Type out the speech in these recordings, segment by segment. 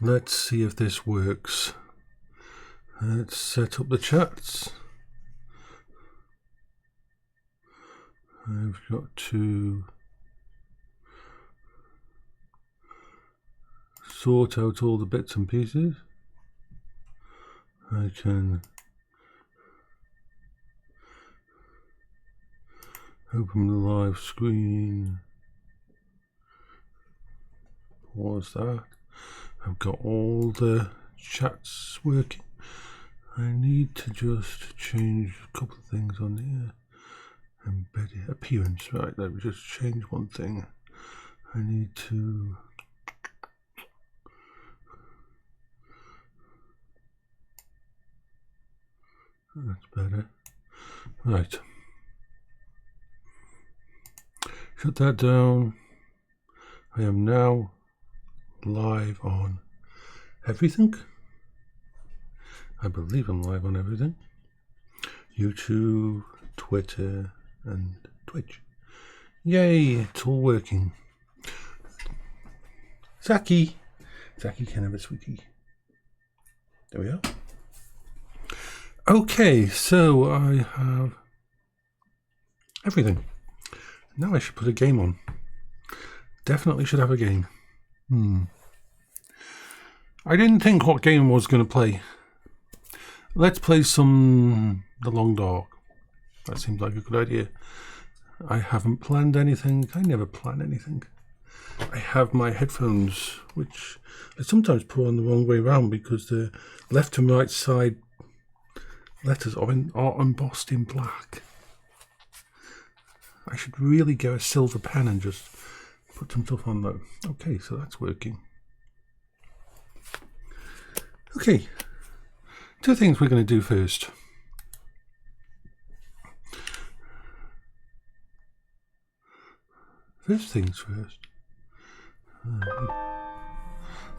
Let's see if this works. Let's set up the chats. I've got to sort out all the bits and pieces. I can open the live screen. Pause that. I've got all the chats working. I need to just change a couple of things on here. Embedded appearance, right? Let me just change one thing. I need to that's better. Right. Shut that down. I am now live on everything. I believe I'm live on everything. YouTube, Twitter, and Twitch. Yay, it's all working. Zaki can have a sweetie. There we are. Okay, so I have everything. Now I should put a game on. Definitely should have a game. I didn't think what game I was going to play. Let's play some The Long Dark. That seems like a good idea. I haven't planned anything. I never plan anything. I have my headphones, which I sometimes put on the wrong way around because the left and right side letters are embossed in black. I should really get a silver pen and just put some stuff on though. Okay, so that's working. Okay, two things we're going to do first. First things first.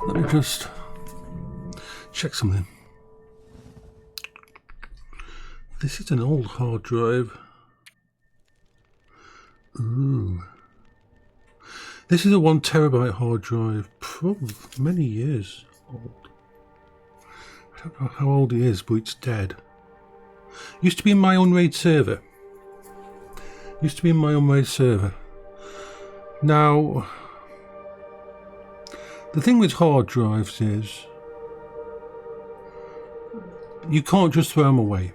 Let me just check something. This is an old hard drive. Ooh. This is a 1 terabyte hard drive, probably many years old. I don't know how old it is, but it's dead. Used to be in my unraid server. Now, the thing with hard drives is you can't just throw them away.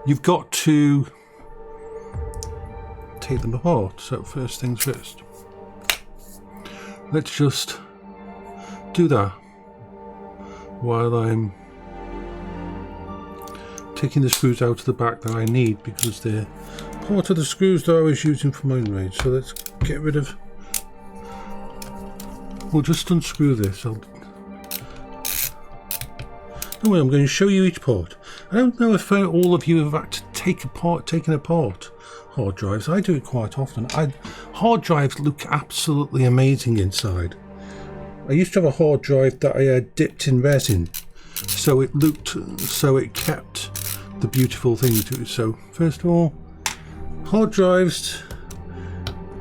You've got to take them apart. So first things first. Let's just do that while I'm taking the screws out of the back that I need because they're part of the screws that I was using for my unraid. So let's get rid of. We'll just unscrew this. Don't worry, I'm going to show you each part. I don't know if all of you have had to taken apart hard drives. I do it quite often. Hard drives look absolutely amazing inside. I used to have a hard drive that I had dipped in resin, so it kept the beautiful thing to it. So first of all, hard drives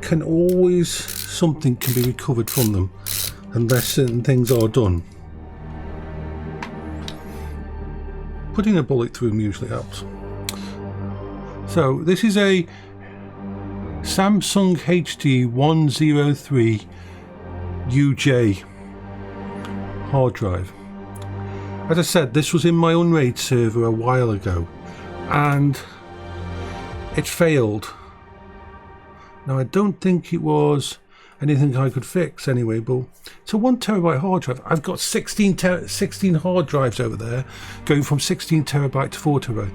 can always, something can be recovered from them unless certain things are done. Putting a bullet through them usually helps. So this is a Samsung HD 103 UJ hard drive. As I said, this was in my unraid server a while ago and it failed. Now I don't think it was anything I could fix anyway, but it's a 1 terabyte hard drive. I've got 16 hard drives over there going from 16 terabyte to 4 terabyte.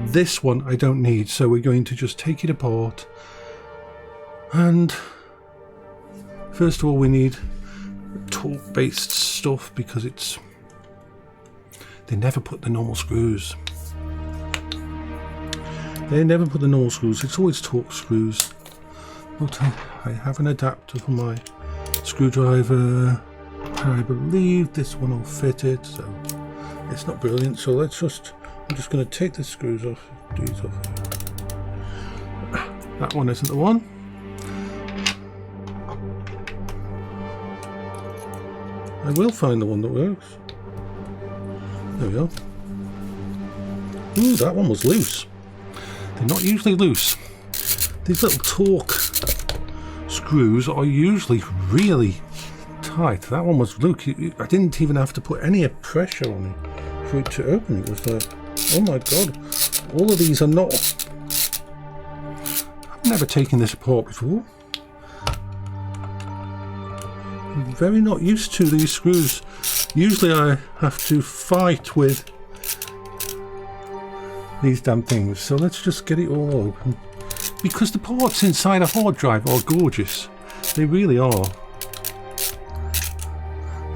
This one I don't need, so we're going to just take it apart. And first of all we need torque based stuff because they never put the normal screws. It's always torque screws. But I have an adapter for my screwdriver. I believe this one will fit it, so it's not brilliant. So I'm just going to take the screws off, these off. That one isn't the one. I will find the one that works. There we are. Ooh, that one was loose. They're not usually loose. These little torque screws are usually really tight. That one was loose. I didn't even have to put any pressure on it for it to open. It was like, oh my god, all of these are not... I've never taken this apart before. I'm very not used to these screws. Usually I have to fight with these damn things. So let's just get it all open. Because the parts inside a hard drive are gorgeous. They really are.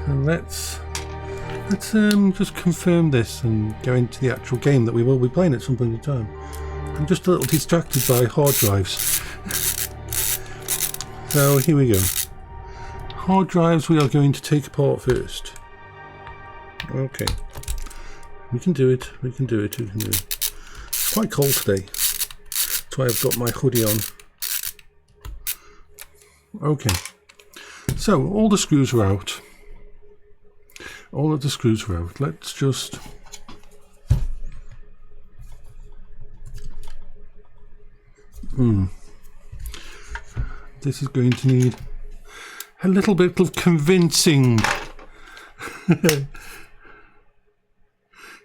And let's just confirm this and go into the actual game that we will be playing at some point in time. I'm just a little distracted by hard drives. So here we go. Hard drives we are going to take apart first. Okay. We can do it, we can do it, we can do it. It's quite cold today. That's why I've got my hoodie on. Okay. So all the screws are out. All of the screws are out. Let's just... This is going to need a little bit of convincing.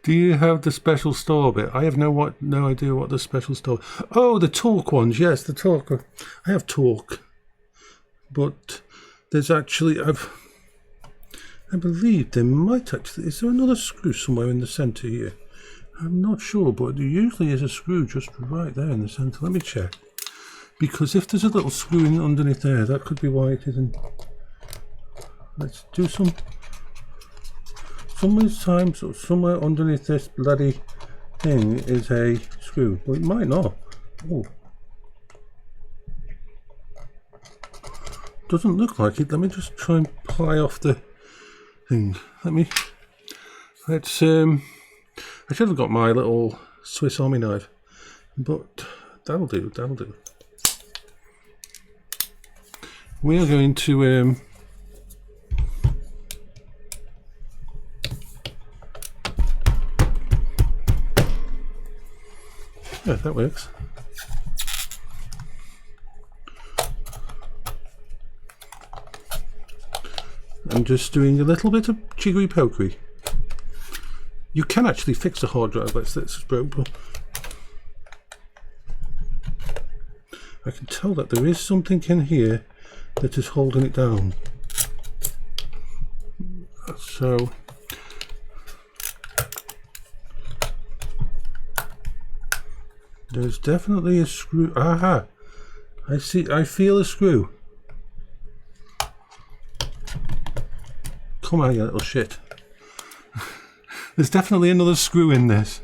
Do you have the special store bit? I have no idea what the special store... Oh, the torque ones. Yes, the torque. I have torque. But there's actually... I believe there might actually... Is there another screw somewhere in the centre here? I'm not sure, but there usually is a screw just right there in the centre. Let me check. Because if there's a little screw in underneath there, that could be why it isn't. Let's do some... Sometimes somewhere underneath this bloody thing is a screw. But it might not. Oh. Doesn't look like it. Let me just try and pry off the... thing. Let's I should have got my little Swiss Army knife, but that'll do, that'll do. We are going to yeah, that works. I'm just doing a little bit of jiggery pokery. You can actually fix a hard drive like this, but I can tell that there is something in here that is holding it down. So there's definitely a screw. Aha! I see. I feel a screw. Come on, you little shit. There's definitely another screw in this.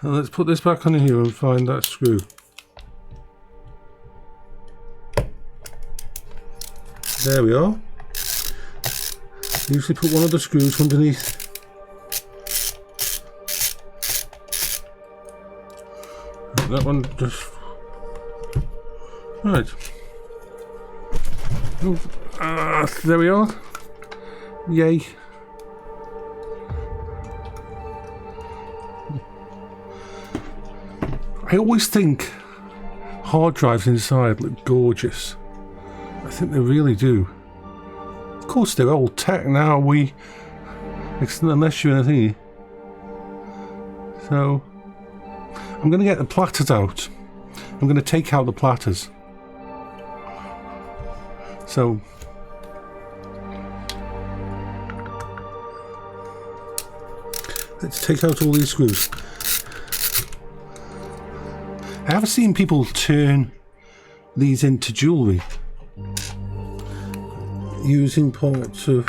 So let's put this back on here and find that screw. There we are. Usually put one of the screws underneath. That one just... Right. There we are. Yay. I always think hard drives inside look gorgeous. I think they really do. Of course they're old tech now, unless you're in a thingy. So I'm going to get the platters out. I'm going to take out the platters. So let's take out all these screws. I have seen people turn these into jewellery using parts of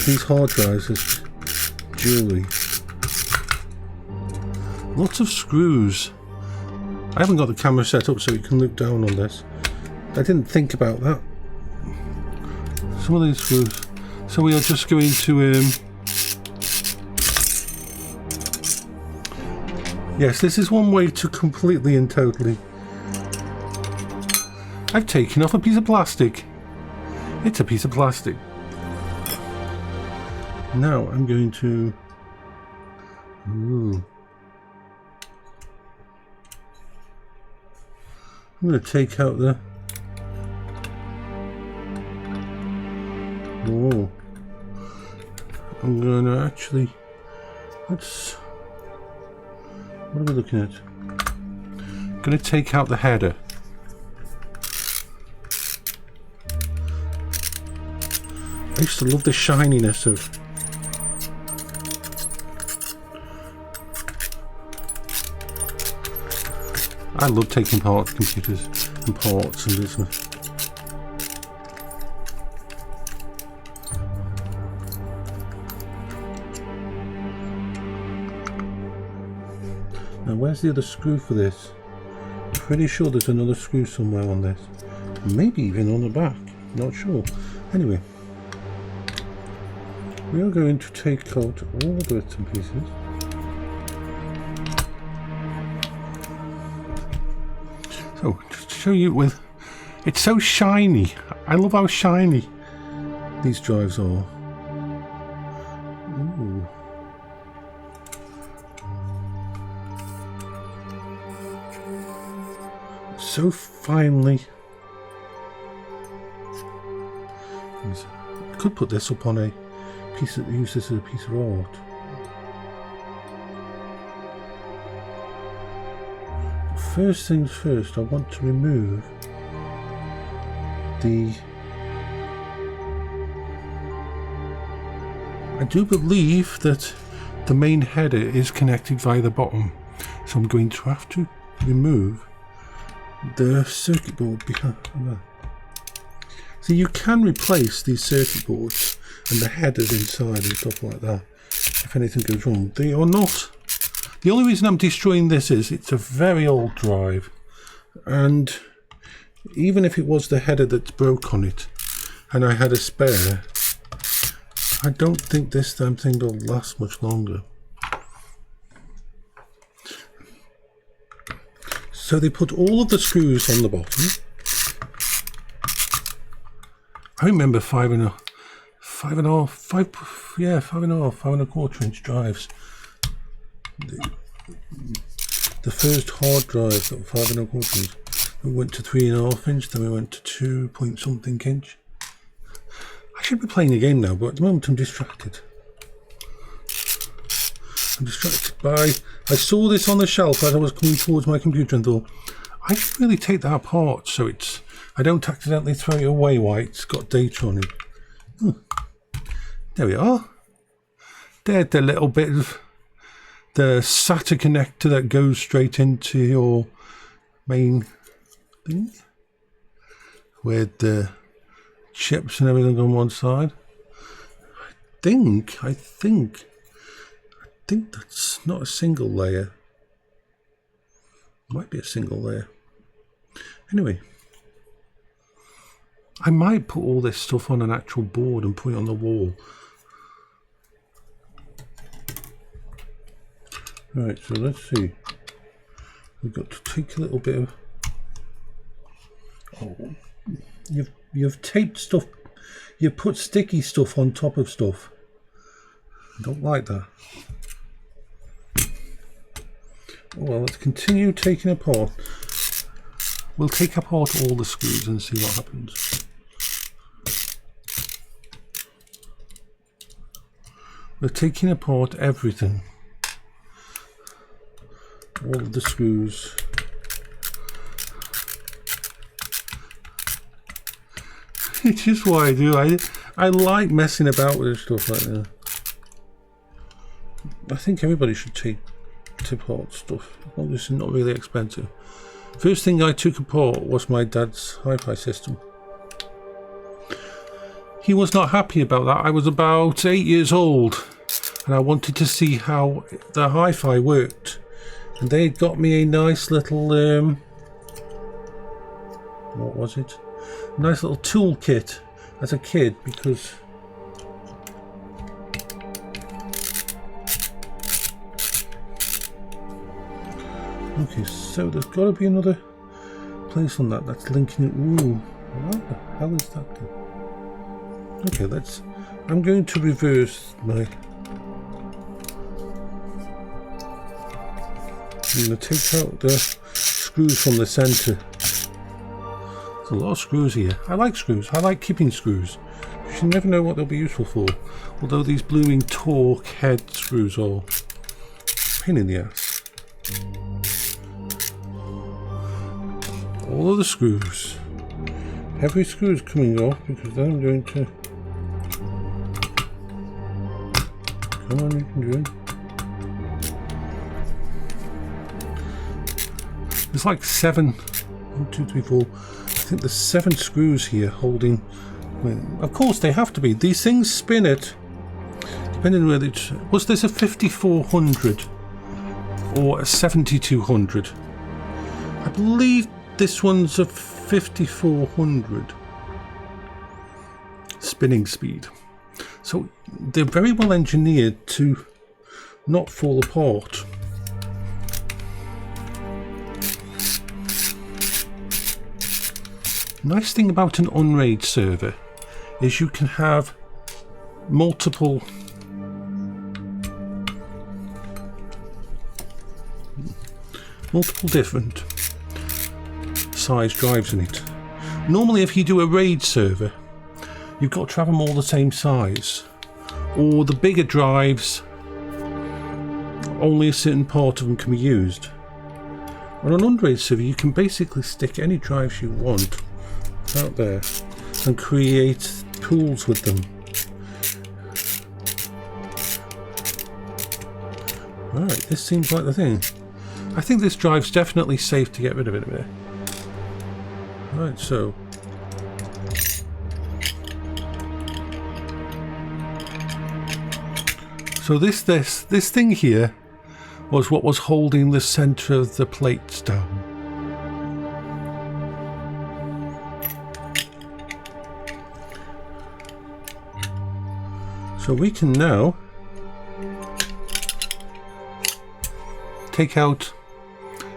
these hard drives as jewellery. Lots of screws. I haven't got the camera set up so you can look down on this. I didn't think about that. Some of these screws. So we are just going to yes, this is one way to completely and totally... I've taken off a piece of plastic. It's a piece of plastic. Now I'm going to... Ooh. I'm going to take out the... Oh. I'm going to actually... Let's... What are we looking at? I'm going to take out the header. I used to love the shininess of... I love taking apart computers and ports and this. Now where's the other screw for this? I'm pretty sure there's another screw somewhere on this. Maybe even on the back. Not sure. Anyway. We are going to take out all the bits and pieces. So, just to show you with... It's so shiny. I love how shiny these drives are. Ooh. So finely. I could put this up on a piece of... use this as a piece of art. First things first, I want to remove the... I do believe that the main header is connected via the bottom, so I'm going to have to remove the circuit board behind that. So you can replace these circuit boards and the headers inside and stuff like that if anything goes wrong. They are not... The only reason I'm destroying this is it's a very old drive, and even if it was the header that broke on it and I had a spare, I don't think this damn thing will last much longer. So they put all of the screws on the bottom. I remember 5.5 5.25 drives. The first hard drive that 5.25 inch, we went to 3.5 inch, then we went to 2 point something inch. I should be playing a game now, but at the moment I'm distracted. I'm distracted by... I saw this on the shelf as I was coming towards my computer and thought, I should really take that apart so it's... I don't accidentally throw it away while it's got data on it. There we are. There's the little bit of the SATA connector that goes straight into your main thing, with the chips and everything on one side. I think that's not a single layer. Might be a single layer. Anyway, I might put all this stuff on an actual board and put it on the wall. Right, so let's see. We've got to take a little bit of... Oh, you've taped stuff. You've put sticky stuff on top of stuff. I don't like that. Well, let's continue taking apart. We'll take apart all the screws and see what happens. We're taking apart everything. All of the screws. It's just what I do. I like messing about with stuff like that. I think everybody should take apart stuff. Well, this is not really expensive. First thing I took apart was my dad's hi-fi system. He was not happy about that. I was about 8 years old and I wanted to see how the hi-fi worked. And they got me a nice little, what was it? A nice little toolkit as a kid, because okay, so there's got to be another place on that that's linking it. Ooh, what the hell is that thing? Okay, I'm going to reverse my... I'm going to take out the screws from the centre. There's a lot of screws here. I like screws. I like keeping screws. You should never know what they'll be useful for. Although these blooming torque head screws are a pain in the ass. All of the screws. Every screw is coming off because then I'm going to... Come on, you can do it. There's like 7, 1, 2, 3, 4. I think there's 7 screws here holding. Of course, they have to be. These things spin it. Depending on whether it's. Was this a 5400 or a 7200? I believe this one's a 5400 spinning speed. So they're very well engineered to not fall apart. Nice thing about an Unraid server is you can have multiple different size drives in it. Normally if you do a raid server, you've got to have them all the same size, or the bigger drives, only a certain part of them can be used. On an Unraid server you can basically stick any drives you want out there and create pools with them. Right, this seems like the thing. I think this drive's definitely safe to get rid of it a bit. Right, so this thing here was what was holding the center of the plates down. So we can now take out,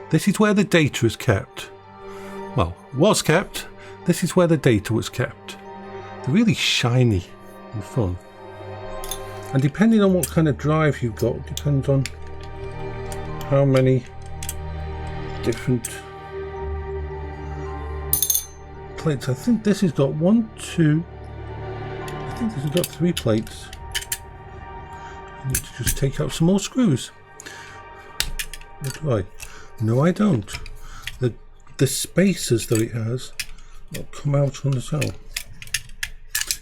this is where the data is kept. Well, was kept. This is where the data was kept. They're really shiny and fun. And depending on what kind of drive you've got, depends on how many different plates. I think this has got 1, 2, I think this has got 3 plates. I need to just take out some more screws. What do I? No, I don't. The spacers that it has will come out on the cell.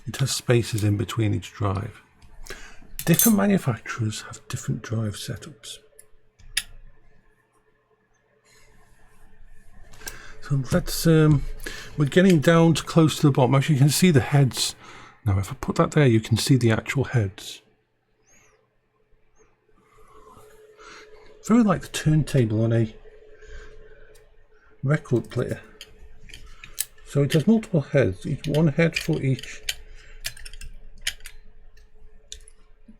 It has spacers in between each drive. Different manufacturers have different drive setups. So let's, we're getting down to close to the bottom. As you can see the heads. Now if I put that there, you can see the actual heads. Very like the turntable on a record player. So it has multiple heads, one head for each.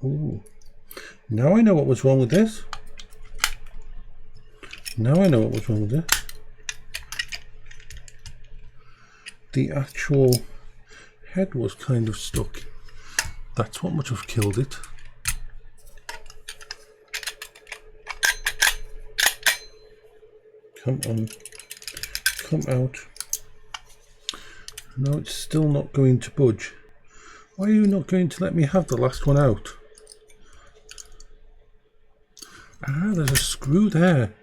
Ooh. Now I know what was wrong with this. Now I know what was wrong with this. The actual head was kind of stuck. That's what must have killed it. Come on, come out. No, it's still not going to budge. Why are you not going to let me have the last one out? Ah, there's a screw there.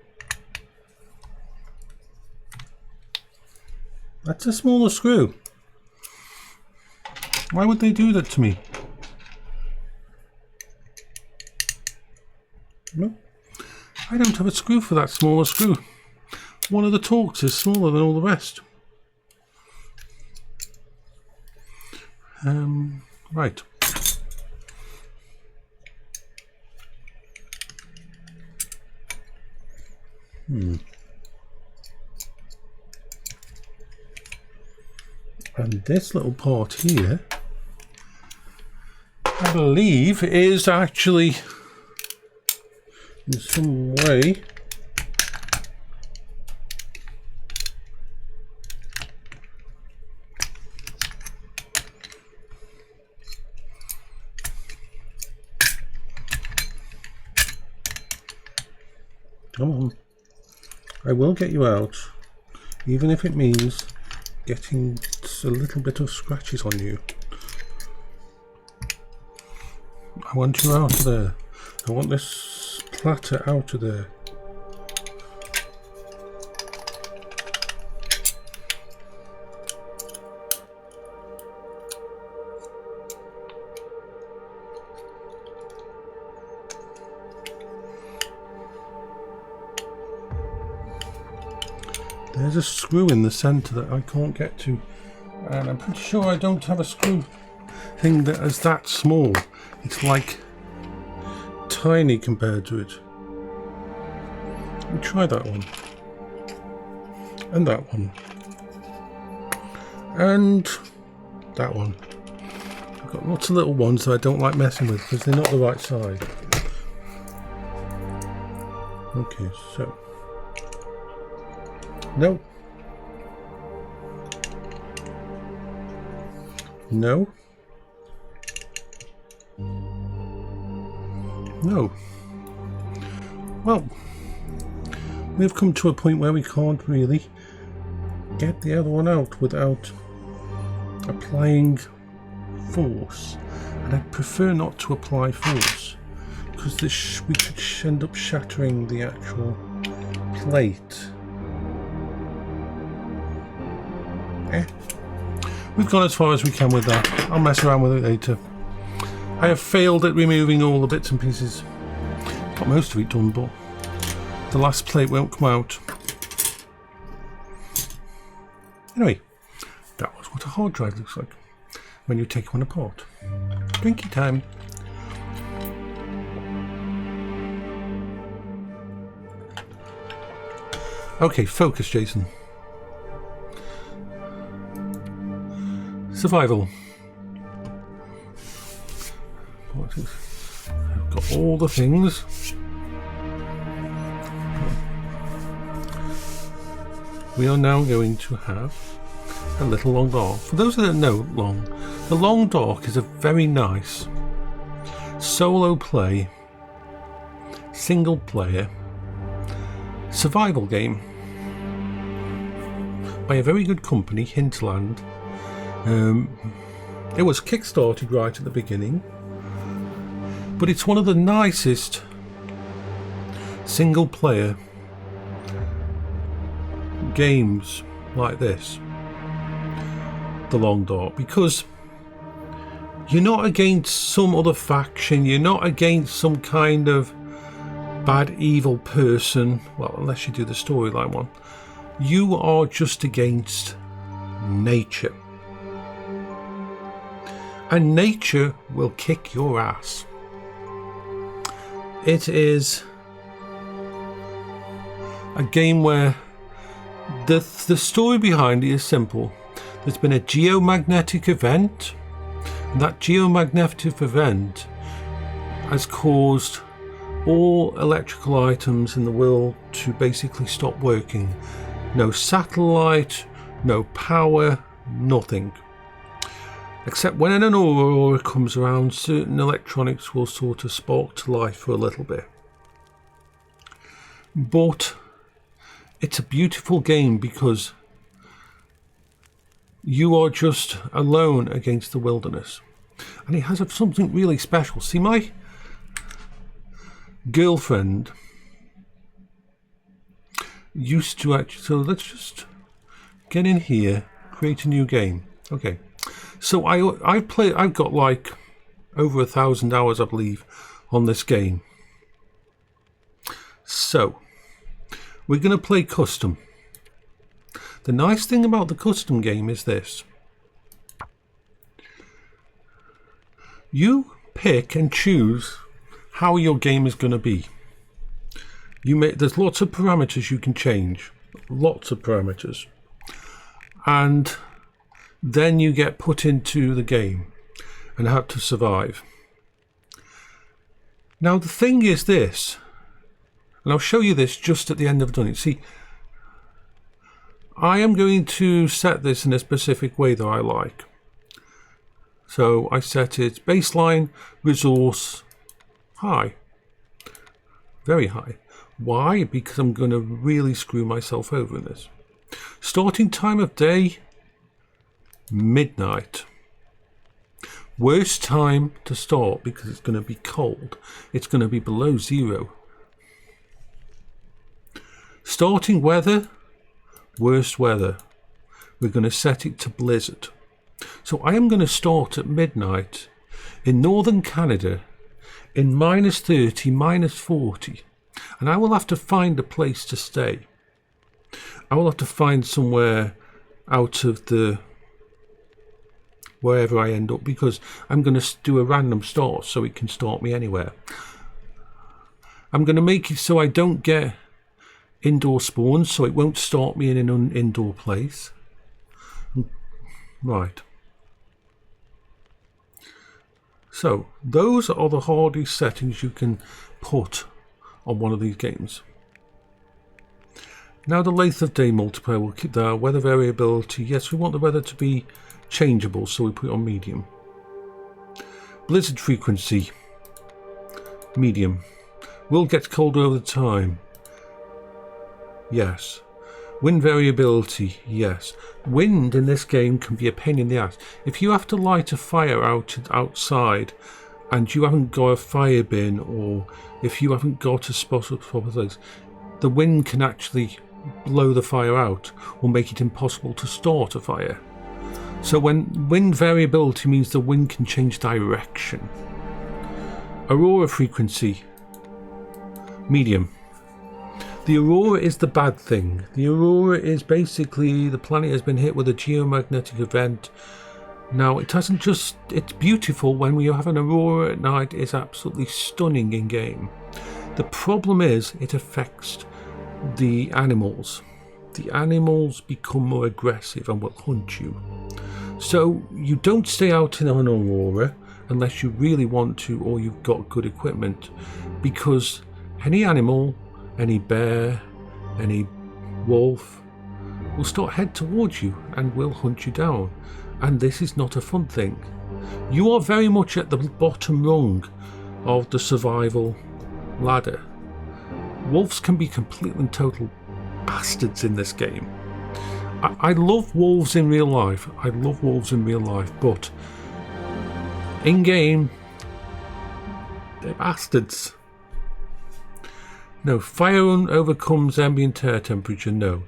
That's a smaller screw. Why would they do that to me? No, I don't have a screw for that smaller screw. One of the torques is smaller than all the rest. Right. And this little part here, I believe, is actually in some way Come on. I will get you out, even if it means getting a little bit of scratches on you. I want you out of there. I want this platter out of there. There's a screw in the centre that I can't get to, and I'm pretty sure I don't have a screw thing that is that small. It's like tiny compared to it. Let me try that one, and that one, and that one. I've got lots of little ones that I don't like messing with because they're not the right size. Okay, so no. No. No. Well, we've come to a point where we can't really get the other one out without applying force. And I prefer not to apply force because this we could end up shattering the actual plate. We've gone as far as we can with that. I'll mess around with it later. I have failed at removing all the bits and pieces. Got most of it done, but the last plate won't come out. Anyway, that was what a hard drive looks like when you take one apart. Drinky time. Okay, focus, Jason. Survival. I've got all the things. We are now going to have a little long dark. For those that don't know, the long dark is a very nice solo play, single player survival game by a very good company, Hinterland. It was kickstarted right at the beginning, but it's one of the nicest single player games like this, the Long Dark, because you're not against some other faction, you're not against some kind of bad evil person, well, unless you do the storyline one. You are just against nature. And nature will kick your ass. It is a game where the story behind it is simple. There's been a geomagnetic event, and that geomagnetic event has caused all electrical items in the world to basically stop working. No satellite, no power, nothing. Except when an aurora comes around, certain electronics will sort of spark to life for a little bit. But it's a beautiful game because you are just alone against the wilderness. And it has something really special. See, my girlfriend used to actually... So let's just get in here, create a new game. Okay. So I've got like over 1,000 hours, I believe, on this game. So we're going to play custom. The nice thing about the custom game is this. You pick and choose how your game is going to be. There's lots of parameters you can change. Lots of parameters. And then you get put into the game and have to survive. Now the thing is this, and I'll show you this just at the end of doing it. See, I am going to set this in a specific way that I like. So I set it baseline, resource, high, very high. Why? Because I'm going to really screw myself over in this. Starting time of day, midnight. Worst time to start because it's going to be cold. It's going to be below 0. Starting weather, worst weather. We're going to set it to blizzard. So I am going to start at midnight in northern Canada in -30, -40. And I will have to find a place to stay. I will have to find somewhere out of the wherever I end up, because I'm going to do a random start so it can start me anywhere. I'm going to make it so I don't get indoor spawns, so it won't start me in an indoor place. Right. So those are the hardest settings you can put on one of these games. Now the length of day multiplier, we'll keep that. Weather variability, yes, we want the weather to be changeable, so we put it on medium. Blizzard frequency, medium. Will get colder over time, yes. Wind variability, yes. Wind in this game can be a pain in the ass. If you have to light a fire outside and you haven't got a fire bin, or if you haven't got a spot of proper place, the wind can actually blow the fire out or make it impossible to start a fire. So when wind variability means the wind can change direction. Aurora frequency, medium. The aurora is the bad thing. The aurora is basically the planet has been hit with a geomagnetic event. Now it hasn't just, it's beautiful when we have an aurora at night. It's absolutely stunning in game. The problem is it affects the animals. The animals become more aggressive and will hunt you. So you don't stay out in an aurora unless you really want to, or you've got good equipment, because any animal, any bear, any wolf will start head towards you and will hunt you down, and this is not a fun thing. You are very much at the bottom rung of the survival ladder. Wolves can be complete and total bastards in this game. I love wolves in real life. I love wolves in real life, but in game, they're bastards. No. Fire overcomes ambient air temperature, no.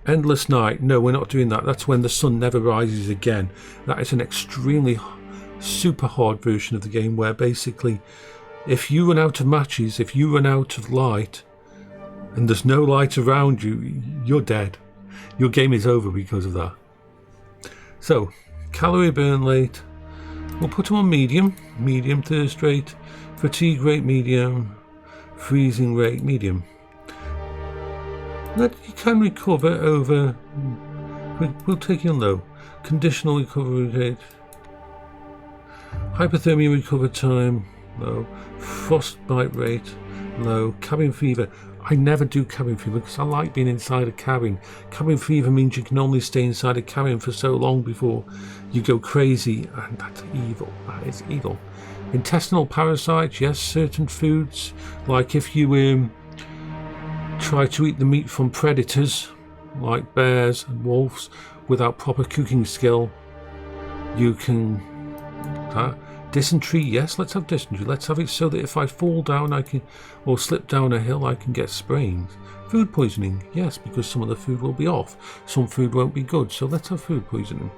Endless night, no, we're not doing that. That's when the sun never rises again. That is an extremely super hard version of the game, where basically if you run out of matches, if you run out of light and there's no light around you, you're dead. Your game is over because of that. So calorie burn rate, we'll put them on medium. Medium thirst rate. Fatigue rate, medium. Freezing rate, medium. That you can recover over. We'll take it on low. Conditional recovery rate. Hypothermia recovery time, low. Frostbite rate, low. Cabin fever. I never do cabin fever because I like being inside a cabin. Cabin fever means you can only stay inside a cabin for so long before you go crazy, and that's evil. That is evil. Intestinal parasites, yes, certain foods, like if you try to eat the meat from predators like bears and wolves without proper cooking skill, you can dysentery, yes, let's have dysentery. Let's have it so that if I fall down or slip down a hill, I can get sprains. Food poisoning, yes, because some of the food will be off. Some food won't be good, so let's have food poisoning.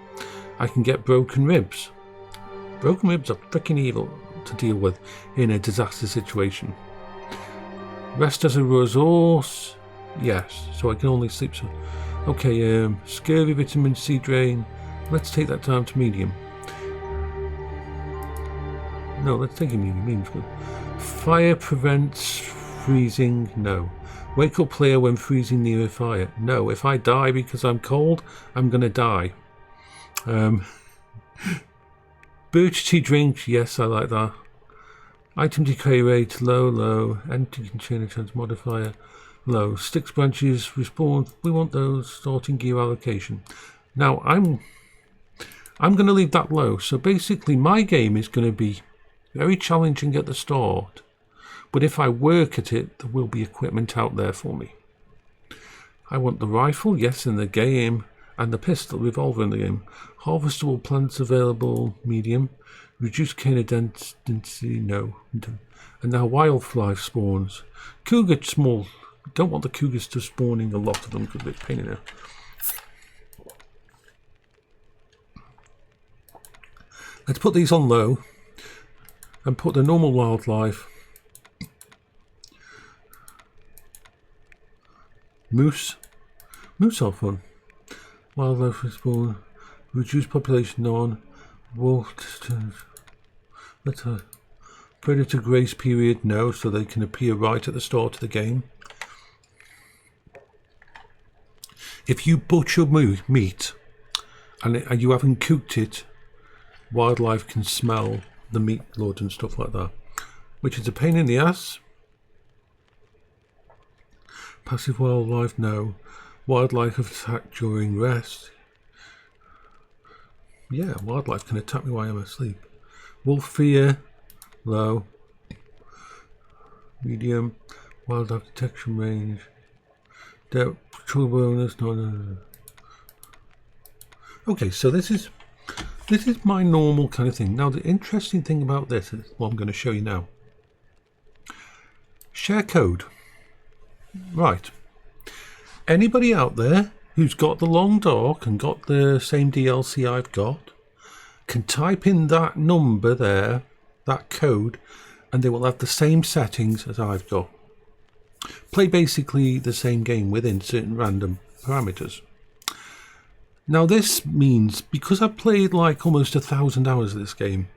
I can get broken ribs. Broken ribs are freaking evil to deal with in a disaster situation. Rest as a resource, yes, so I can only sleep so. Okay, scurvy, vitamin C drain, let's take that down to medium. No, let's take a medium, medium's good. Fire prevents freezing, no. Wake up player when freezing near a fire, no. If I die because I'm cold, I'm gonna die. Birch tea drink, yes, I like that. Item decay rate, low, low. Anti-container chance modifier, low. Sticks, branches, respawn, we want those. Starting gear allocation. Now, I'm going to leave that low. So basically, my game is going to be very challenging at the start, But if I work at it, there will be equipment out there for me. I want the rifle, yes, in the game, and the pistol, revolver in the game. Harvestable plants available, medium. Reduced cane density, no. And now wildlife spawns. Cougar small. Don't want the cougars to spawning a lot of them because they're a pain in the... Let's put these on low and put the normal wildlife. Moose are fun. Wildlife respawn. Reduced population on. Wolf distance. Let's have predator grace period, no, so they can appear right at the start of the game. If you butcher meat and you haven't cooked it, wildlife can smell the meat blood and stuff like that, which is a pain in the ass. Passive wildlife, no. Wildlife attack during rest. Yeah, wildlife can attack me while I'm asleep. Wolf fear, low. Medium. Wildlife detection range. Depth, patrol bonus, no. Okay, so this is my normal kind of thing. Now the interesting thing about this is what I'm going to show you now. Share code. Right. Anybody out there who's got the Long Dark and got the same DLC I've got can type in that number there, that code, and they will have the same settings as I've got. Play basically the same game within certain random parameters. Now this means, because I've played like almost 1,000 hours of this game,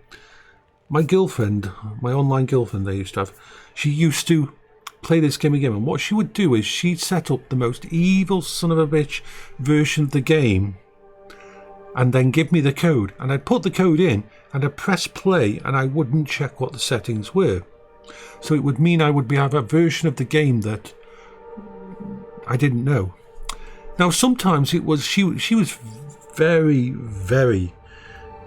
my girlfriend, my online girlfriend I used to have, she used to play this game again, and what she would do is she'd set up the most evil son of a bitch version of the game and then give me the code, and I'd put the code in and I'd press play and I wouldn't check what the settings were. So it would mean I would have a version of the game that I didn't know. Now sometimes it was she was very, very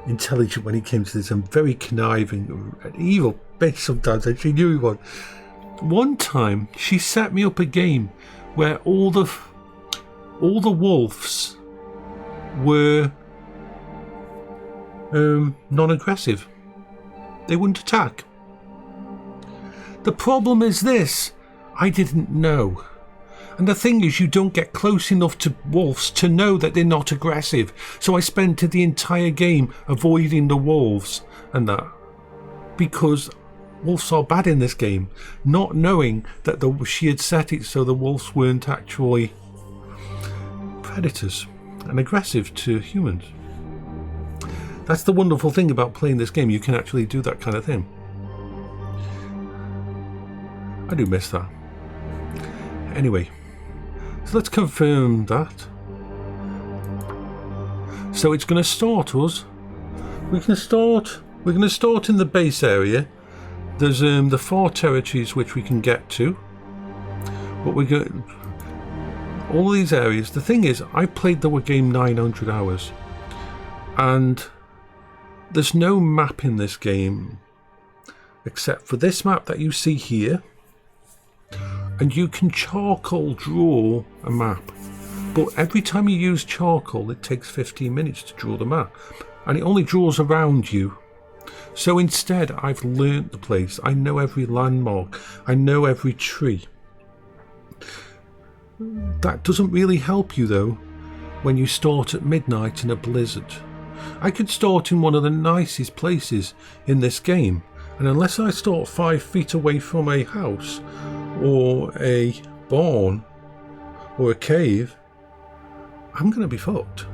intelligent when it came to this, and very conniving, an evil bitch sometimes, and she knew it was. One time she set me up a game where all the wolves were non-aggressive. They wouldn't attack. The problem is this: I didn't know. And the thing is, you don't get close enough to wolves to know that they're not aggressive. So I spent the entire game avoiding the wolves and that, because wolves are bad in this game, not knowing that she had set it so the wolves weren't actually predators and aggressive to humans. That's the wonderful thing about playing this game. You can actually do that kind of thing. I do miss that. Anyway, so let's confirm that. So it's going to start us. We're going to start in the base area. There's the 4 territories which we can get to, but we're going all of these areas. The thing is, I played the game 900 hours, and there's no map in this game except for this map that you see here, and you can charcoal draw a map, but every time you use charcoal it takes 15 minutes to draw the map, and it only draws around you. So instead, I've learnt the place. I know every landmark. I know every tree. That doesn't really help you, though, when you start at midnight in a blizzard. I could start in one of the nicest places in this game, and unless I start 5 feet away from a house, or a barn, or a cave, I'm going to be fucked.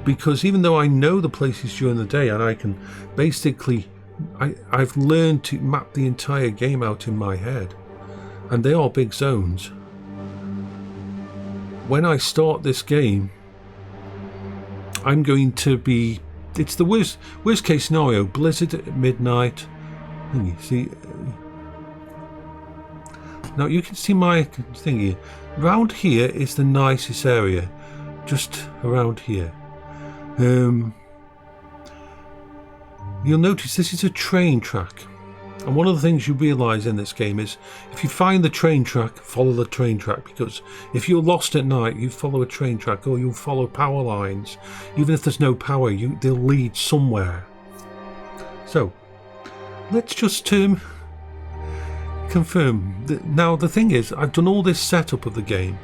Because even though I know the places during the day, and I can basically, I've learned to map the entire game out in my head, and they are big zones. When I start this game, I'm going to be, it's the worst case scenario, blizzard at midnight. You see, now you can see my thing here. Around here is the nicest area, just around here. You'll notice this is a train track, And one of the things you realise in this game is if you find the train track, follow the train track, because if you're lost at night, you follow a train track or you'll follow power lines. Even if there's no power, they'll lead somewhere. So let's just confirm. Now the thing is, I've done all this setup of the game,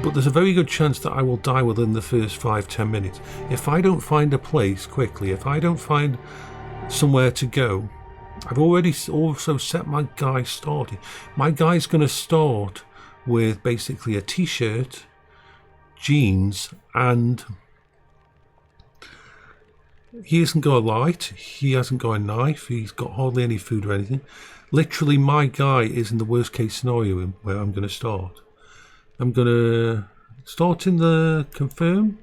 but there's a very good chance that I will die within the first 5-10 minutes. If I don't find a place quickly, if I don't find somewhere to go, I've already also set my guy started. My guy's going to start with basically a t-shirt, jeans, and he hasn't got a light, he hasn't got a knife, he's got hardly any food or anything. Literally, my guy is in the worst case scenario where I'm going to start. I'm going to start in the confirm,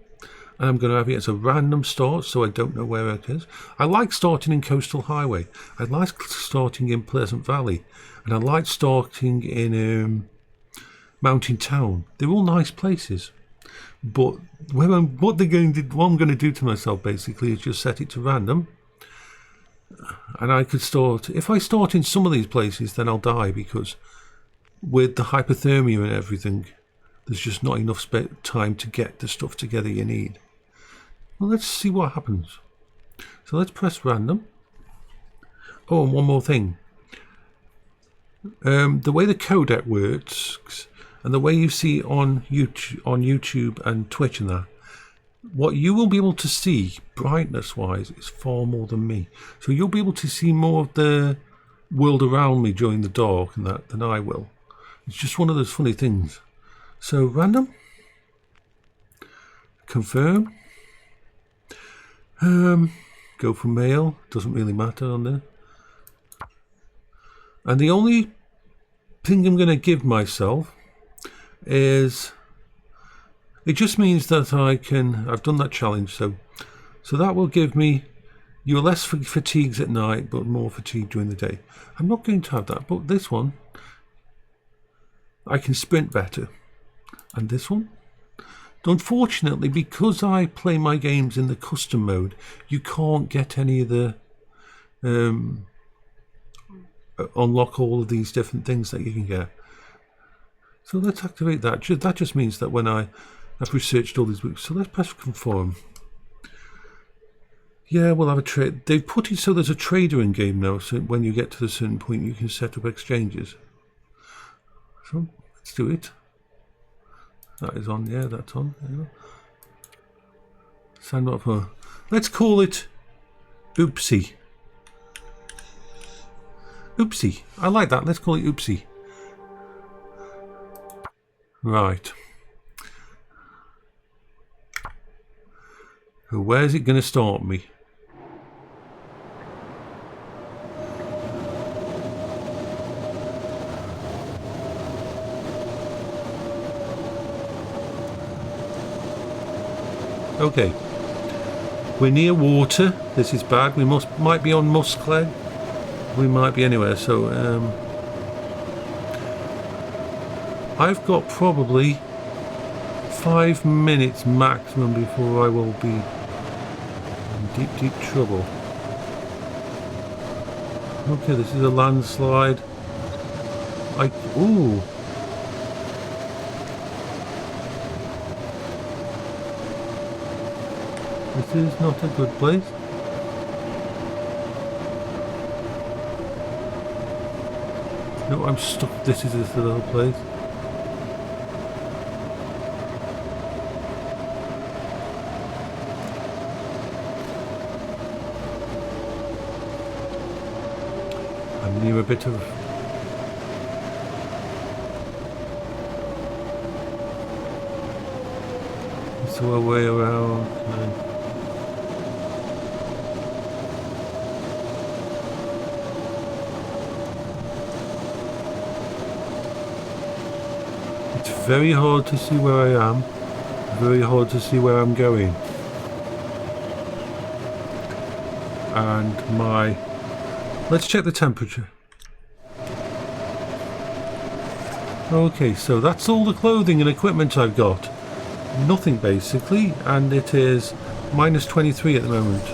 and I'm going to have it as a random start, so I don't know where it is. I like starting in Coastal Highway. I like starting in Pleasant Valley, and I like starting in Mountain Town. They're all nice places, but what I'm going to do to myself basically is just set it to random, and I could start. If I start in some of these places, then I'll die because with the hypothermia and everything, there's just not enough time to get the stuff together you need. Well, let's see what happens. So let's press random. Oh, and one more thing. The way the codec works, and the way you see on YouTube and Twitch and that, what you will be able to see brightness-wise is far more than me. So you'll be able to see more of the world around me during the dark and that than I will. It's just one of those funny things. So random. Confirm. Go for male, doesn't really matter on there. And the only thing I'm going to give myself is, it just means that I've done that challenge, so that will give me, you're less fatigues at night but more fatigue during the day. I'm not going to have that, but this one, I can sprint better. And this one, unfortunately, because I play my games in the custom mode, you can't get any of the unlock all of these different things that you can get. So let's activate that. That just means that when I've researched all these books. So let's press conform. Yeah, we'll have a trade. They've put it so there's a trader in game now, so when you get to a certain point you can set up exchanges. So let's do it. That is on, yeah, that's on. Yeah. Sign up for. Let's call it Oopsie. Oopsie. I like that. Let's call it Oopsie. Right. So where's it going to start me? Okay, we're near water. This is bad. We might be on Mysticle. We might be anywhere. So I've got probably 5 minutes maximum before I will be in deep trouble. Okay, this is a landslide. Ooh. This is not a good place. No, I'm stuck. This is this little place. I'm near a bit of... It's a way around. Very hard to see where I am, very hard to see where I'm going. And let's check the temperature. Okay, so that's all the clothing and equipment I've got. Nothing basically, and it is minus 23 at the moment.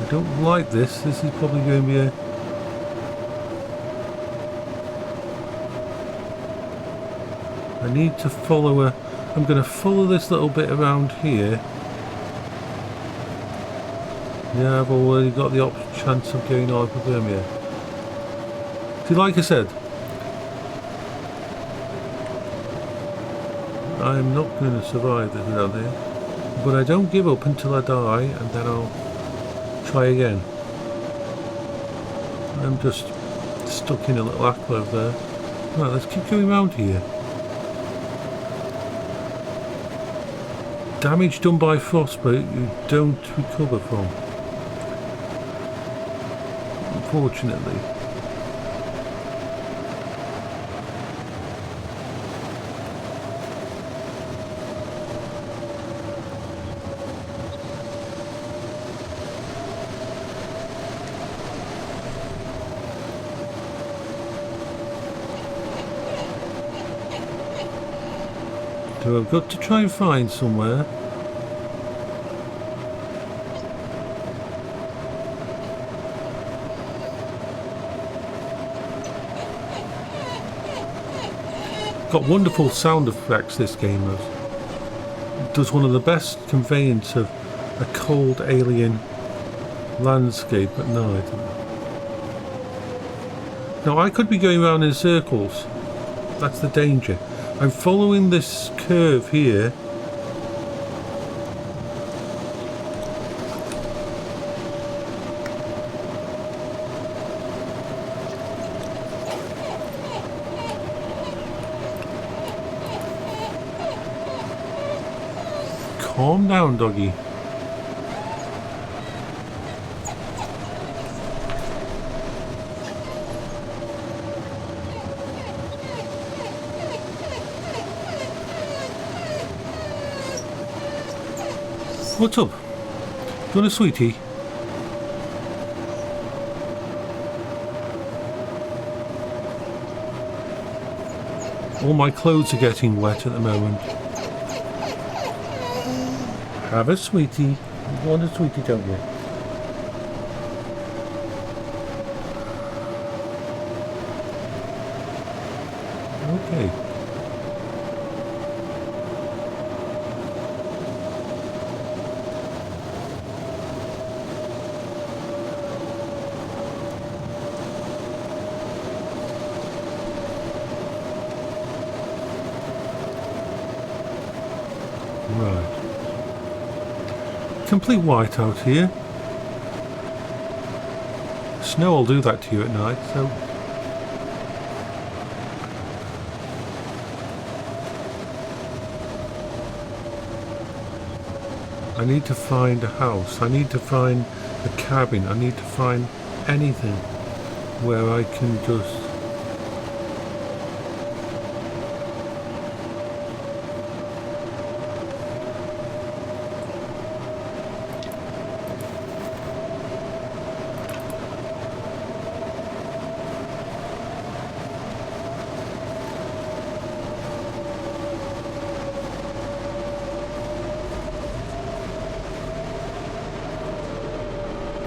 I don't like this. This is probably going to be a... I need to follow a... I'm going to follow this little bit around here. Yeah, I've already got the chance of getting out of them here. See, like I said, I'm not going to survive this without this. But I don't give up until I die, and then I'll try again. I'm just stuck in a little alcove there. Right, let's keep going around here. Damage done by frostbite you don't recover from, unfortunately. So I've got to try and find somewhere. Got wonderful sound effects, this game has. It does one of the best conveyance of a cold alien landscape at night. Now I could be going around in circles. That's the danger. I'm following this curve here. Calm down, doggy. What's up? Do you want a sweetie? All my clothes are getting wet at the moment. Have a sweetie. You want a sweetie, don't you? Okay. Right. Complete whiteout here. Snow will do that to you at night, so... I need to find a house. I need to find a cabin. I need to find anything where I can just...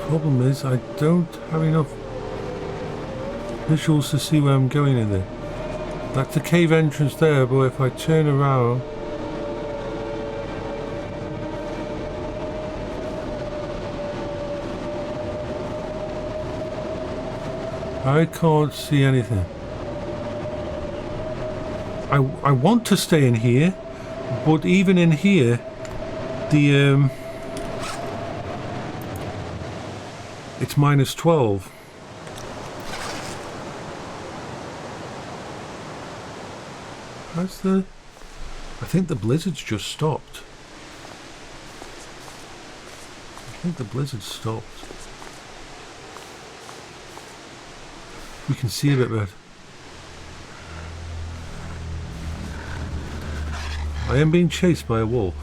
Problem is, I don't have enough visuals to see where I'm going in there. That's the cave entrance there, but if I turn around, I can't see anything. I want to stay in here, but even in here, the it's minus 12. How's the... I think the blizzard's just stopped. I think the blizzard stopped. We can see a bit better. I am being chased by a wolf,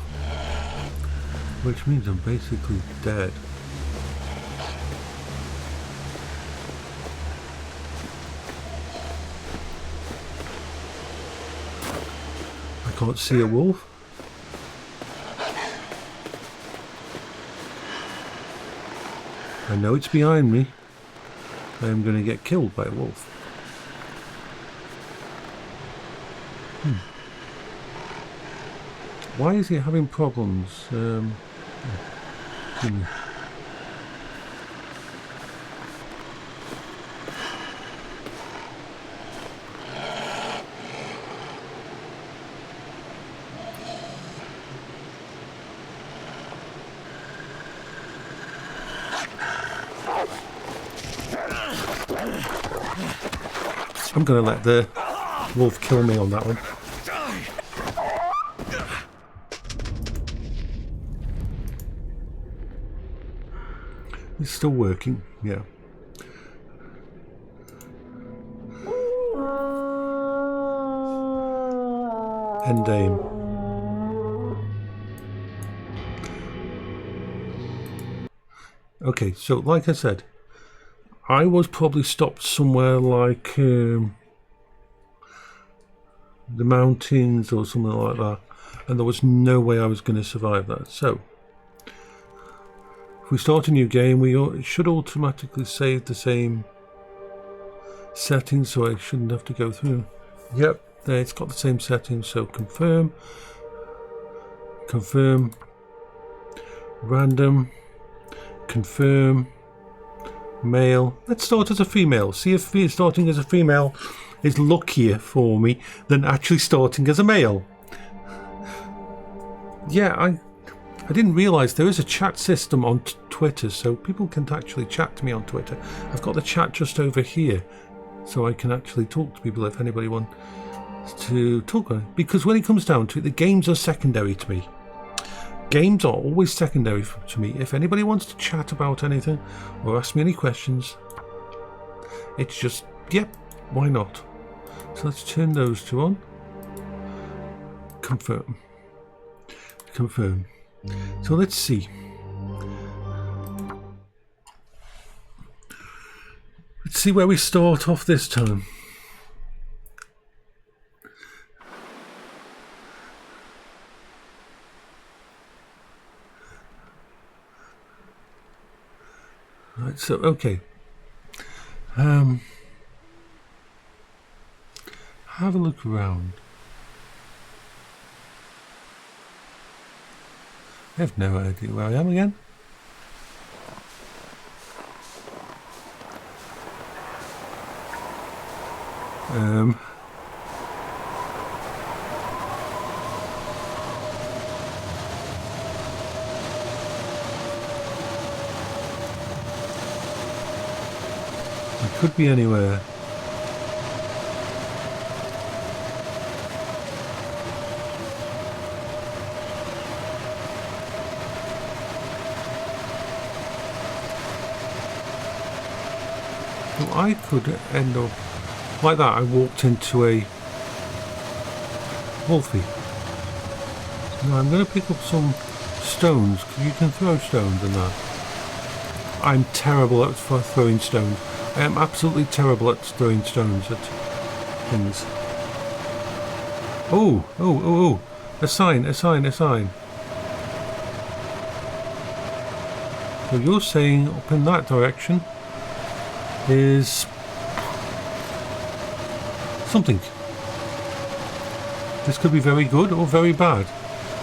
which means I'm basically dead. I can't see a wolf. I know it's behind me. I am going to get killed by a wolf. Why is he having problems? I'm going to let the wolf kill me on that one. It's still working, yeah. End aim. Okay, so like I said, I was probably stopped somewhere like the mountains or something like that, and there was no way I was going to survive that. So if we start a new game, it should automatically save the same settings, so I shouldn't have to go through. Yep, there it's got the same settings. So confirm, random, confirm, male. Let's start as a female. See if starting as a female is luckier for me than actually starting as a male. Yeah, I didn't realise there is a chat system on Twitter, so people can actually chat to me on Twitter. I've got the chat just over here, so I can actually talk to people if anybody wants to talk. Because when it comes down to it, the games are secondary to me. Games are always secondary to me. If anybody wants to chat about anything or ask me any questions, it's just, yep, why not? So let's turn those two on. Confirm. Confirm. So let's see. Let's see where we start off this time. Right, so okay. Have a look around. I have no idea where I am again. I could be anywhere. Well, I could end up like that. I walked into a wolfie. Now I'm going to pick up some stones, because you can throw stones and that. I'm terrible at throwing stones. I am absolutely terrible at throwing stones at things. Oh, oh, oh, oh. A sign, a sign, a sign. So you're saying up in that direction is something. This could be very good or very bad.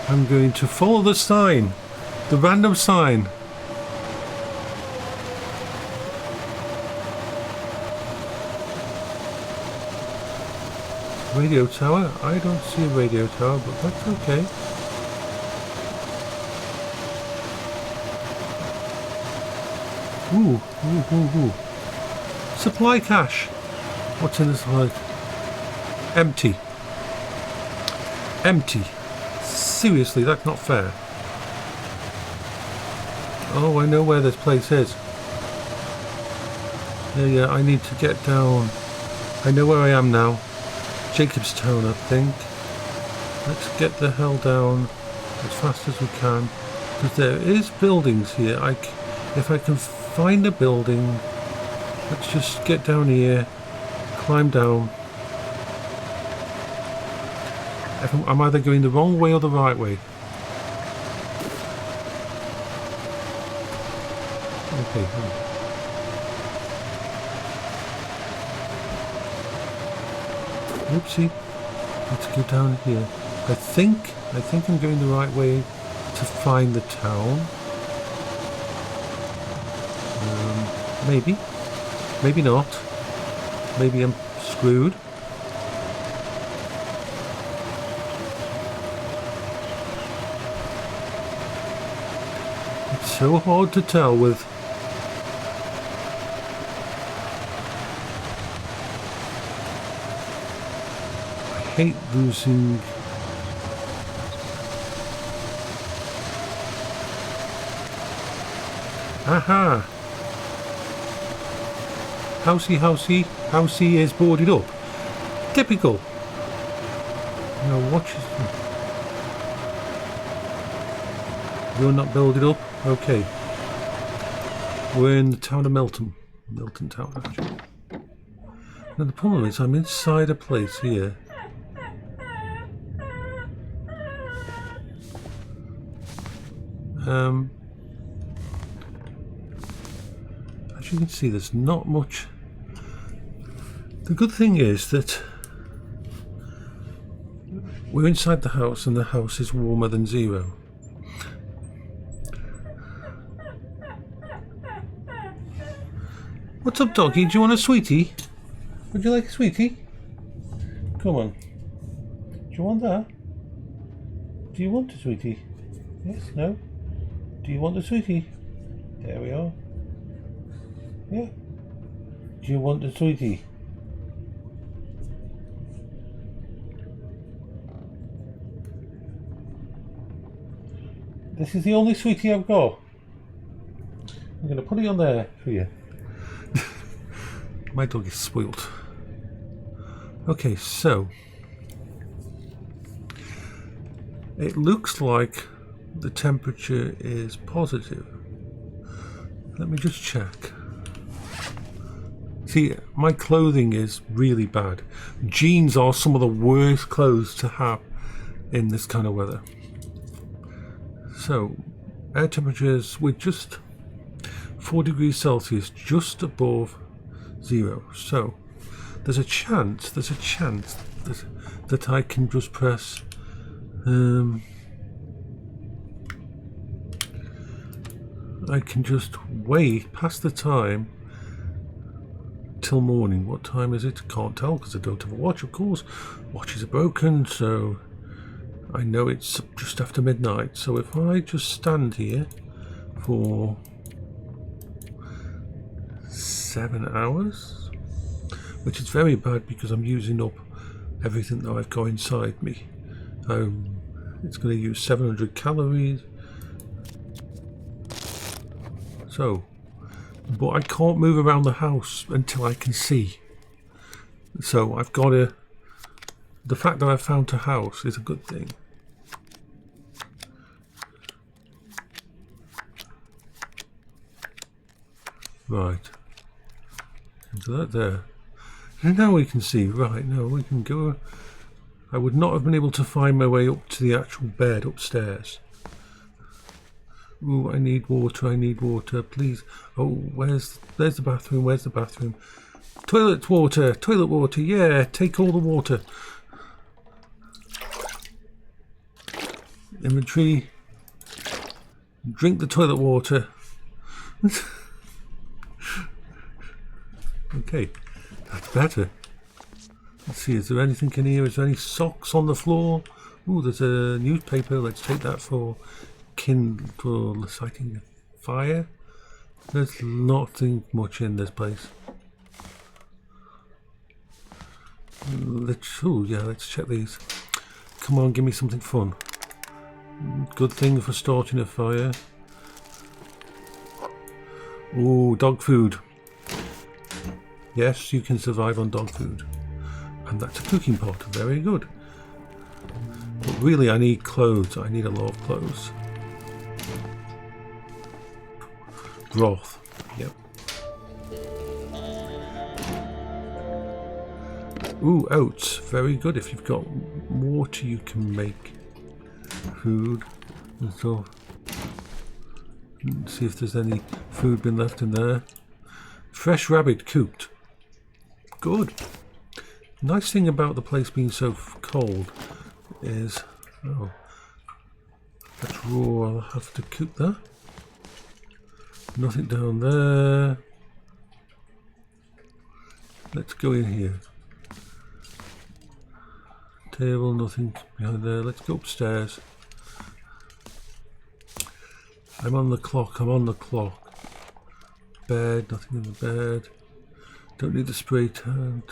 I'm going to follow the sign, the random sign. Radio tower? I don't see a radio tower, but that's okay. Ooh, ooh, ooh, ooh. Supply cache. What's in this supply? Empty. Empty. Seriously, that's not fair. Oh, I know where this place is. Yeah, I need to get down. I know where I am now. Jacobstown, I think. Let's get the hell down as fast as we can, because there is buildings here. If I can find a building, let's just get down here, climb down. I'm either going the wrong way or the right way. Okay. Oopsie. Let's go down here. I think I'm going the right way to find the town. Maybe. Maybe not. Maybe I'm screwed. It's so hard to tell with... I hate losing... Aha! Housey is boarded up. Typical. Now watch it. You're not builded up? Okay. We're in the town of Milton Town, actually. Now the problem is I'm inside a place here. As you can see, there's not much. The good thing is that we're inside the house and the house is warmer than 0. What's up, doggy? Do you want a sweetie? Would you like a sweetie? Come on. Do you want that? Do you want a sweetie? Yes? No? Do you want a sweetie? There we are. Yeah. Do you want a sweetie? This is the only sweetie I've got. I'm going to put it on there for you. My dog is spoilt. Okay, so it looks like the temperature is positive. Let me just check. See, my clothing is really bad. Jeans are some of the worst clothes to have in this kind of weather. So, air temperatures with just 4 degrees Celsius, just above 0. So, there's a chance that I can just press I can just wait past the time till morning. What time is it? Can't tell because I don't have a watch, of course. Watches are broken, so I know it's just after midnight. So if I just stand here for 7 hours, which is very bad because I'm using up everything that I've got inside me. It's going to use 700 calories. So, but I can't move around the house until I can see. So I've got to... The fact that I've found a house is a good thing. Right. So that there. And now we can see. Right, now we can go... I would not have been able to find my way up to the actual bed upstairs. Ooh, I need water, please. Oh, where's the bathroom? Where's the bathroom? Toilet water, yeah, take all the water. Inventory. Drink the toilet water. Okay, that's better. Let's see, is there anything in here? Is there any socks on the floor? Ooh, there's a newspaper. Let's take that for lighting a fire. There's nothing much in this place. Let's check these. Come on, give me something fun. Good thing for starting a fire. Ooh, dog food. Yes, you can survive on dog food. And that's a cooking pot. Very good. But really, I need clothes. I need a lot of clothes. Broth. Yep. Ooh, oats. Very good. If you've got water, you can make food and stuff. See if there's any food been left in there. Fresh rabbit cooked. Good. Nice thing about the place being so cold is, oh, that's raw. I'll have to cook that. Nothing down there. Let's go in here. Table, nothing behind there. Let's go upstairs. I'm on the clock. I'm on the clock. Bed, nothing in the bed. Don't need the spray tan.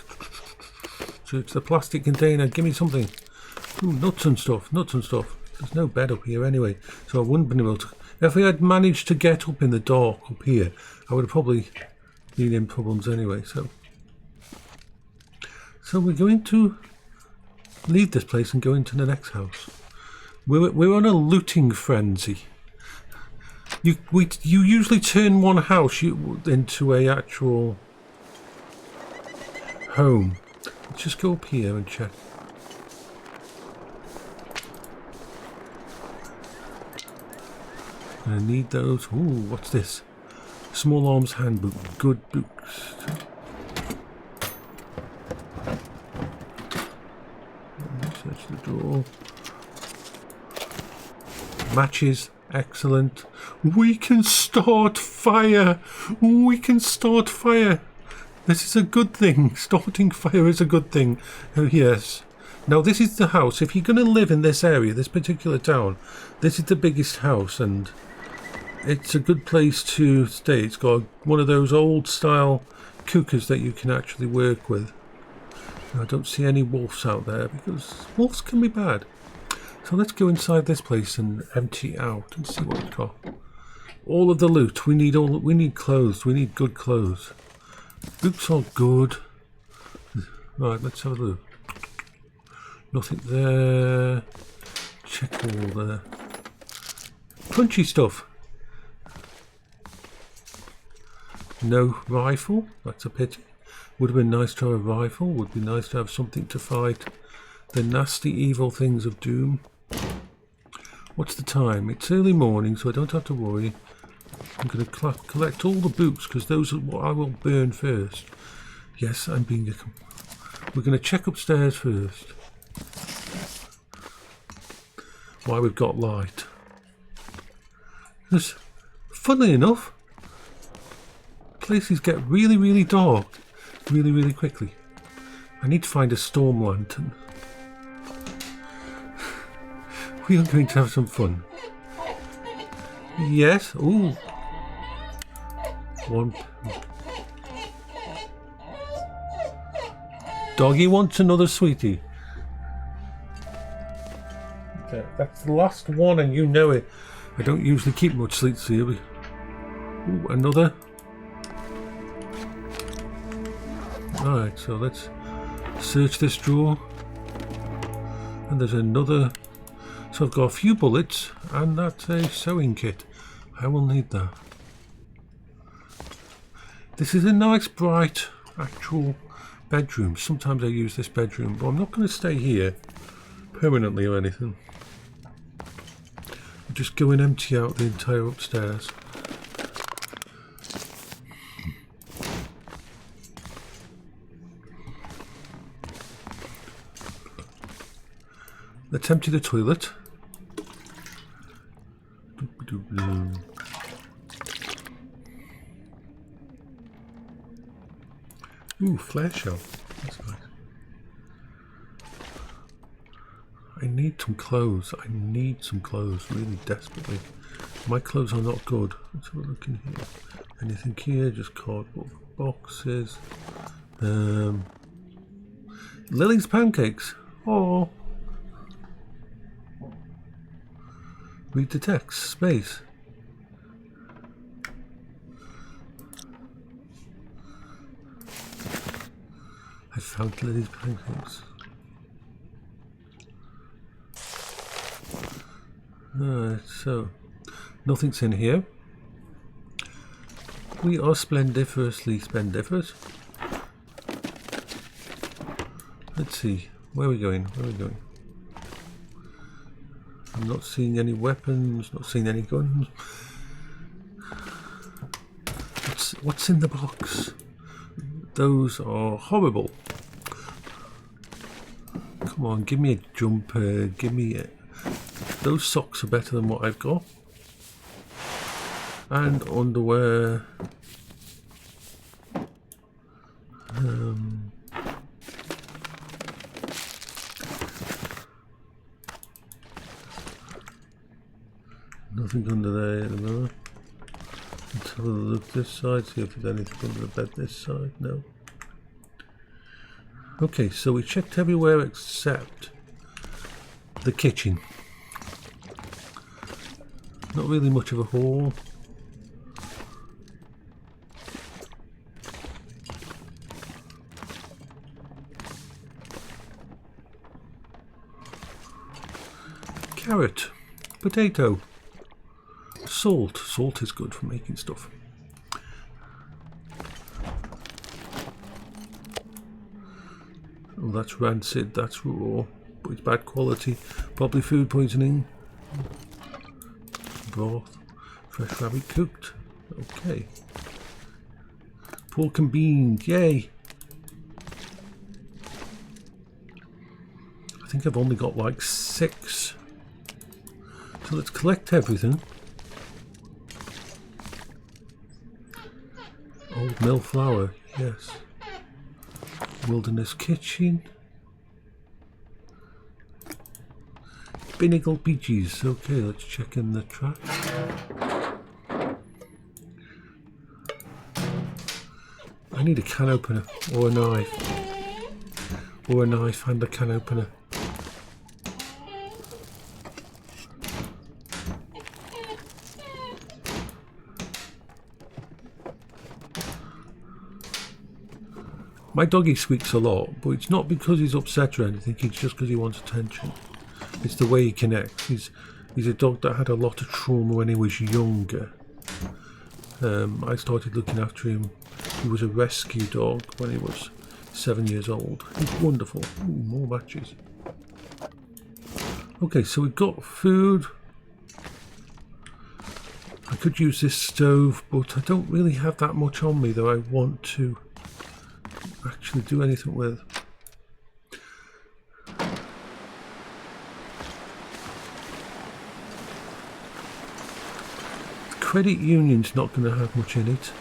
Search the plastic container. Give me something. Ooh, nuts and stuff. Nuts and stuff. There's no bed up here anyway, so I wouldn't have been able to. If I had managed to get up in the dark up here, I would have probably been in problems anyway. So we're going to leave this place and go into the next house. We're on a looting frenzy. You usually turn one house into a actual home. Let's just go up here and check. I need those. Ooh, what's this? Small arms handbook. Good books. Search the door. Matches. Excellent. We can start fire. We can start fire. This is a good thing. Starting fire is a good thing. Oh, yes. Now, this is the house. If you're going to live in this area, this particular town, this is the biggest house, and it's a good place to stay. It's got one of those old-style cookers that you can actually work with. Now, I don't see any wolves out there, because wolves can be bad. So let's go inside this place and empty out and see what we've got. All of the loot. We need clothes. We need good clothes. Boots are good. Right, let's have a look. Nothing there. Check all there. Crunchy stuff. No rifle. That's a pity. Would have been nice to have a rifle. Would be nice to have something to fight the nasty evil things of doom. What's the time? It's early morning, so I don't have to worry. I'm going to collect all the boots, because those are what I will burn first. Yes, I'm being we're going to check upstairs first. Why we've got light. Because, funnily enough, places get really, really dark really, really quickly. I need to find a storm lantern. We are going to have some fun. Yes. Ooh. One. Doggy wants another sweetie. Okay, that's the last one, and you know it. I don't usually keep much sweets here. Ooh, another. Alright, so let's search this drawer. And there's another. So I've got a few bullets, and that's a sewing kit. I will need that. This is a nice, bright, actual bedroom. Sometimes I use this bedroom, but I'm not going to stay here permanently or anything. I'll just go and empty out the entire upstairs. Let's empty the toilet. Ooh, flare shell. That's nice. I need some clothes. I need some clothes really desperately. My clothes are not good. Let's have a look in here. Anything here? Just cardboard boxes. Lily's pancakes. Oh. Read the text. Space. I found Lily's pancakes. Alright, so nothing's in here. We are splendiferously splendiferous. Let's see. Where are we going? Where are we going? I'm not seeing any weapons, not seeing any guns. What's in the box? Those are horrible. Come on, give me a jumper. Give me it. Those socks are better than what I've got. And underwear. Nothing under there at the moment. Let's have a look this side, see if there's anything under the bed this side. No. Okay, so we checked everywhere except the kitchen. Not really much of a haul. Carrot, potato, salt. Salt is good for making stuff. Oh, that's rancid, that's raw, but it's bad quality. Probably food poisoning. Broth, fresh rabbit cooked. Okay. Pork and beans, yay! I think I've only got like 6. So let's collect everything. Old mill flour, yes. Wilderness kitchen. Binnacle peaches. Okay, let's check in the track. I need a can opener or a knife. Or a knife and a can opener. My doggy squeaks a lot, but it's not because he's upset or anything, it's just because he wants attention. It's the way he connects. He's a dog that had a lot of trauma when he was younger. I started looking after him. He was a rescue dog when he was 7 years old. He's wonderful. Ooh, more matches. Okay, so we've got food. I could use this stove, but I don't really have that much on me that I want to actually do anything with. The credit union's not going to have much in it.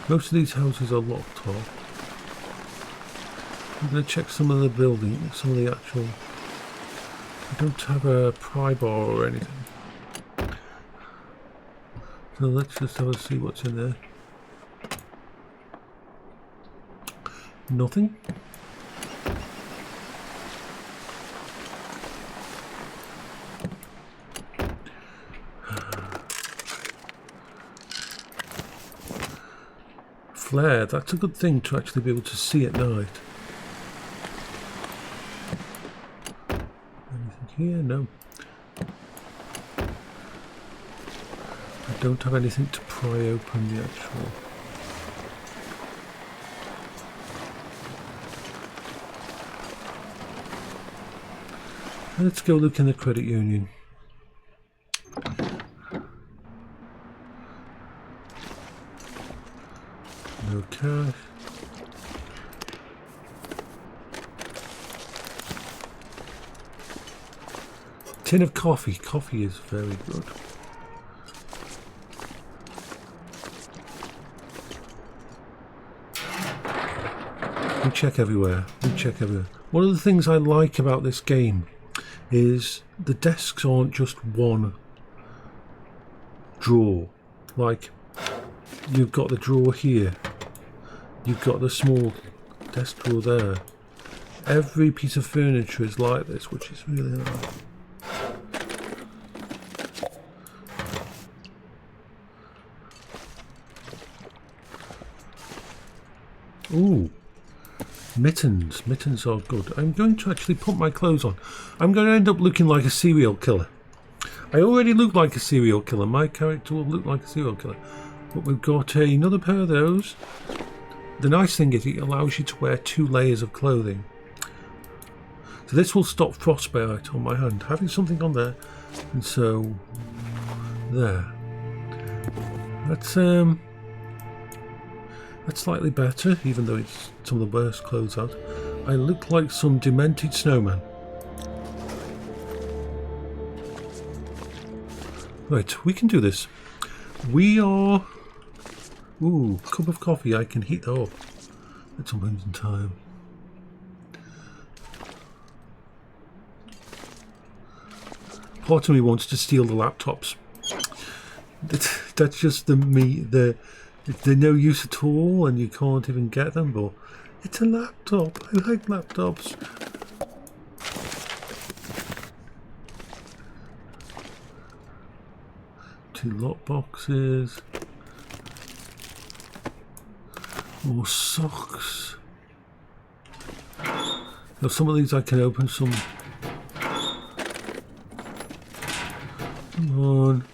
Most of these houses are locked off. I'm going to check some of the buildings, some of the actual... I don't have a pry bar or anything. So let's just have a see what's in there. Nothing. Flare, that's a good thing to actually be able to see at night. Anything here? No. I don't have anything to pry open the actual... Let's go look in the credit union. No cash. Tin of coffee. Coffee is very good. We check everywhere. We check everywhere. One of the things I like about this game is the desks aren't just one drawer. Like, you've got the drawer here, you've got the small desk drawer there. Every piece of furniture is like this, which is really nice. Ooh. Mittens. Mittens are good. I'm going to actually put my clothes on. I'm going to end up looking like a serial killer. I already look like a serial killer. My character will look like a serial killer. But we've got another pair of those. The nice thing is it allows you to wear 2 layers of clothing. So this will stop frostbite on my hand. Having something on there. And so, there. Let's That's slightly better, even though it's some of the worst clothes out. I look like some demented snowman. Right, we can do this. We are... Ooh, cup of coffee. I can heat that up at some point in time. Part of me wants to steal the laptops. That's just they're no use at all, and you can't even get them. But it's a laptop. I like laptops. Two lock boxes. More socks. Now some of these I can open. Some. Come on.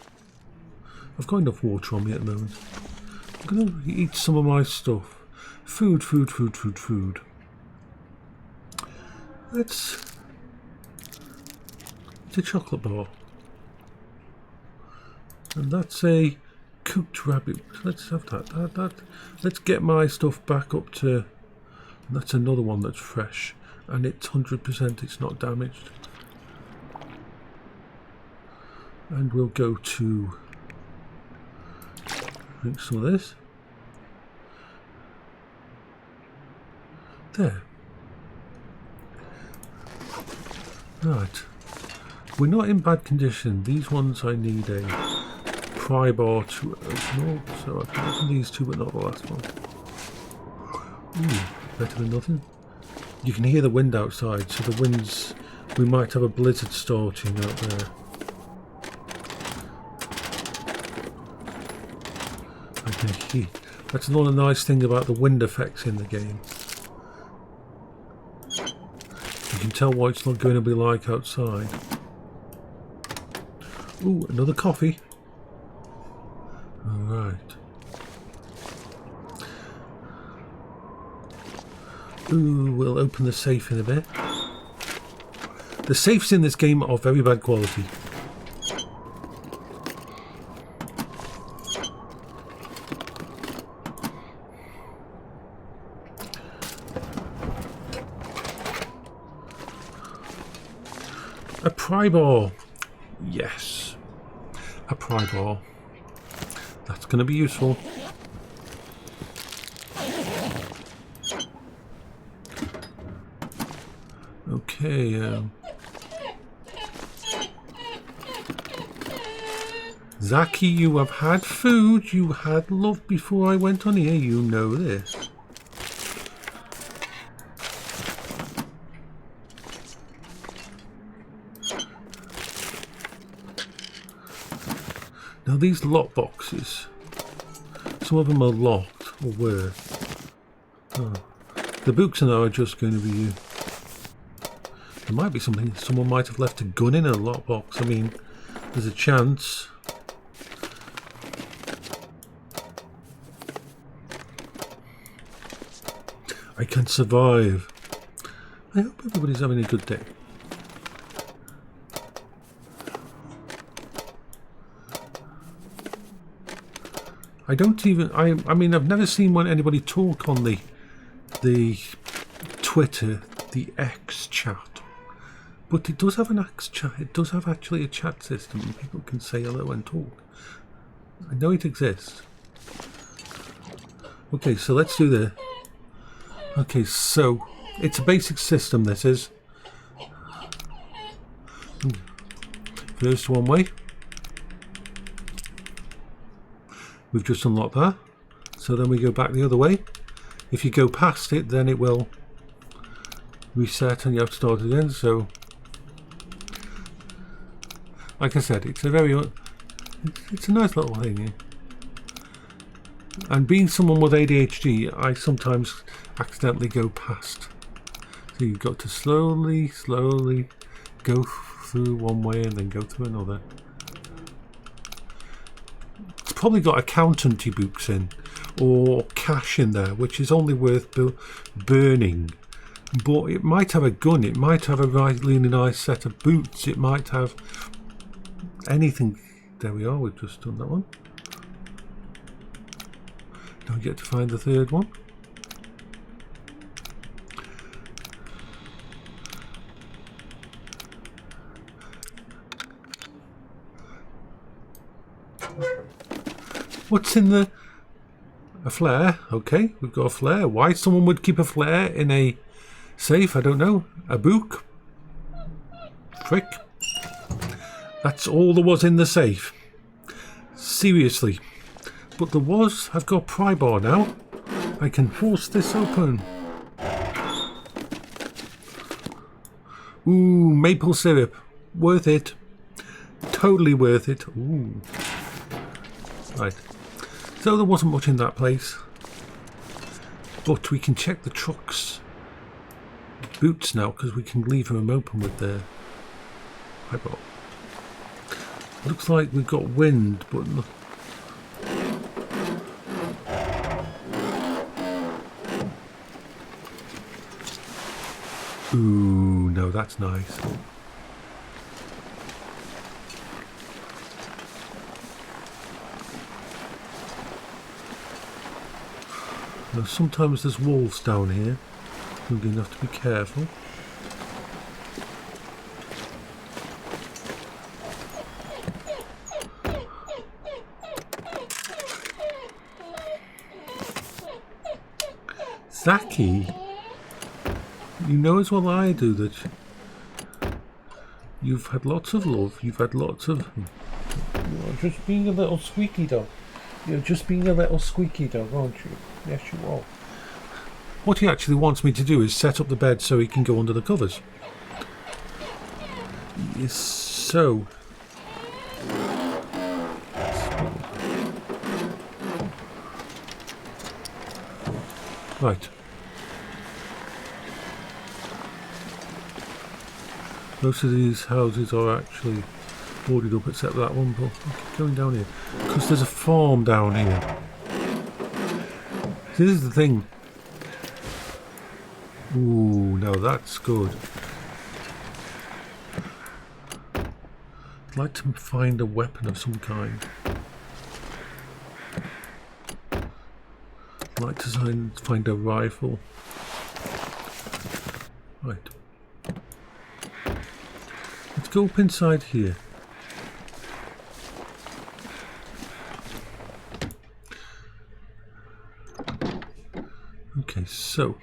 I've got enough water on me at the moment. I'm going to eat some of my stuff. Food. It's a chocolate bar. And that's a cooked rabbit. Let's have that. Let's get my stuff back up to... That's another one that's fresh. And it's 100%, it's not damaged. And we'll go to... Drink some of this. There. Right. We're not in bad condition. These ones I need a pry bar to open up. So I can open these two, but not the last one. Ooh, better than nothing. You can hear the wind outside, so the wind's... We might have a blizzard starting out there. I can hear... That's another nice thing about the wind effects in the game. You can tell what it's not going to be like outside. Ooh, another coffee. Alright. Ooh, we'll open the safe in a bit. The safes in this game are very bad quality. A pry bar. Yes. A pry bar. That's going to be useful. Okay. Zaki, you have had food. You had love before I went on here. You know this. Now these lock boxes, some of them are locked, or were. Oh. The books now are just going to be... There might be something, someone might have left a gun in a lock box. I mean, there's a chance. I can survive. I hope everybody's having a good day. I don't even... I mean, I've never seen anybody talk on the Twitter, the X chat. But it does have an X chat. It does have actually a chat system. And people can say hello and talk. I know it exists. Okay, so let's do the... Okay, so it's a basic system, this is. First one way. We've just unlocked that. So then we go back the other way. If you go past it, then it will reset and you have to start again. So, like I said, it's a it's a nice little thing. Yeah? And being someone with ADHD, I sometimes accidentally go past. So you've got to slowly go through one way and then go through another. It's probably got accountancy books in, or cash in there, which is only worth burning. But it might have a gun, it might have a really nice set of boots, it might have anything. There we are, we've just done that one. Don't get to find the third one. What's in the... A flare. Okay, we've got a flare. Why someone would keep a flare in a safe, I don't know. A book? Frick. That's all there was in the safe. Seriously. But there was... I've got pry bar now. I can force this open. Ooh, maple syrup. Worth it. Totally worth it. Ooh. Right. So there wasn't much in that place. But we can check the truck's boots now because we can leave them open with the eyeball. Looks like we've got wind, but no. Ooh, no, that's nice. Now, sometimes there's wolves down here. You're going to have to be careful. Zaki, you know as well I do that you've had lots of love, you've had lots of... You're just being a little squeaky dog. You're just being a little squeaky dog, aren't you? Yes, you are. What he actually wants me to do is set up the bed so he can go under the covers. Yes, so... Right. Most of these houses are actually boarded up except that one, but I'll keep going down here. Because there's a farm down here. This is the thing. Ooh, no, that's good. I'd like to find a weapon of some kind. I'd like to find a rifle. Right. Let's go up inside here. Okay, so...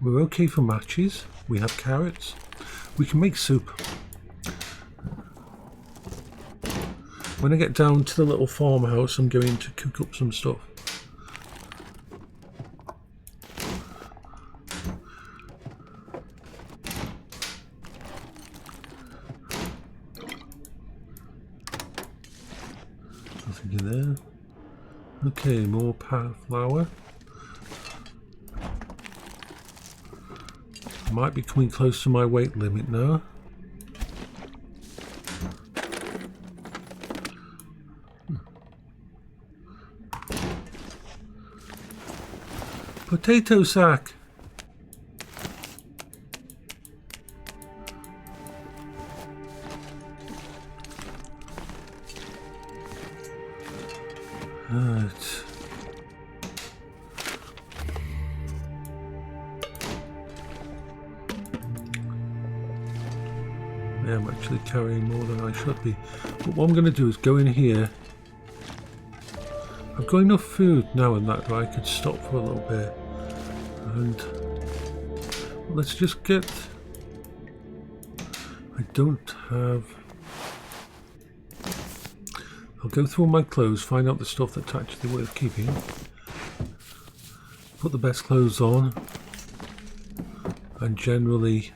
We're okay for matches. We have carrots. We can make soup. When I get down to the little farmhouse, I'm going to cook up some stuff. Nothing in there. Okay, more flour. Might be coming close to my weight limit now. Potato sack. Right. I am actually carrying more than I should be. But what I'm going to do is go in here. I've got enough food now and that I could stop for a little bit. And let's just get... I don't have... I'll go through all my clothes, find out the stuff that's actually worth keeping. Put the best clothes on. And generally...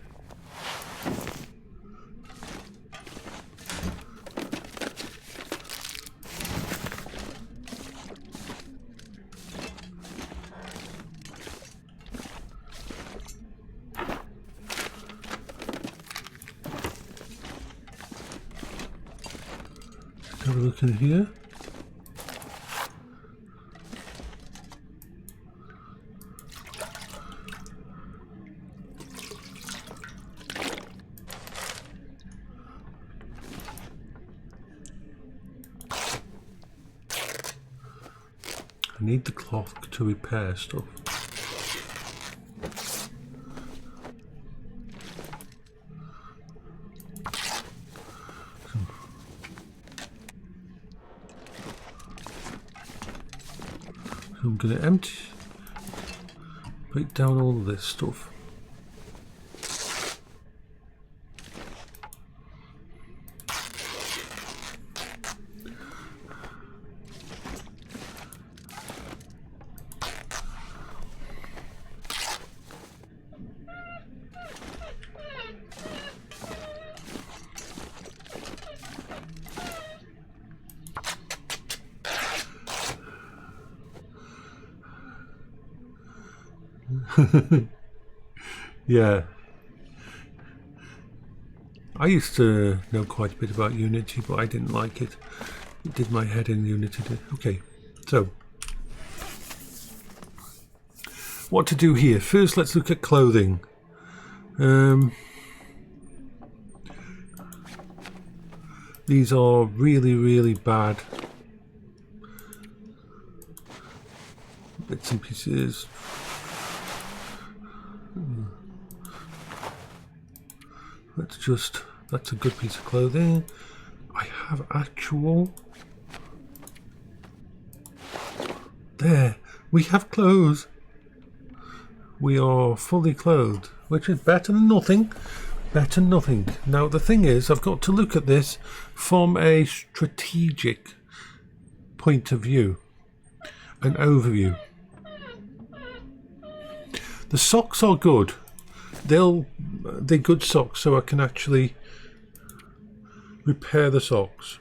Have a look in here. I need the clock to repair stuff. So I'm going to break down all of this stuff. Yeah, I used to know quite a bit about Unity, but I didn't like it. It did my head in, Unity. Okay, so what to do here? First, let's look at clothing. These are really, really bad bits and pieces. That's a good piece of clothing. I have actual... There, we have clothes. We are fully clothed, which is better than nothing. Better than nothing. Now the thing is, I've got to look at this from a strategic point of view, an overview. The socks are good. They're good socks, so I can actually repair the socks.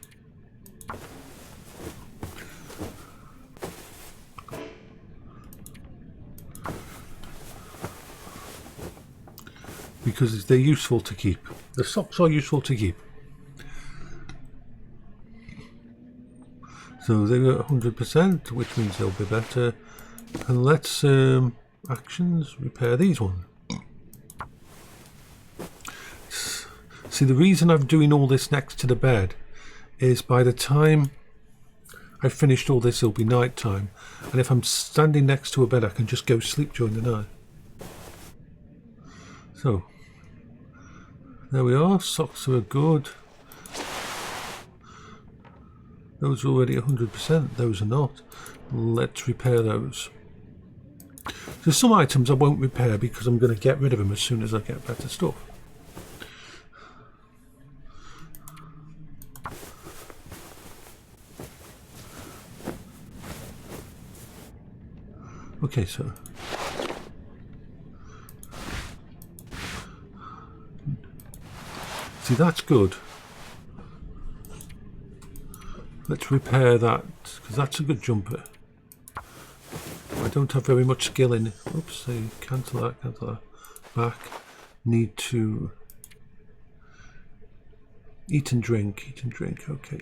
Because they're useful to keep. The socks are useful to keep. So they're at 100%, which means they'll be better. And let's actions repair these ones. See, the reason I'm doing all this next to the bed is by the time I've finished all this, it'll be night time. And if I'm standing next to a bed, I can just go sleep during the night. So, there we are. Socks are good. Those are already 100%. Those are not. Let's repair those. There's some items I won't repair because I'm going to get rid of them as soon as I get better stuff. Okay, so see, that's good. Let's repair that because that's a good jumper. I don't have very much skill in it. Oops, say cancel that, back. Need to eat and drink, okay.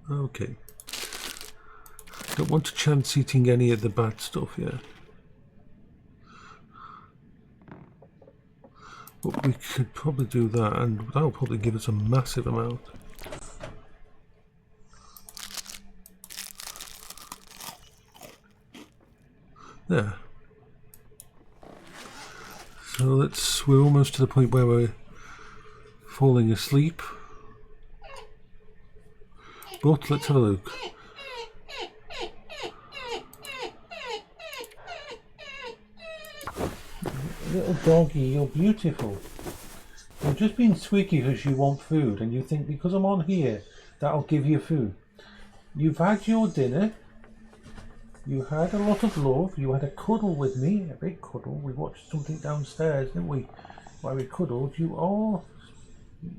Okay. Don't want to chance eating any of the bad stuff yet. But we could probably do that, and that'll probably give us a massive amount. There. So we're almost to the point where we're falling asleep. But let's have a look. Little doggy, you're beautiful. You're just being squeaky because you want food, and you think because I'm on here, that'll give you food. You've had your dinner. You had a lot of love. You had a cuddle with me, a big cuddle. We watched something downstairs, didn't we? Where we cuddled. You are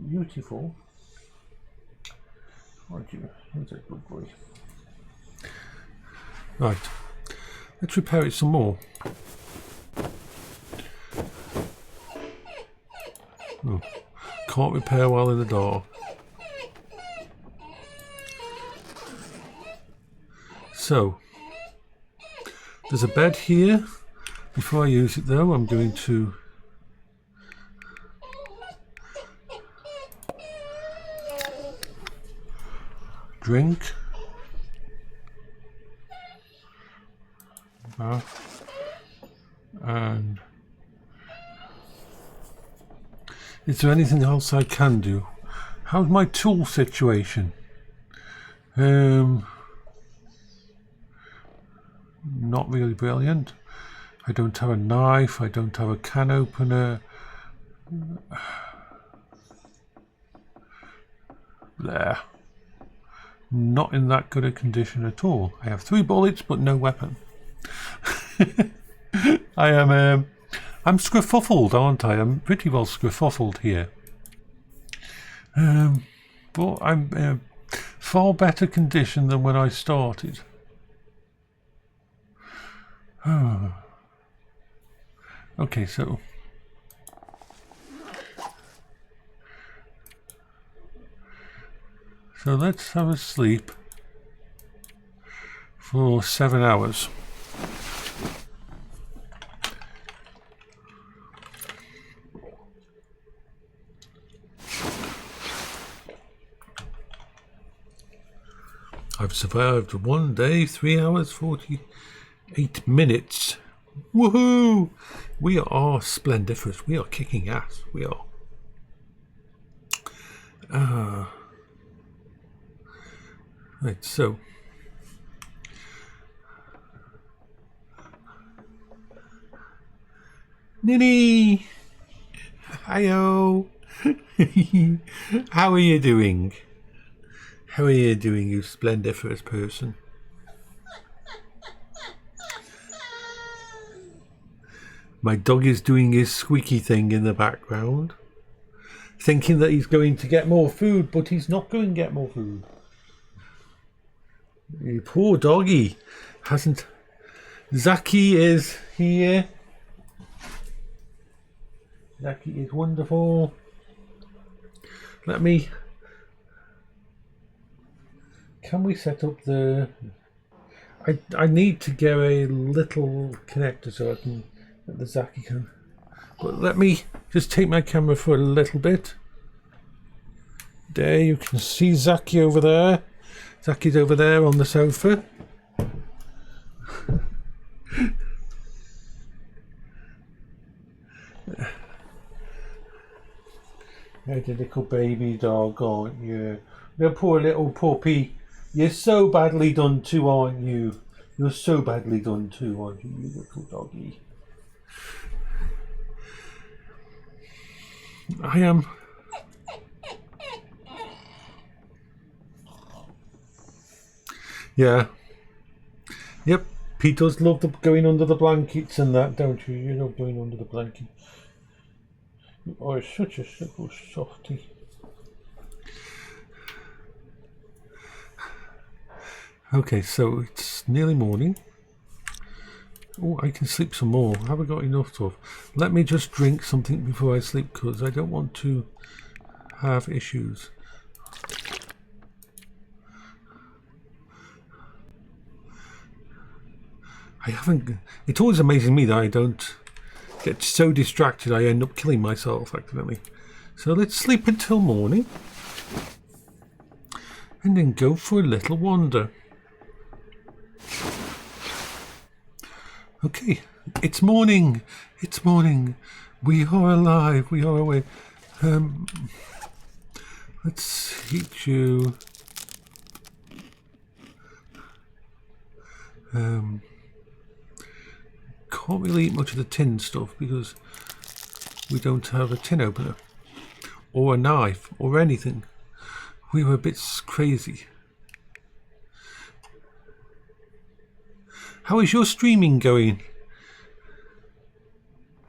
beautiful. Aren't you? That's a good boy. Right. Let's repair it some more. Oh, can't repair while in the dark. So, there's a bed here. Before I use it though, I'm going to drink, bath, and is there anything else I can do? How's my tool situation? Not really brilliant. I don't have a knife, I don't have a can opener. There. Not in that good a condition at all. I have 3 bullets but no weapon. I'm scrifuffled, aren't I? I'm pretty well scrifuffled here. But I'm in a far better condition than when I started. Okay, so let's have a sleep for 7 hours. I've survived 1 day, 3 hours, 48 minutes. Woohoo! We are splendiferous. We are kicking ass. We are. Right, so Ninny! Hiyo! How are you doing? How are you doing, you splendiferous person? My dog is doing his squeaky thing in the background, thinking that he's going to get more food, but he's not going to get more food. You poor doggy hasn't. Zaki is here. Zaki is wonderful. Let me. Can we set up the? I need to get a little connector so I can. The Zaki can. But let me just take my camera for a little bit. There you can see Zaki over there. Zaki's over there on the sofa. You're a little baby dog, aren't you? Your poor little puppy. You're so badly done to, aren't you? You're so badly done to, aren't you, you little doggy? I am. Yeah. Yep. Pete does love going under the blankets and that, don't you? You love going under the blanket. You are such a simple softie. Okay, so it's nearly morning. Oh, I can sleep some more. Have I got enough of? Let me just drink something before I sleep because I don't want to have issues. I haven't. It's always amazing me that I don't get so distracted I end up killing myself accidentally. So let's sleep until morning and then go for a little wander. Okay, it's morning. It's morning. We are alive. We are awake. Let's heat you. Can't really eat much of the tin stuff because we don't have a tin opener or a knife or anything. We were a bit crazy. How is your streaming going?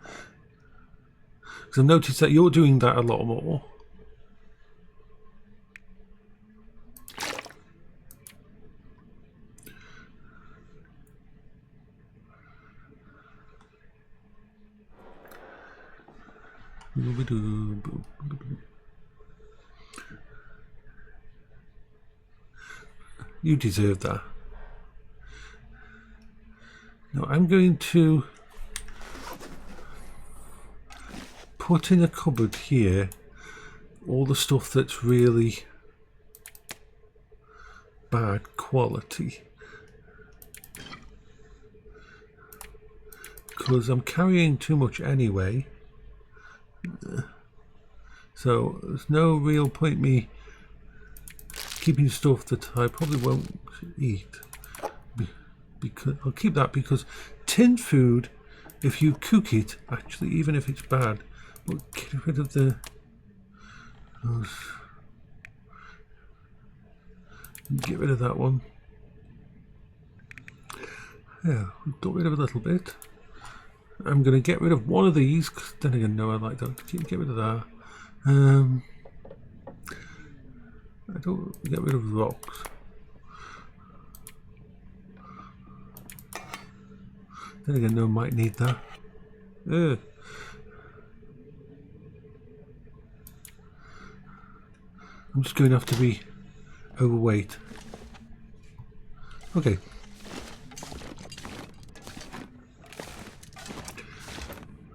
Because I've noticed that you're doing that a lot more. You deserve that. Now I'm going to put in a cupboard here all the stuff that's really bad quality, because I'm carrying too much anyway, so there's no real point me keeping stuff that I probably won't eat, because I'll keep that, because tinned food, if you cook it, actually, even if it's bad, but get rid of those. Get rid of that one. Yeah, we've got rid of a little bit. I'm going to get rid of one of these, because then again, no, I like that. Get rid of that. I don't get rid of rocks. Then again, no, might need that. Ugh. I'm just going to have to be overweight. Okay.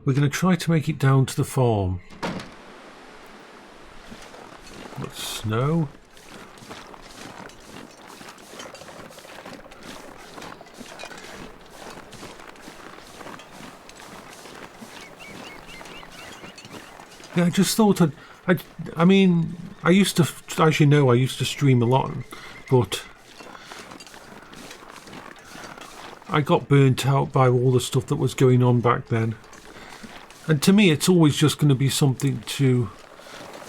We're going to try to make it down to the farm. What, snow? Yeah, I just thought I mean, I used to, as you know, I used to stream a lot, but I got burnt out by all the stuff that was going on back then. And to me, it's always just going to be something to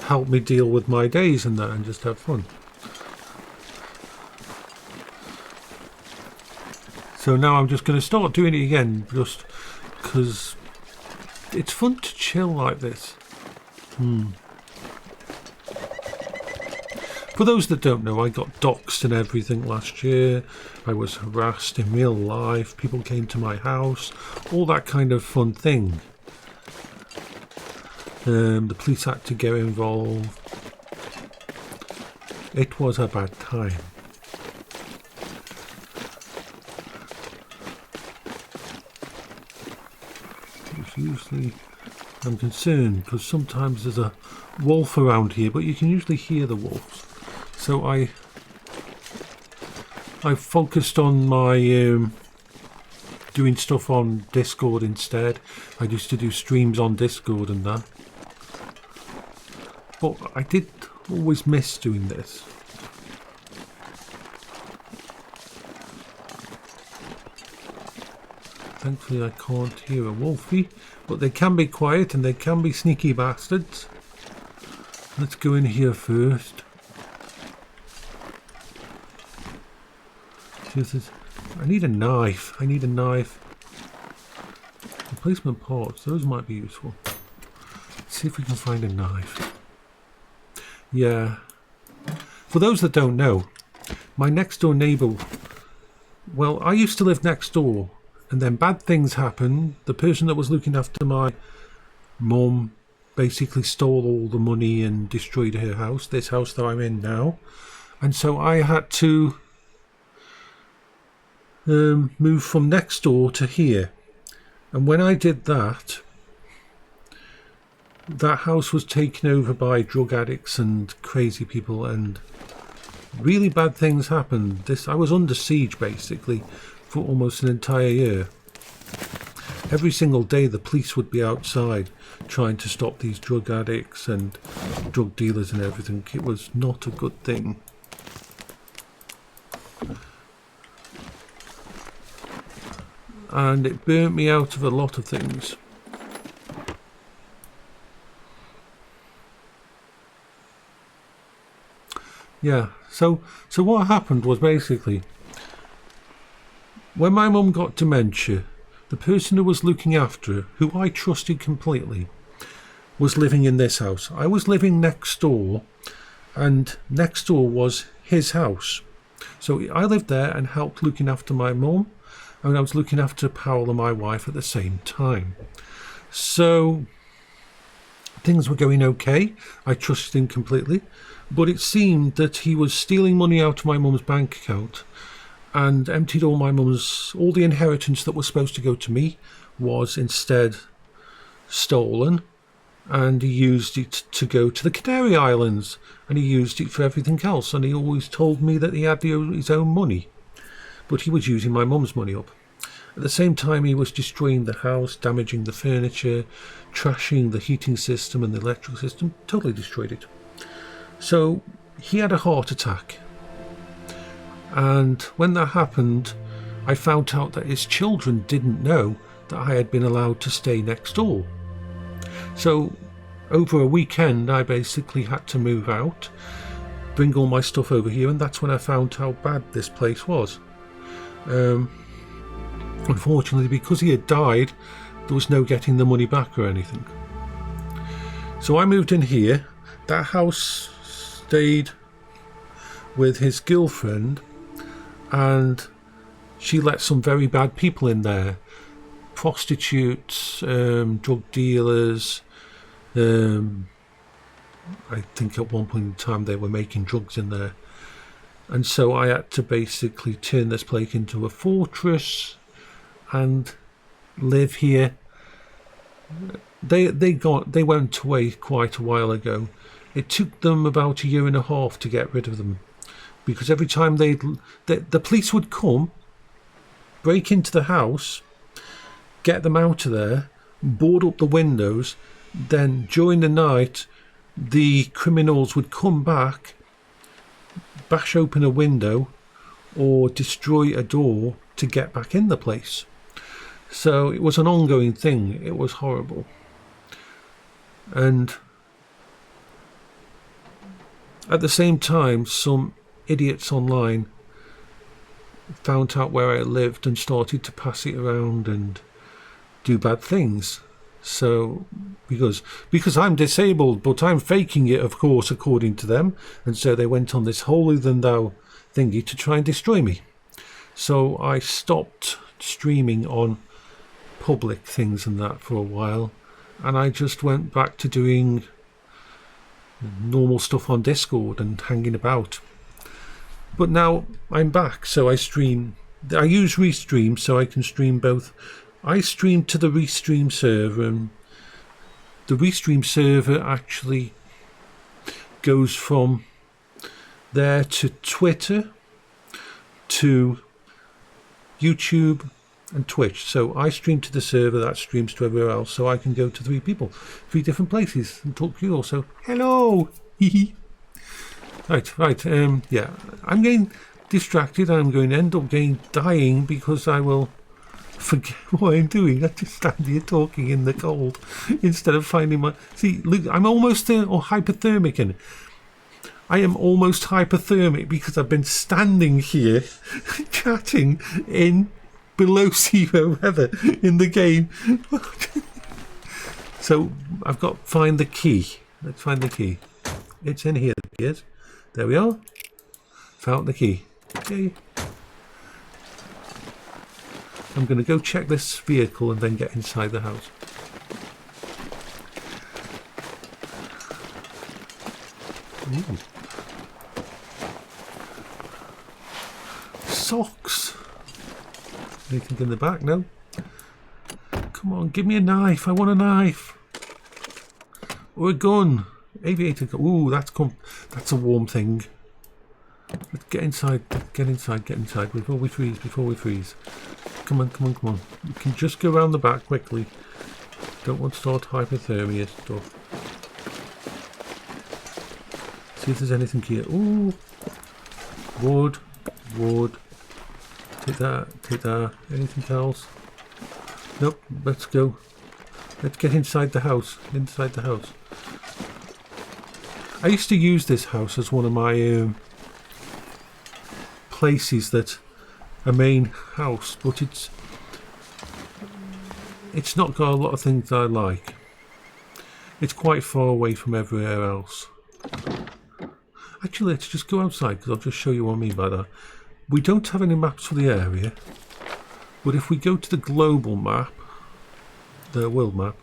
help me deal with my days and that, and just have fun. So now I'm just going to start doing it again, just because it's fun to chill like this. For those that don't know, I got doxxed and everything last year. I was harassed in real life. People came to my house. All that kind of fun thing. The police had to get involved. It was a bad time. Usually I'm concerned because sometimes there's a wolf around here, but you can usually hear the wolves. So I focused on my doing stuff on Discord instead. I used to do streams on Discord and that. But I did always miss doing this. Thankfully I can't hear a wolfie, but they can be quiet and they can be sneaky bastards. Let's go in here first. I need a knife. I need a knife. Replacement parts, those might be useful. Let's see if we can find a knife. Yeah. For those that don't know, my next door neighbour, well, I used to live next door, and then bad things happened. The person that was looking after my mum basically stole all the money and destroyed her house, this house that I'm in now. And so I had to move from next door to here. And when I did that, that house was taken over by drug addicts and crazy people, and really bad things happened. I was under siege basically for almost an entire year. Every single day the police would be outside trying to stop these drug addicts and drug dealers and everything. It was not a good thing. And it burnt me out of a lot of things. Yeah, so what happened was basically, when my mum got dementia, the person who was looking after her, who I trusted completely, was living in this house. I was living next door, and next door was his house. So I lived there and helped looking after my mum, and I was looking after Powell and my wife at the same time. So things were going okay. I trusted him completely, but it seemed that he was stealing money out of my mum's bank account and emptied all the inheritance that was supposed to go to me was instead stolen. and he used it to go to the Canary Islands, and he used it for everything else, and he always told me that he had his own money, but he was using my mum's money up. At the same time, he was destroying the house, damaging the furniture, trashing the heating system and the electrical system, totally destroyed it. So he had a heart attack, and when that happened, I found out that his children didn't know that I had been allowed to stay next door. So over a weekend, I basically had to move out, bring all my stuff over here, and that's when I found how bad this place was. Unfortunately, because he had died, there was no getting the money back or anything. So I moved in here. That house stayed with his girlfriend, and she let some very bad people in there. Prostitutes, drug dealers. I think at one point in time they were making drugs in there. And so I had to basically turn this place into a fortress and live here. They went away quite a while ago. It took them about 1.5 years to get rid of them, because every time the police would come, break into the house, get them out of there, board up the windows, then during the night the criminals would come back, bash open a window or destroy a door to get back in the place. So it was an ongoing thing. It was horrible. And at the same time, some idiots online found out where I lived and started to pass it around and do bad things. So because I'm disabled, but I'm faking it, of course, according to them, and so they went on this holier than thou thingy to try and destroy me. So I stopped streaming on public things and that for a while, and I just went back to doing normal stuff on Discord and hanging about. But now I'm back, so I stream. I use Restream so I can stream both. I stream to the Restream server, and the Restream server actually goes from there to Twitter, to YouTube and Twitch. So I stream to the server that streams to everywhere else, so I can go to 3 different places and talk to you all. So hello. right. Yeah, I'm getting distracted. I'm going to end up dying because I will forget what I'm doing. I just stand here talking in the cold instead of finding my... See, look, I'm almost hypothermic, and I am almost hypothermic because I've been standing here chatting in below zero weather in the game. So I've got to find the key. Let's find the key. It's in here. Yes, there we are. Found the key. Okay. I'm going to go check this vehicle and then get inside the house. Ooh. Socks. Anything in the back? No. Come on, give me a knife. I want a knife. Or a gun. Aviator gun. Ooh, that's a warm thing. Let's get inside. Get inside before we freeze. Come on. You can just go around the back quickly. Don't want to start hypothermia stuff. See if there's anything here. Ooh. Wood. Take that. Anything else? Nope. Let's go. Let's get inside the house. I used to use this house as one of my places that a main house, but it's not got a lot of things I like. It's quite far away from everywhere else. Actually, let's just go outside because I'll just show you what I mean by that. We don't have any maps for the area, but if we go to the global map, the world map,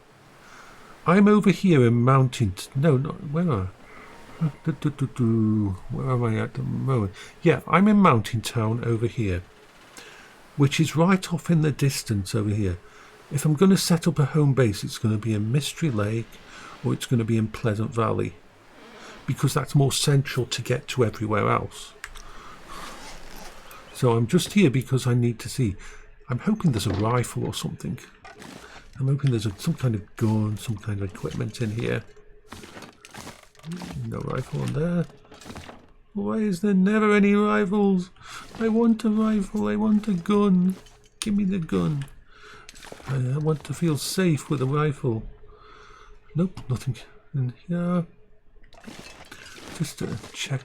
I'm over here in mountains. No, not where am I? Where am I at the moment? Yeah, I'm in Mountain Town over here, which is right off in the distance over here. If I'm going to set up a home base, it's going to be a Mystery Lake or it's going to be in Pleasant Valley, because that's more central to get to everywhere else. So I'm just here because I need to see. I'm hoping there's a rifle or something. I'm hoping there's some kind of gun, some kind of equipment in here. No rifle on there. Why is there never any rifles? I want a rifle, I want a gun. Give me the gun. I want to feel safe with a rifle. Nope, nothing in here. Just to check.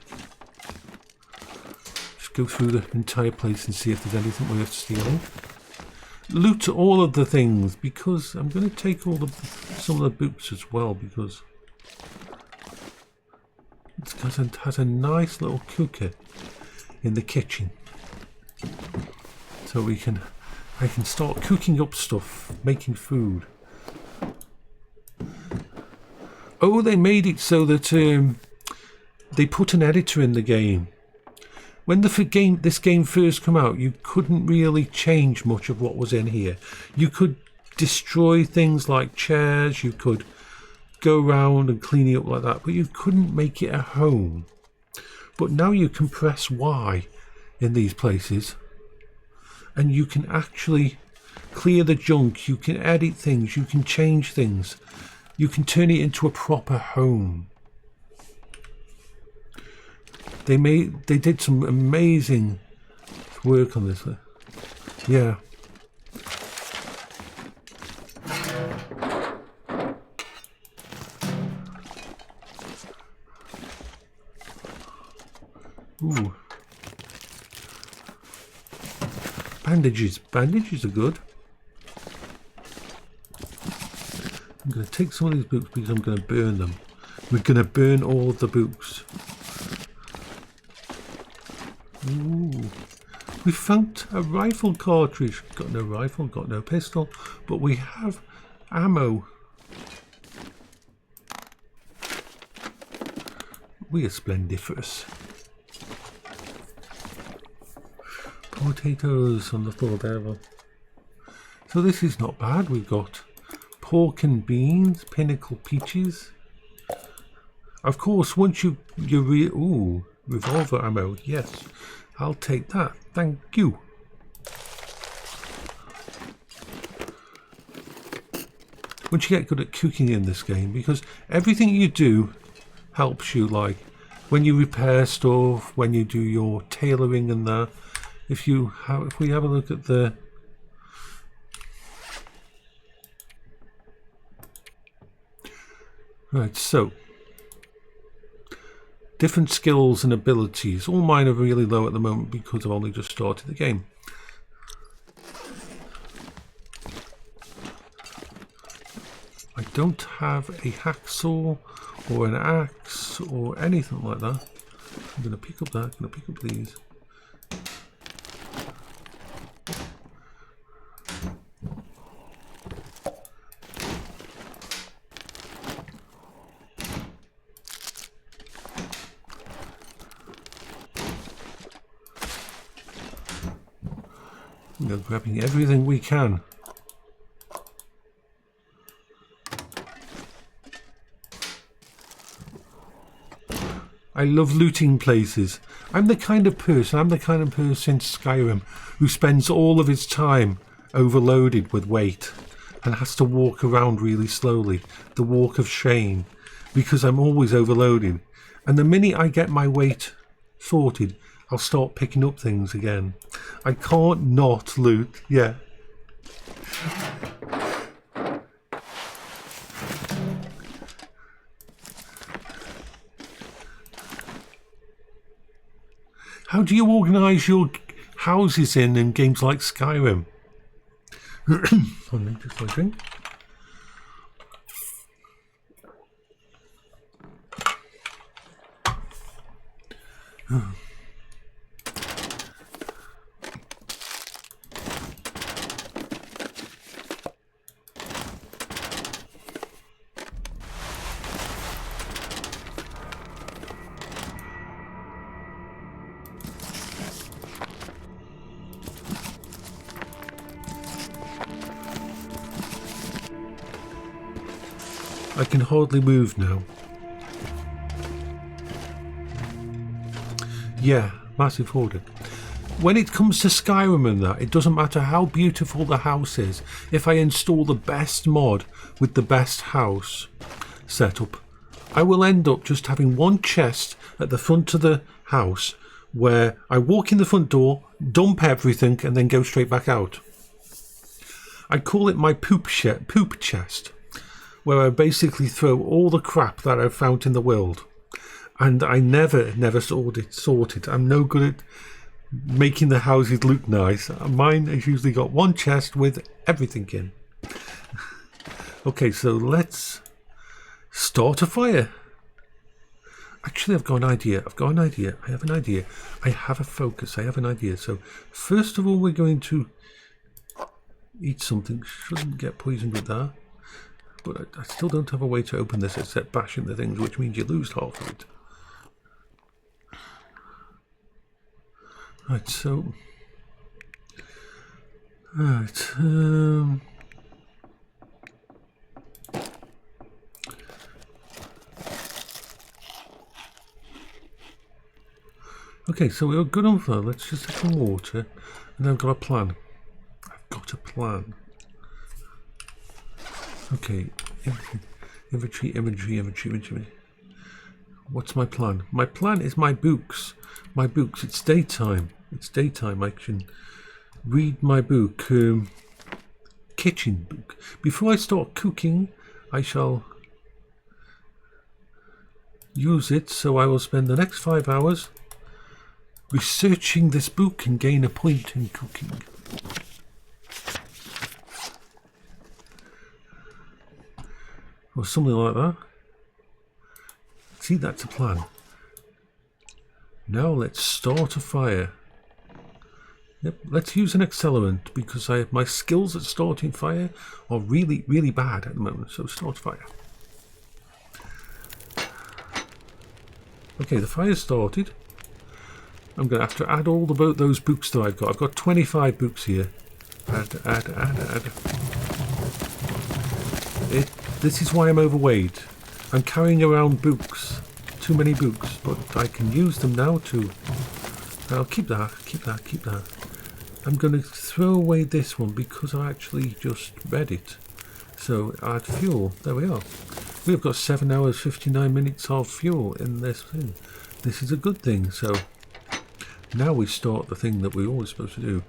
Just go through the entire place and see if there's anything worth stealing. Loot all of the things, because I'm going to take some of the boots as well, because it has a nice little cooker in the kitchen, so I can start cooking up stuff, making food. Oh, they made it so that they put an editor in the game. When this game first came out, you couldn't really change much of what was in here. You could destroy things like chairs, you could go around and clean it up like that, but you couldn't make it a home. But now you can press Y in these places, and you can actually clear the junk, you can edit things, you can change things, you can turn it into a proper home. They did some amazing work on this. Yeah. Ooh. Bandages. Bandages are good. I'm going to take some of these books because I'm going to burn them. We're going to burn all of the books. Ooh. We found a rifle cartridge. Got no rifle, got no pistol, but we have ammo. We are splendiferous. Potatoes on the third level. So this is not bad. We've got pork and beans, Pinnacle peaches. Of course, once ooh, revolver ammo. Yes, I'll take that. Thank you. Once you get good at cooking in this game, because everything you do helps you, like when you repair stuff, when you do your tailoring and that. If we have a look at the right, so different skills and abilities. All mine are really low at the moment because I've only just started the game. I don't have a hacksaw or an axe or anything like that. I'm going to pick up that. I'm going to pick up these. We're grabbing everything we can. I love looting places. I'm the kind of person in Skyrim who spends all of his time overloaded with weight and has to walk around really slowly, the walk of shame, because I'm always overloaded. And the minute I get my weight sorted, I'll start picking up things again. I can't not loot. Yeah. How do you organise your houses in games like Skyrim? Hold on, just a drink. I can hardly move now. Yeah, massive hoarding. When it comes to Skyrim and that, it doesn't matter how beautiful the house is. If I install the best mod with the best house setup, I will end up just having one chest at the front of the house where I walk in the front door, dump everything, and then go straight back out. I call it my poop chest, where I basically throw all the crap that I've found in the world. And I never sorted. I'm no good at making the houses look nice. Mine has usually got one chest with everything in. Okay, so let's start a fire. Actually, I've got an idea. I have an idea. I have a focus. I have an idea. So first of all, we're going to eat something. Shouldn't get poisoned with that. But I still don't have a way to open this except bashing the things, which means you lose half of it. Right, so... Right, okay, so we're good on fire. Let's just have some water. And I've got a plan. Okay, inventory. What's my plan? My plan is my books. It's daytime. I can read my book. Kitchen book. Before I start cooking, I shall use it. So I will spend the next 5 hours researching this book and gain a point in cooking. Or something like that. See, that's a plan. Now let's start a fire. Yep, let's use an accelerant because my skills at starting fire are really, really bad at the moment. So start fire. Okay, the fire started. I'm going to have to add all those books that I've got. I've got 25 books here. Add. This is why I'm overweight. I'm carrying around books. Too many books, but I can use them now too. I'll keep that. I'm going to throw away this one because I actually just read it. So add fuel. There we are. We've got 7 hours 59 minutes of fuel in this thing. This is a good thing. So now we start the thing that we're always supposed to do.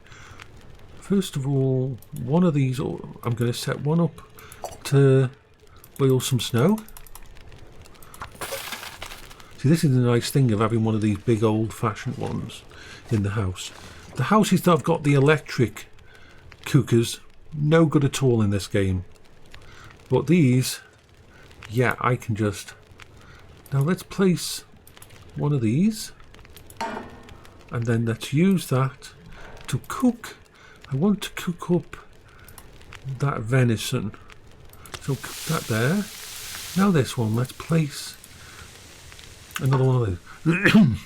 First of all, one of these, I'm going to set one up to boil some snow. See, this is the nice thing of having one of these big old-fashioned ones in the house. The houses that have got the electric cookers, no good at all in this game. But these, yeah, I can just... Now let's place one of these. And then let's use that to cook. I want to cook up that venison. So cook that there. Now this one, let's place another one of those.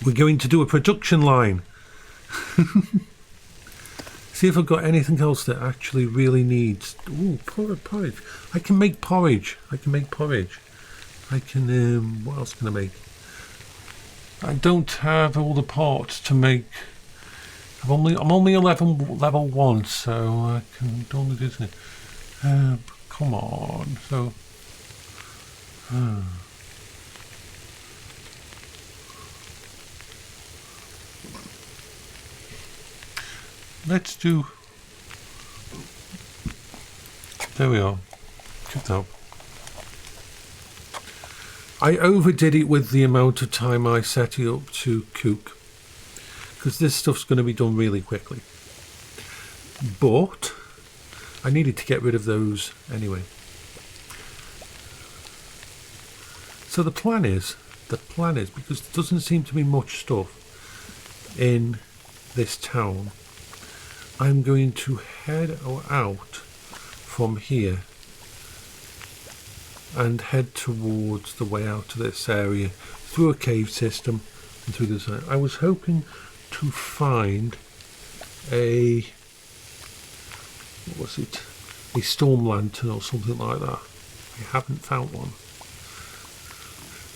We're going to do a production line. See if I've got anything else that actually really needs... Ooh, porridge. I can make porridge. I can, what else can I make? I don't have all the parts to make... I'm only level 1, so I can only do this. Come on. So... Let's do... There we are. Cooked up. I overdid it with the amount of time I set it up to cook, because this stuff's going to be done really quickly. But I needed to get rid of those anyway. So the plan is, because there doesn't seem to be much stuff in this town, I'm going to head out from here and head towards the way out of this area through a cave system and through this. I was hoping to find a, what was it? a storm lantern or something like that. I haven't found one.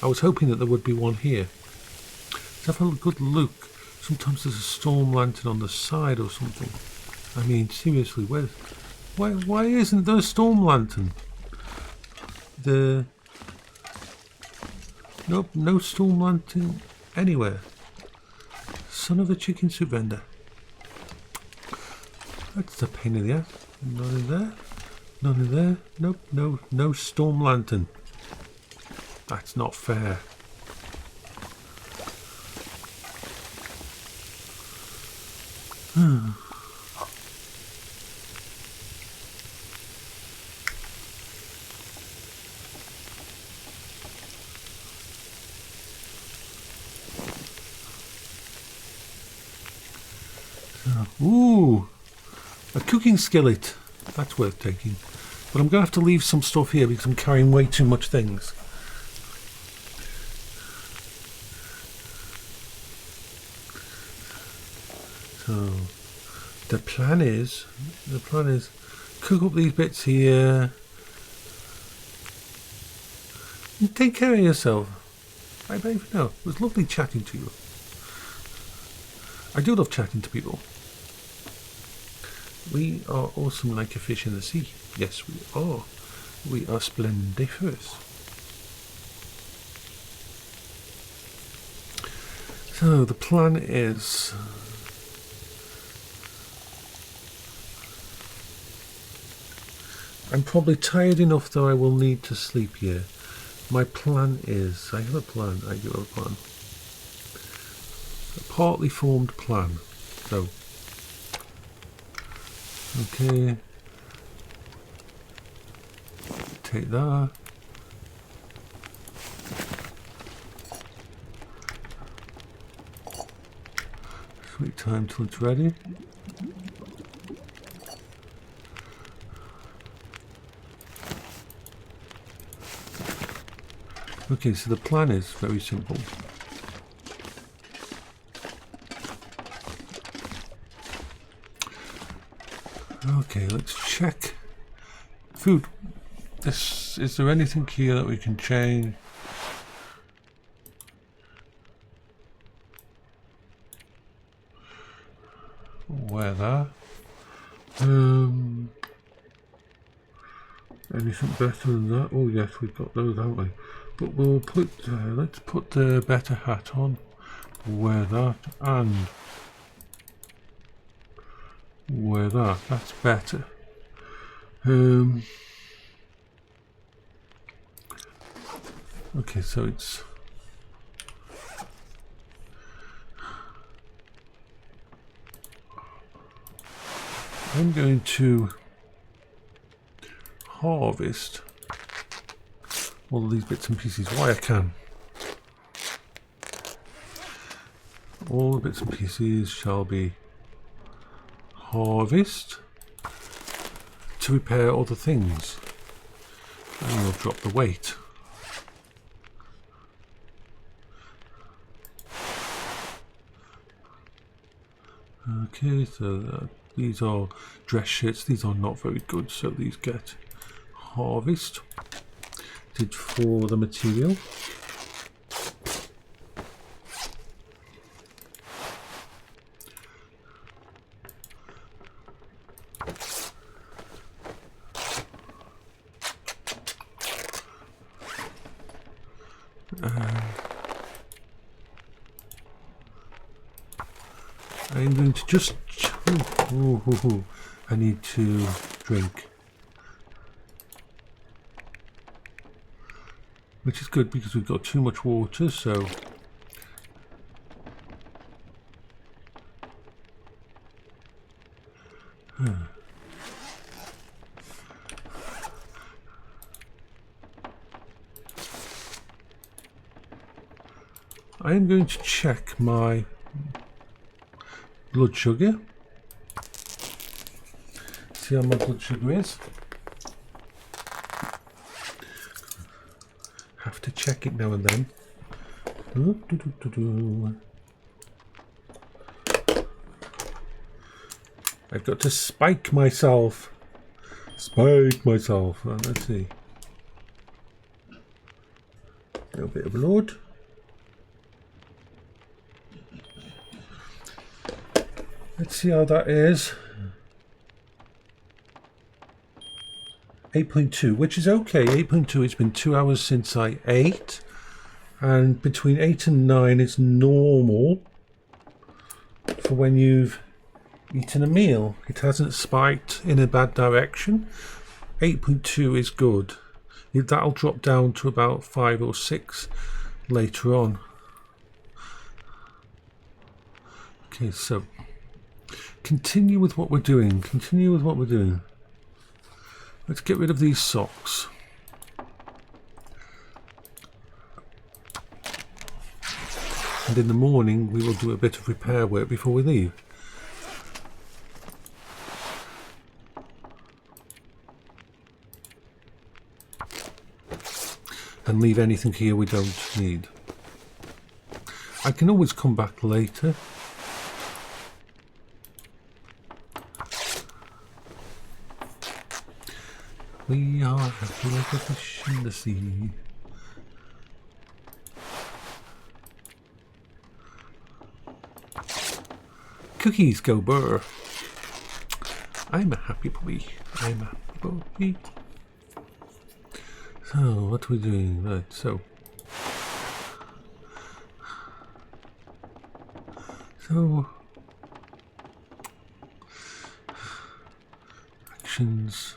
I was hoping that there would be one here. Let's have a good look. Sometimes there's a storm lantern on the side or something. I mean, seriously, why isn't there a storm lantern? Nope, no storm lantern anywhere. Son of a chicken soup vendor. That's a pain in the ass. None in there. None in there. Nope, no storm lantern. That's not fair. Ooh, a cooking skillet. That's worth taking. But I'm going to have to leave some stuff here because I'm carrying way too much things. So the plan is cook up these bits here and take care of yourself. Bye bye for now. It was lovely chatting to you. I do love chatting to people. We are awesome like a fish in the sea. Yes, we are. We are splendiferous. So the plan is I'm probably tired enough that I will need to sleep here. My plan is, I have a plan, I do have a plan. A partly formed plan. So, okay. Take that. Sweet time till it's ready. Okay, so the plan is very simple. Okay, let's check food. Is there anything here that we can change? Weather. Anything better than that? Oh yes, we've got those, haven't we? But we'll put, let's put the better hat on. Wear that and wear that. That's better. Okay, so it's I'm going to harvest all of these bits and pieces. Why I can. All the bits and pieces shall be harvested to repair other things. And we'll drop the weight. Okay, so these are dress shirts. These are not very good, so these get harvested for the material. I'm going to just I need to drink, which is good because we've got too much water, so I am going to check my blood sugar. See how my blood sugar is. Have to check it now and then. I've got to spike myself Spike myself. Right, let's see. A little bit of blood. Let's see how that is. 8.2, which is okay. 8.2, it's been 2 hours since I ate. And between 8 and 9 is normal for when you've eaten a meal. It hasn't spiked in a bad direction. 8.2 is good. That'll drop down to about 5 or 6 later on. Okay, so continue with what we're doing. Continue with what we're doing. Let's get rid of these socks. And in the morning we will do a bit of repair work before we leave. And leave anything here we don't need. I can always come back later. We are happy like a fish in the sea. Cookies go burr. I'm a happy puppy. I'm a happy puppy. So, what are we doing? Right, so. Actions.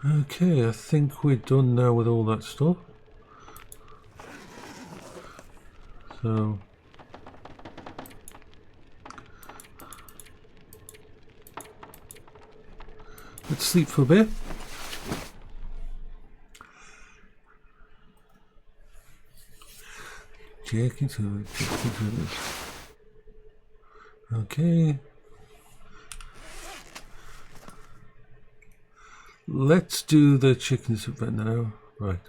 Okay, I think we're done now with all that stuff. So let's sleep for a bit. Check it out. Okay. Let's do the chicken soup right now. Right.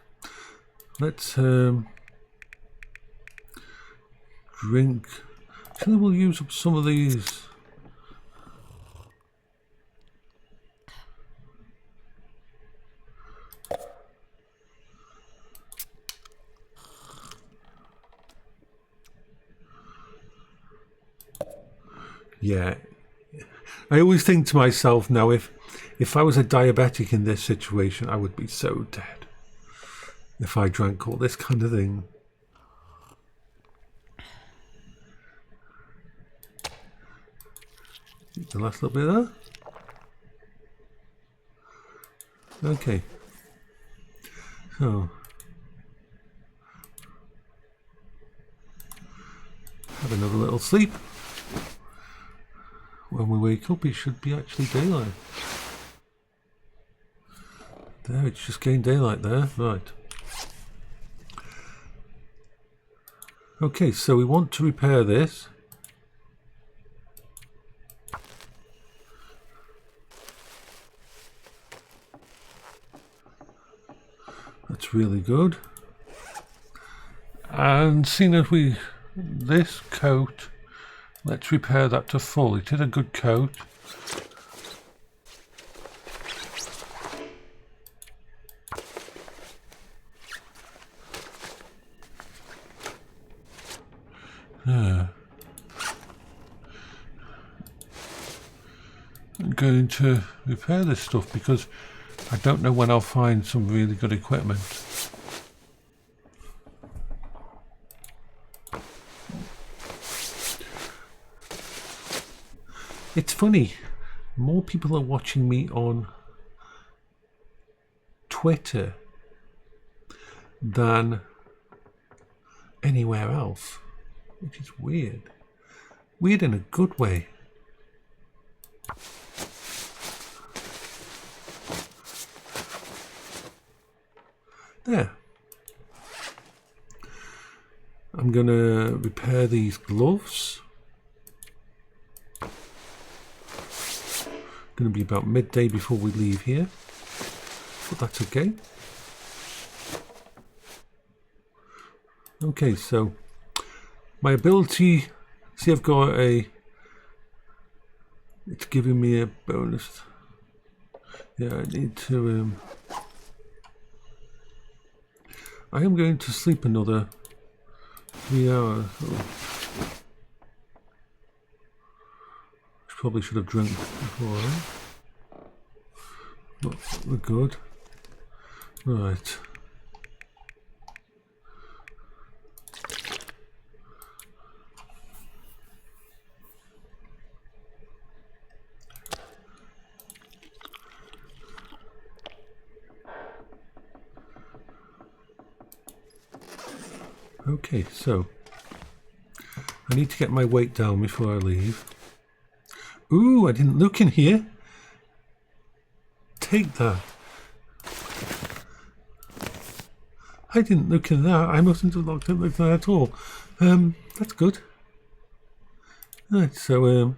Let's drink. Actually, we'll use up some of these. Yeah. I always think to myself now, if I was a diabetic in this situation, I would be so dead if I drank all this kind of thing. The last little bit there. Okay. So have another little sleep. When we wake up, it should be actually daylight. There, it's just getting daylight there. Right. Okay, so we want to repair this. That's really good. And seeing as this coat, let's repair that to full. It is a good coat. I'm going to repair this stuff because I don't know when I'll find some really good equipment. It's funny, more people are watching me on Twitter than anywhere else, which is weird. Weird in a good way. There. I'm going to repair these gloves. Going to be about midday before we leave here, but that's okay. Okay, so My ability, see, I've got a, it's giving me a bonus. Yeah, I need to, I am going to sleep another 3 hours. Oh. Probably should have drunk before. But we're good. Right. Okay, so I need to get my weight down before I leave. Ooh, I didn't look in here. Take that. I didn't look in that. I mustn't have looked at that at all. That's good. Right, so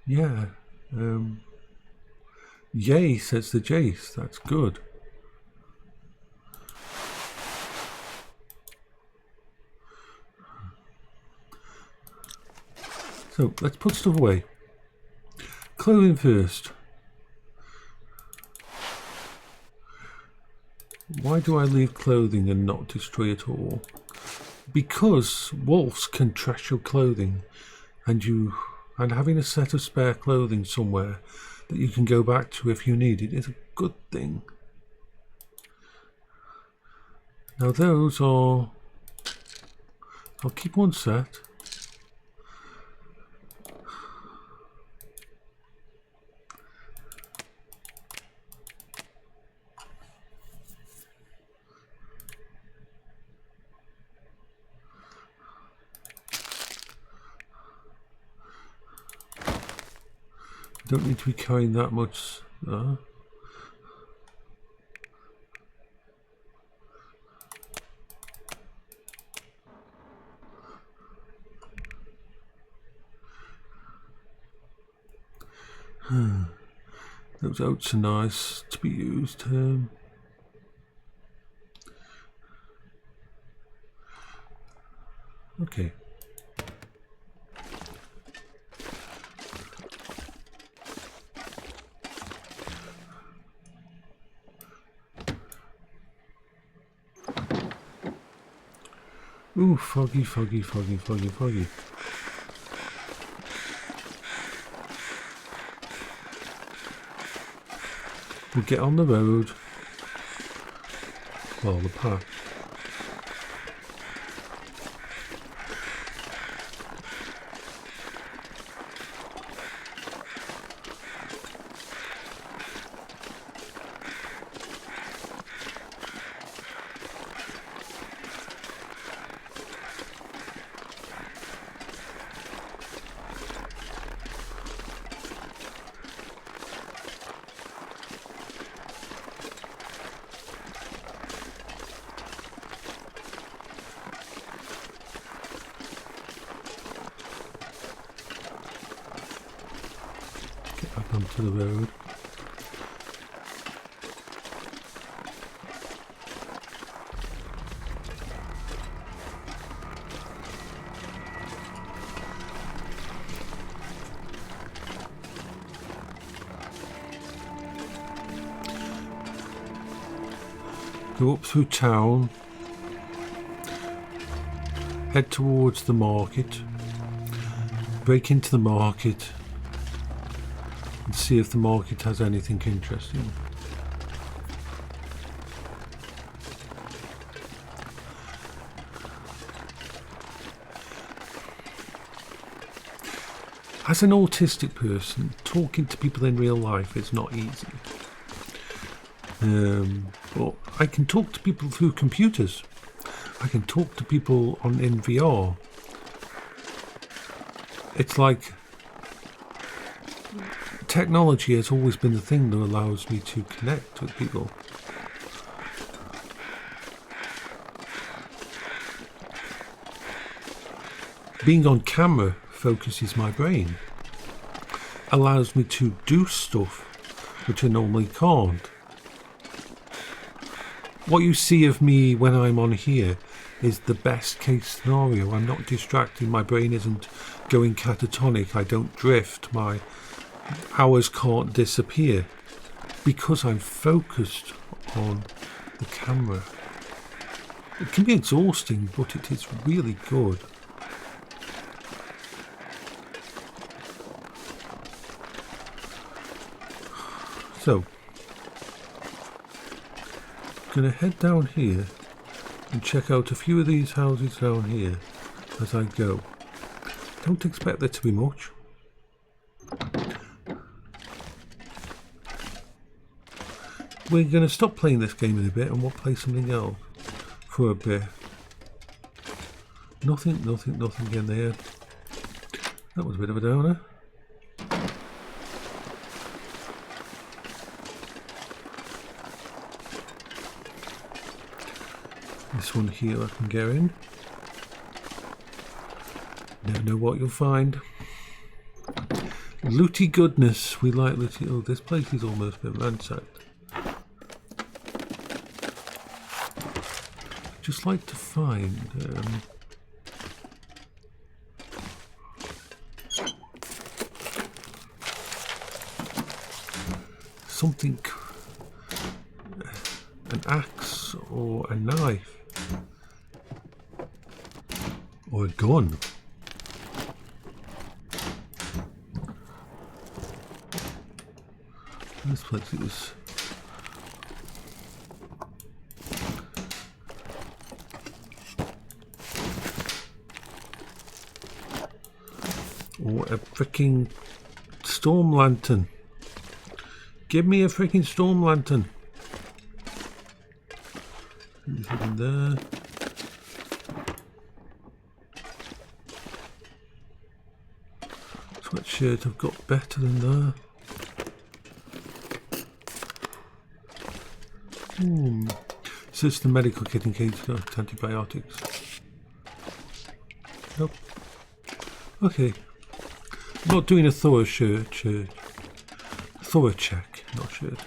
yeah. Yay, says the Jace. That's good. So let's put stuff away. Clothing first. Why do I leave clothing and not destroy it all? Because wolves can trash your clothing, and having a set of spare clothing somewhere that you can go back to if you need it is a good thing. Now those are, I'll keep one set. Don't need to be carrying that much. Those oats are nice to be used. Okay. Ooh, foggy, foggy, foggy, foggy, foggy. We'll get on the road. Well, the path. Onto the road. Go up through town, head towards the market, break into the market, and see if the market has anything interesting. As an autistic person, talking to people in real life is not easy. But I can talk to people through computers. I can talk to people in VR. It's like technology has always been the thing that allows me to connect with people. Being on camera focuses my brain. allows me to do stuff which I normally can't. What you see of me when I'm on here is the best case scenario. I'm not distracted, my brain isn't going catatonic, I don't drift, my hours can't disappear because I'm focused on the camera. It can be exhausting, but it is really good. So, I'm going to head down here and check out a few of these houses down here as I go. Don't expect there to be much. We're going to stop playing this game in a bit and we'll play something else for a bit. Nothing in there. That was a bit of a downer. This one here I can go in. Never know what you'll find. Looty goodness. We like looty. Oh, this place is almost been ransacked. Just like to find something, an axe or a knife or a gun. This place is or a freaking storm lantern. Give me a freaking storm lantern. Anything there? Sweatshirt I've got better than that. So it's the medical kit in case you've got antibiotics. Nope. Okay. I'm not doing a thorough thorough check, not shirt.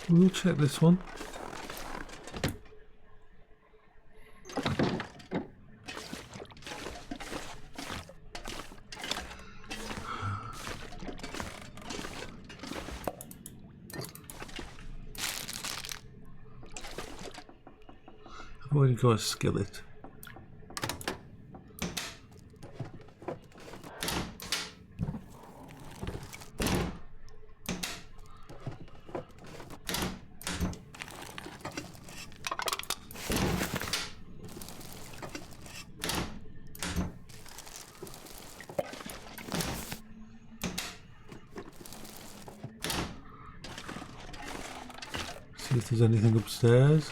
We'll check this one. I've already got a skillet. See if there's anything upstairs.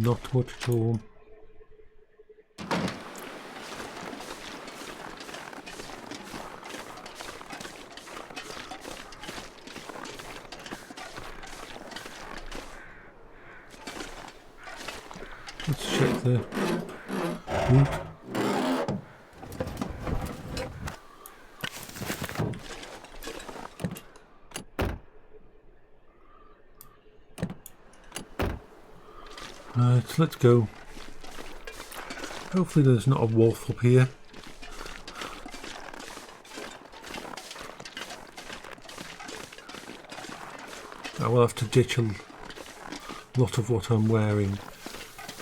Not much at all. Let's check the route. Right, let's go. Hopefully there's not a wolf up here. I will have to ditch a lot of what I'm wearing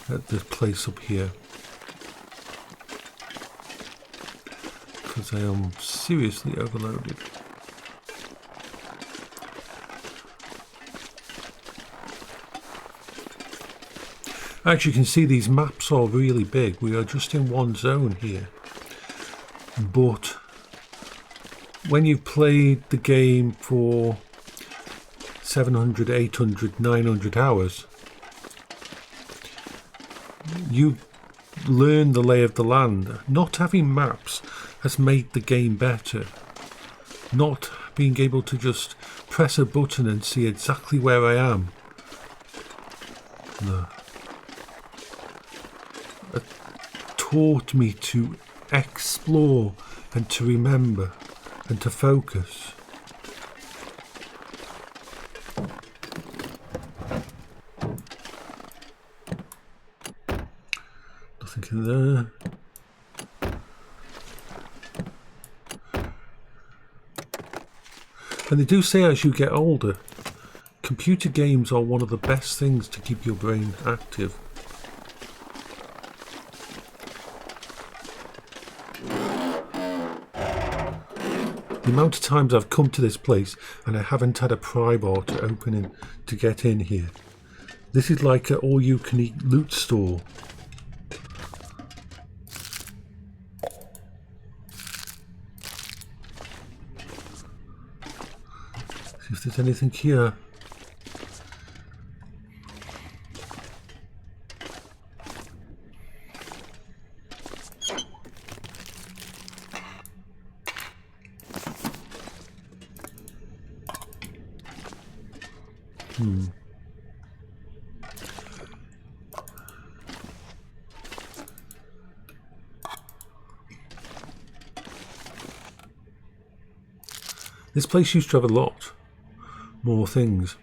at this place up here, because I am seriously overloaded. As you can see, these maps are really big. We are just in one zone here, but when you've played the game for 700, 800, 900 hours, you learn the lay of the land. Not having maps has made the game better. Not being able to just press a button and see exactly where I am. No. It taught me to explore and to remember and to focus. Nothing in there. And they do say as you get older, computer games are one of the best things to keep your brain active. The amount of times I've come to this place and I haven't had a pry bar to open in to get in here. This is like an all-you-can-eat loot store. See if there's anything here. This place used to have a lot more things.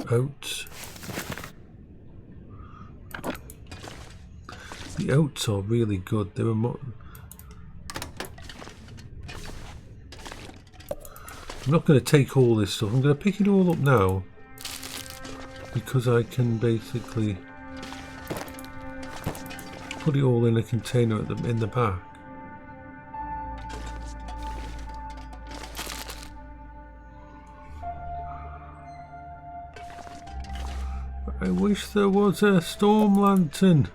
Oats. The oats are really good. They were more. I'm not going to take all this stuff. I'm going to pick it all up now because I can basically put it all in a container in the back. I wish there was a storm lantern.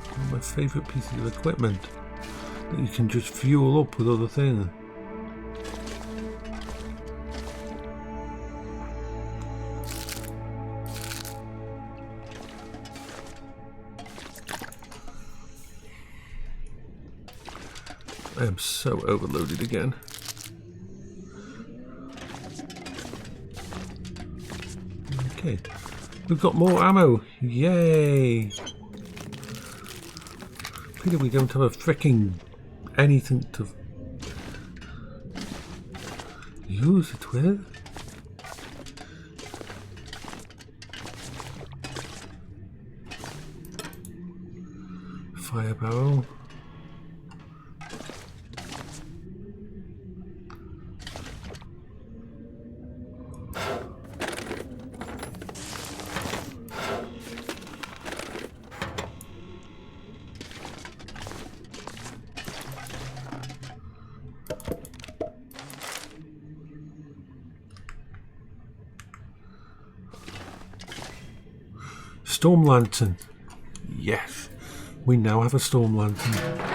One of my favourite pieces of equipment that you can just fuel up with other things. I am so overloaded again. Okay, we've got more ammo. Yay! Pity we don't have a freaking anything to use it with. Fire barrel. Storm lantern. Yes, we now have a storm lantern.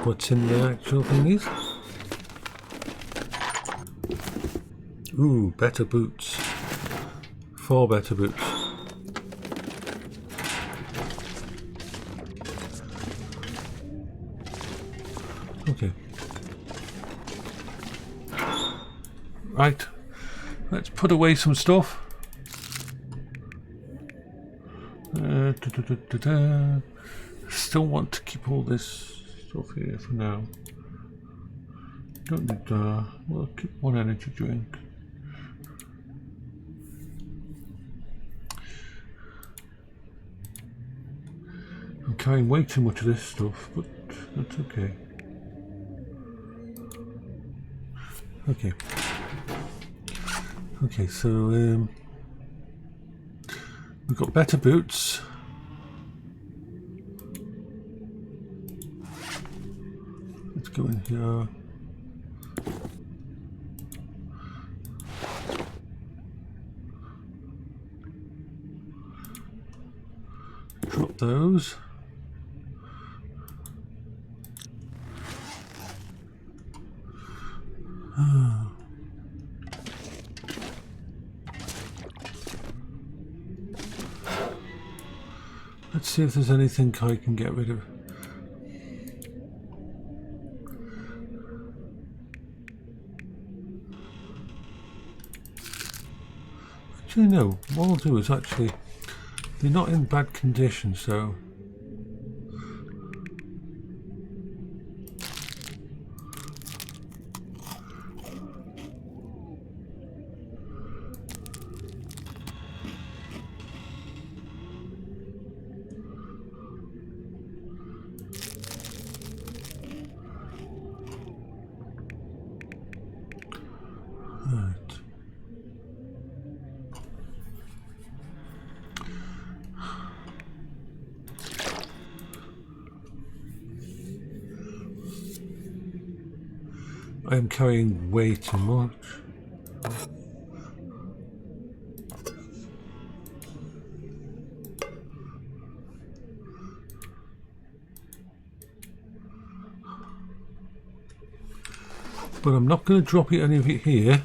What's in the actual thingies? Ooh, better boots. 4 better boots. Okay. Right. Let's put away some stuff. Still want to keep all this stuff here for now. Don't need we'll keep one energy drink. I'm carrying way too much of this stuff, but that's okay. Okay. Okay, so we've got better boots. Let's go in here. Drop those. Let's see if there's anything I can get rid of. Actually, no. What I'll do is actually, they're not in bad condition, so. I am carrying way too much. But I'm not going to drop any of it here.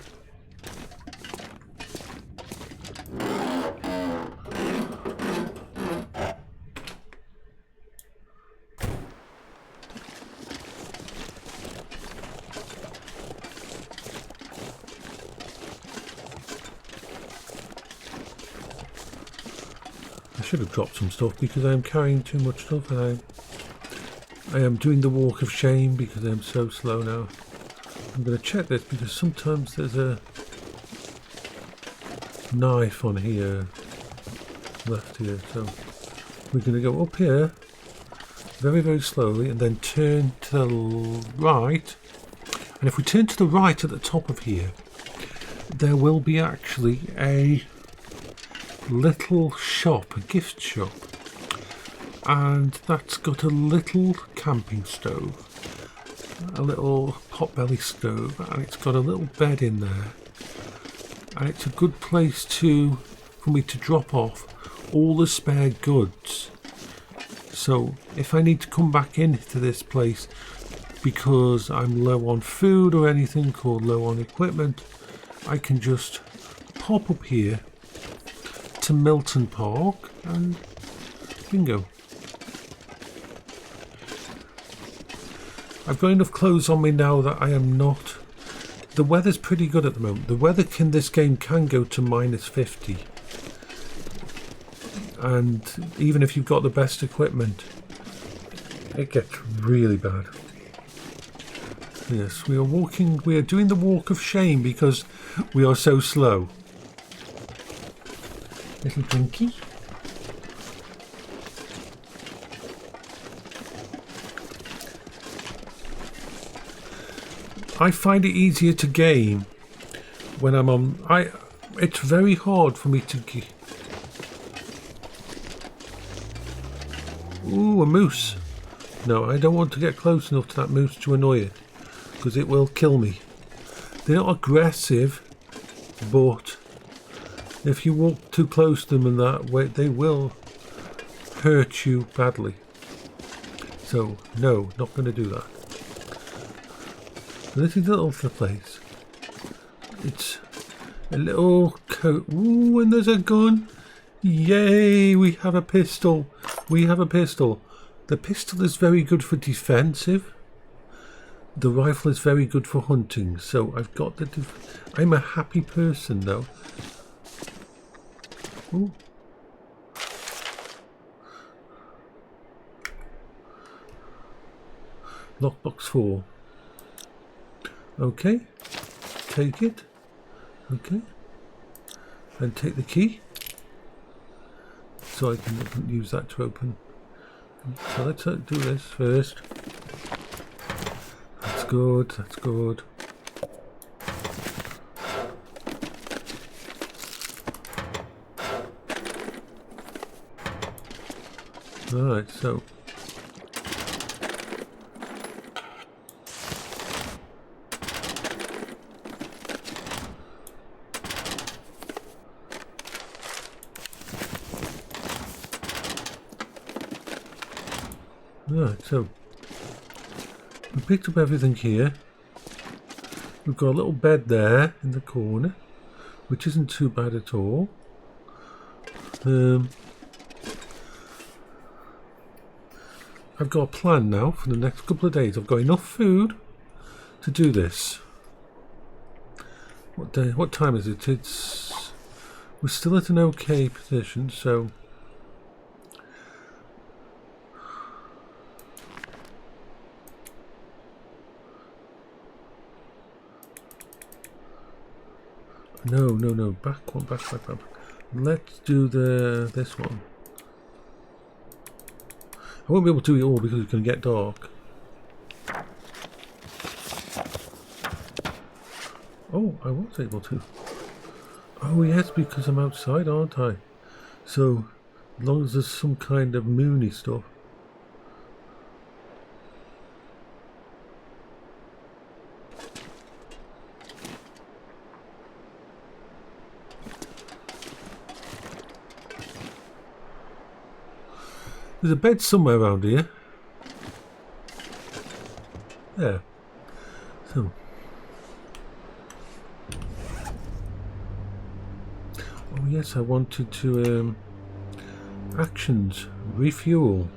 I should have dropped some stuff because I am carrying too much stuff, and I am doing the walk of shame because I'm so slow now. I'm going to check this because sometimes there's a knife on here, left here, so we're going to go up here very, very slowly and then turn to the right. And if we turn to the right at the top of here, there will be actually a little shop, a gift shop, and that's got a little camping stove, a little potbelly stove, and it's got a little bed in there, and it's a good place for me to drop off all the spare goods. So if I need to come back into this place because I'm low on food or anything, or low on equipment, I can just pop up here to Milton Park and bingo. I've got enough clothes on me now that I am not. The weather's pretty good at the moment. The weather in this game can go to -50, and even if you've got the best equipment, it gets really bad. Yes, we are doing the walk of shame because we are so slow. Little drinky. I find it easier to game when I'm on. It's very hard for me to. Ooh, a moose. No, I don't want to get close enough to that moose to annoy it, because it will kill me. They're not aggressive, but if you walk too close to them in that way, they will hurt you badly. So, no, not going to do that. This is a little place. It's a little coat. Ooh, and there's a gun. Yay, we have a pistol. We have a pistol. The pistol is very good for defensive. The rifle is very good for hunting. So I've got the... I'm a happy person though. Ooh. Lockbox 4. Okay. Take it. Okay. And take the key. So I can use that to open So let's do this first. That's good, that's good. Right, so we picked up everything here. We've got a little bed there in the corner, which isn't too bad at all. I've got a plan now for the next couple of days. I've got enough food to do this. What time is it? We're still at an okay position, so no, back. Let's do this one. I won't be able to do it all because it's going to get dark. Oh, I was able to. Oh yes, because I'm outside, aren't I? So, as long as there's some kind of moony stuff. There's a bed somewhere around here. There. So. Oh yes, I wanted to actions. Refuel.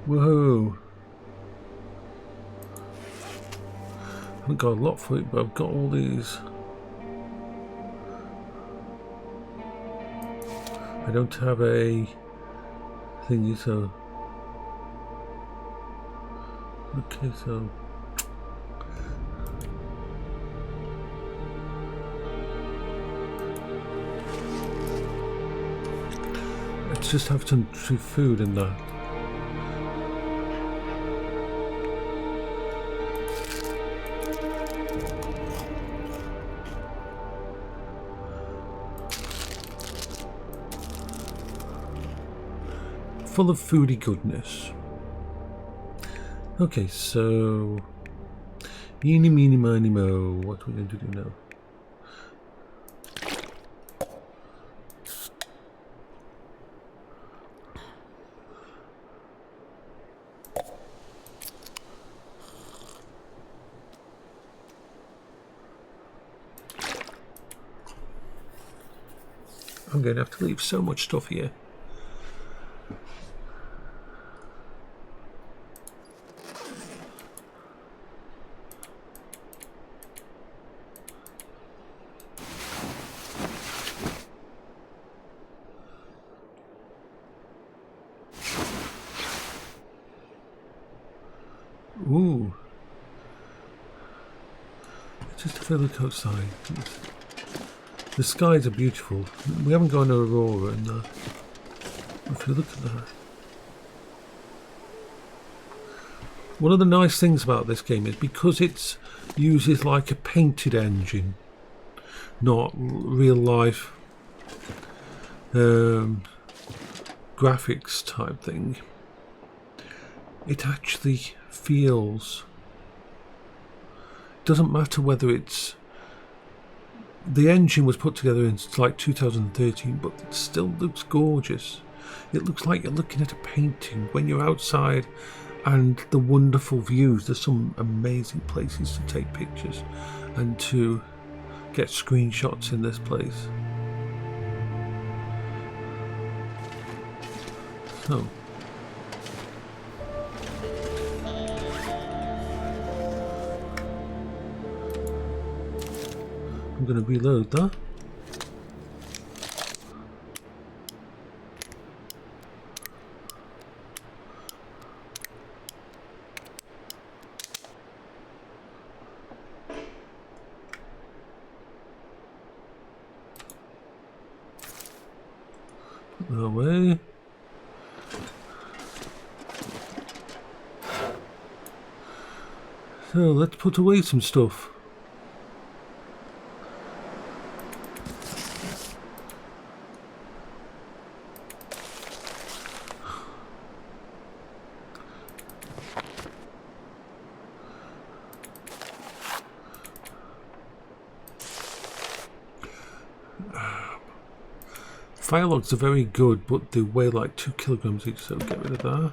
Whoa. I haven't got a lot for it, but I've got all these. I don't have a thingy, so okay, so let's just have some food in that. Full of foodie goodness. Okay, so eeny, meeny, miny, mo. What are we going to do now? I'm going to have to leave so much stuff here. Ooh. Just have a look outside. The skies are beautiful. We haven't got an aurora in that. If you look at that. One of the nice things about this game is because it uses like a painted engine, not real life graphics type thing. It actually feels, doesn't matter whether it's, the engine was put together in like 2013, but it still looks gorgeous. It looks like you're looking at a painting when you're outside, and the wonderful views. There's some amazing places to take pictures and to get screenshots in this place. So I'm going to reload that. that way. So let's put away some stuff. Fire logs are very good, but they weigh like 2 kilograms each, so get rid of that.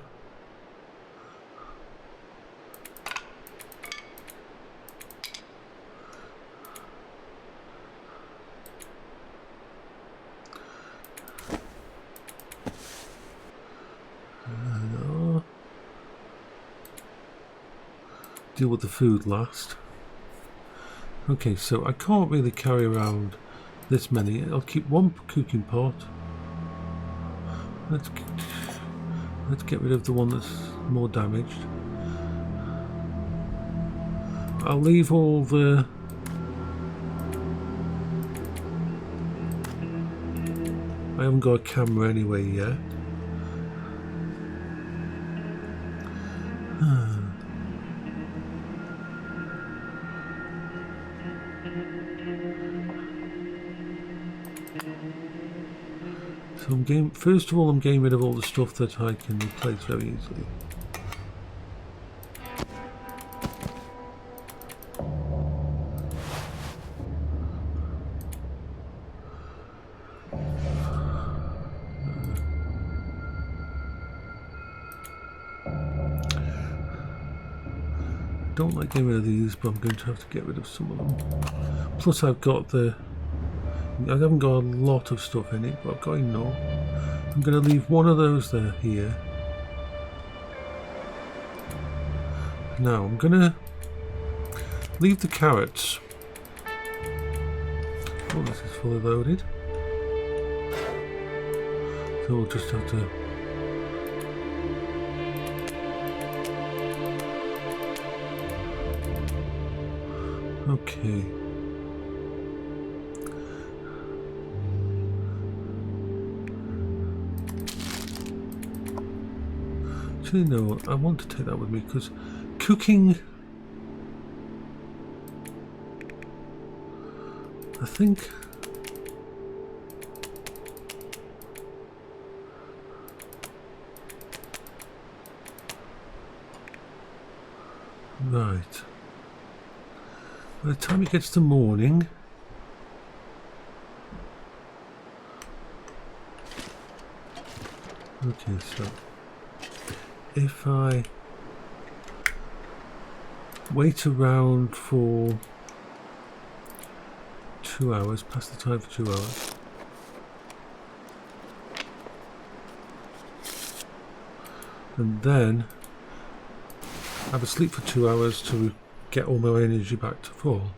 Deal with the food last. Okay, so I can't really carry around this many. I'll keep one cooking pot. Let's get rid of the one that's more damaged. I'll leave all the I haven't got a camera anyway yet. So first of all, I'm getting rid of all the stuff that I can replace very easily. Don't like getting rid of these, but I'm going to have to get rid of some of them. Plus I haven't got a lot of stuff in it, but I've got enough. I'm going to leave one of those there here. Now I'm going to leave the carrots. Oh, this is fully loaded. So we'll just have to... Okay. Actually, no, I want to take that with me because cooking, I think, right. By the time it gets to morning, okay, so if I wait around for 2 hours, past the time for 2 hours, and then have a sleep for 2 hours to get all my energy back to full.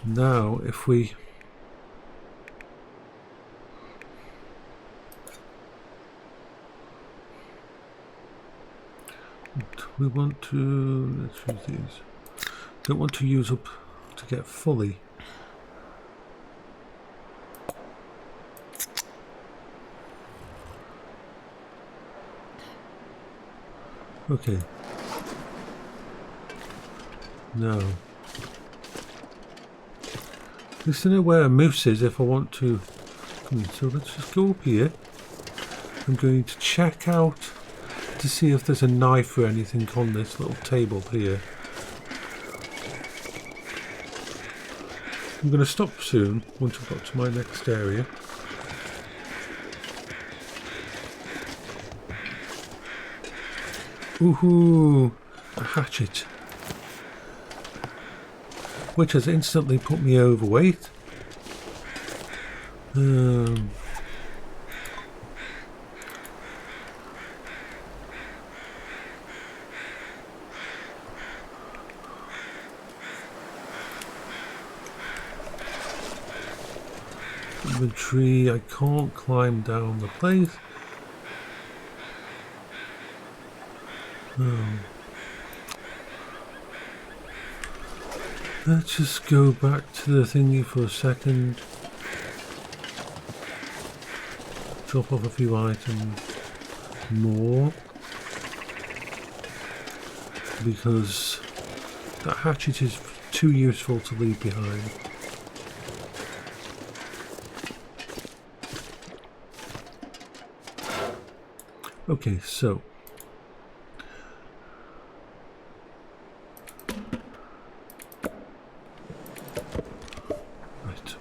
Now if we want to, let's use these, don't want to use up to get fully. Okay. Now, at least I know where a moose is if I want to. So let's just go up here. I'm going to check out to see if there's a knife or anything on this little table here. I'm going to stop soon once I've got to my next area. Ooh, a hatchet, which has instantly put me overweight. Inventory, I can't climb down the place. Let's just go back to the thingy for a second. Drop off a few items more. Because that hatchet is too useful to leave behind. Okay, so right,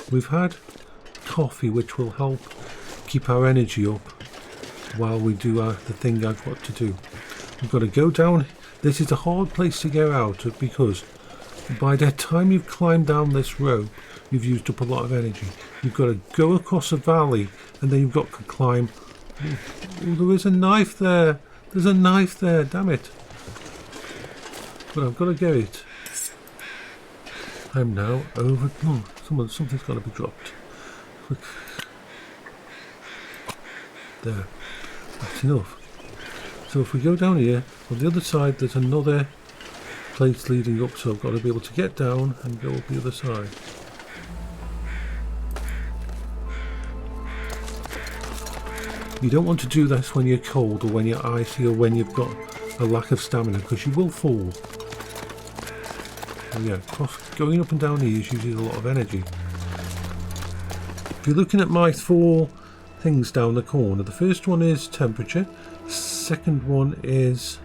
we've had coffee, which will help keep our energy up while we do the thing I've got to do. We've got to go down. This is a hard place to get out of because by the time you've climbed down this rope, you've used up a lot of energy. You've got to go across a valley and then you've got to climb. Oh, there is a knife there. There's a knife there, damn it. But I've got to get it. I'm now over. Oh, something's got to be dropped. There. That's enough. So if we go down here, on the other side there's another place leading up, so I've got to be able to get down and go up the other side. You don't want to do this when you're cold or when you're icy or when you've got a lack of stamina, because you will fall. So yeah, going up and down here uses a lot of energy. If you're looking at my 4 things down the corner, the first one is temperature, second one is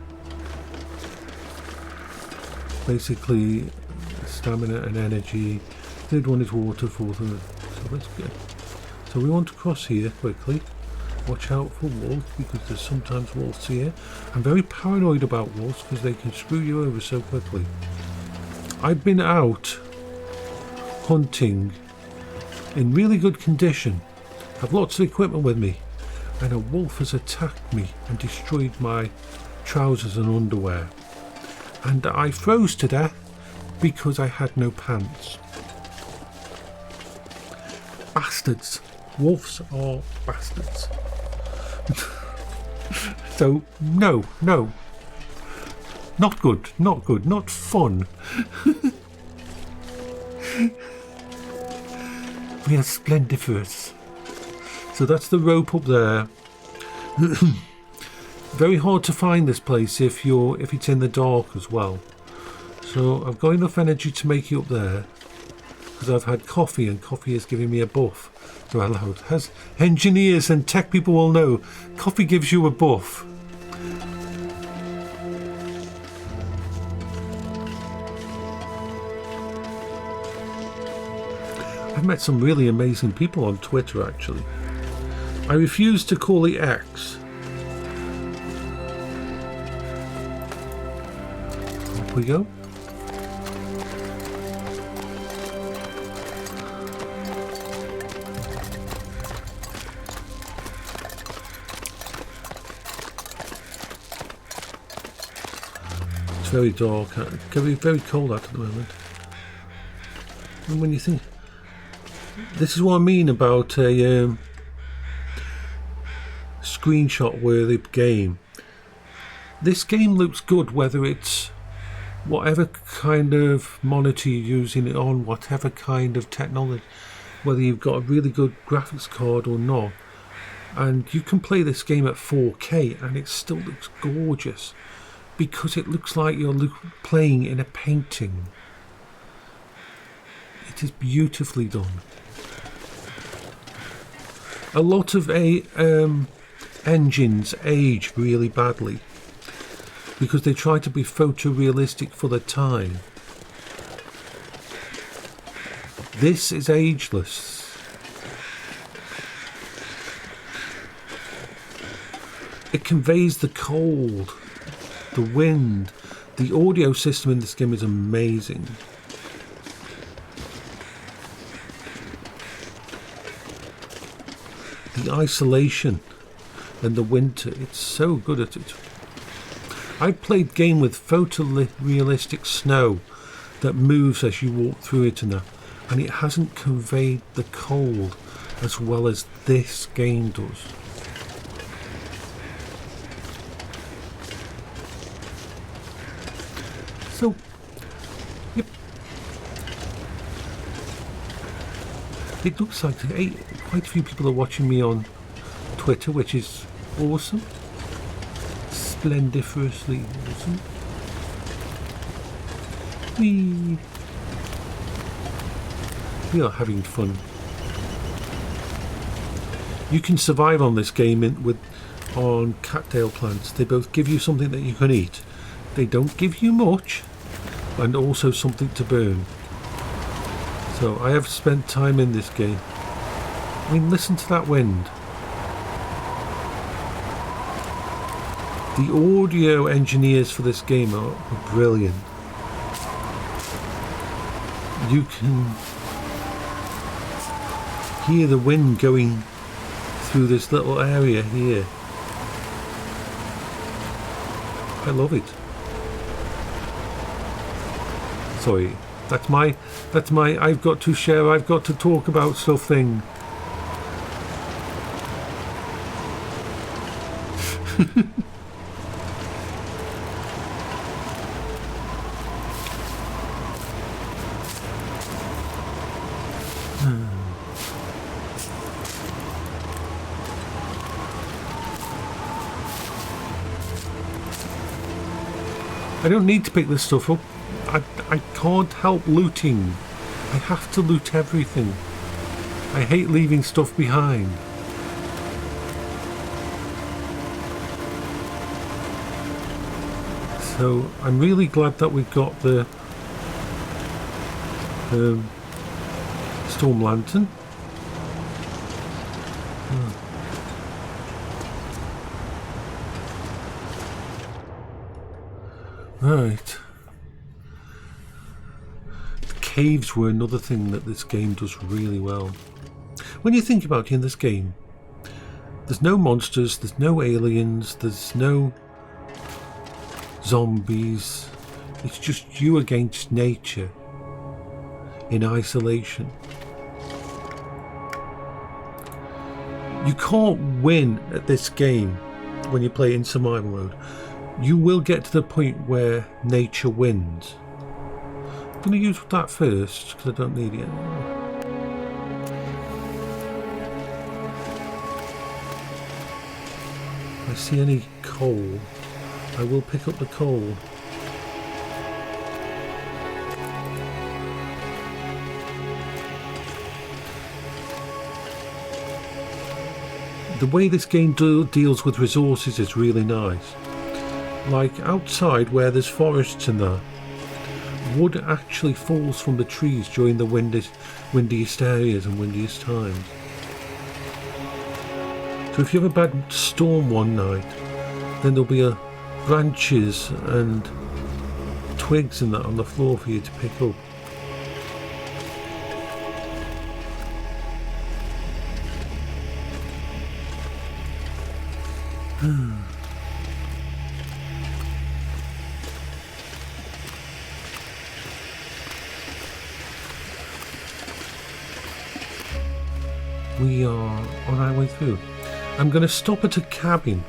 basically stamina and energy, third one is water, fourth one. So let's go. So we want to cross here quickly. Watch out for wolves, because there's sometimes wolves here. I'm very paranoid about wolves because they can screw you over so quickly. I've been out hunting in really good condition, have lots of equipment with me, and a wolf has attacked me and destroyed my trousers and underwear. And I froze to death because I had no pants. Bastards. Wolves are bastards. So, no. Not good, not fun. We are splendiferous. So that's the rope up there. Very hard to find this place if it's in the dark as well. So I've got enough energy to make it up there because I've had coffee, and coffee is giving me a buff. So as engineers and tech people will know, coffee gives you a buff. I've met some really amazing people on Twitter, actually. I refuse to call it X. Up we go. It's very dark, very cold out at the moment. And when you think, this is what I mean about a screenshot worthy game. This game looks good whether it's whatever kind of monitor you're using it on, whatever kind of technology, whether you've got a really good graphics card or not. And you can play this game at 4K and it still looks gorgeous because it looks like you're playing in a painting. It is beautifully done. A lot of engines age really badly because they try to be photorealistic for the time. This is ageless. It conveys the cold, the wind. The audio system in this game is amazing. The isolation and the winter, it's so good at it. I've played game with photorealistic snow that moves as you walk through it and it hasn't conveyed the cold as well as this game does. So It looks like quite a few people are watching me on Twitter, which is awesome. Splendiferously awesome. We are having fun. You can survive on this game on cattail plants. They both give you something that you can eat. They don't give you much, and also something to burn. So I have spent time in this game. I mean, listen to that wind. The audio engineers for this game are brilliant. You can hear the wind going through this little area here. I love it. Sorry, that's my I've got to share, I've got to talk about stuff thing. I don't need to pick this stuff up. I can't help looting. I have to loot everything. I hate leaving stuff behind. So I'm really glad that we've got the storm lantern. Right. The caves were another thing that this game does really well. When you think about it, in this game, there's no monsters, there's no aliens, there's no zombies. It's just you against nature in isolation. You can't win at this game when you play in survival mode. You will get to the point where nature wins. I'm going to use that first because I don't need it anymore. If I see any coal, I will pick up the coal. The way this game deals with resources is really nice. Like outside where there's forests and that, wood actually falls from the trees during the windiest areas and windiest times. So if you have a bad storm one night, then there'll be branches and twigs and that on the floor for you to pick up. We are on our way through. I'm going to stop at a cabin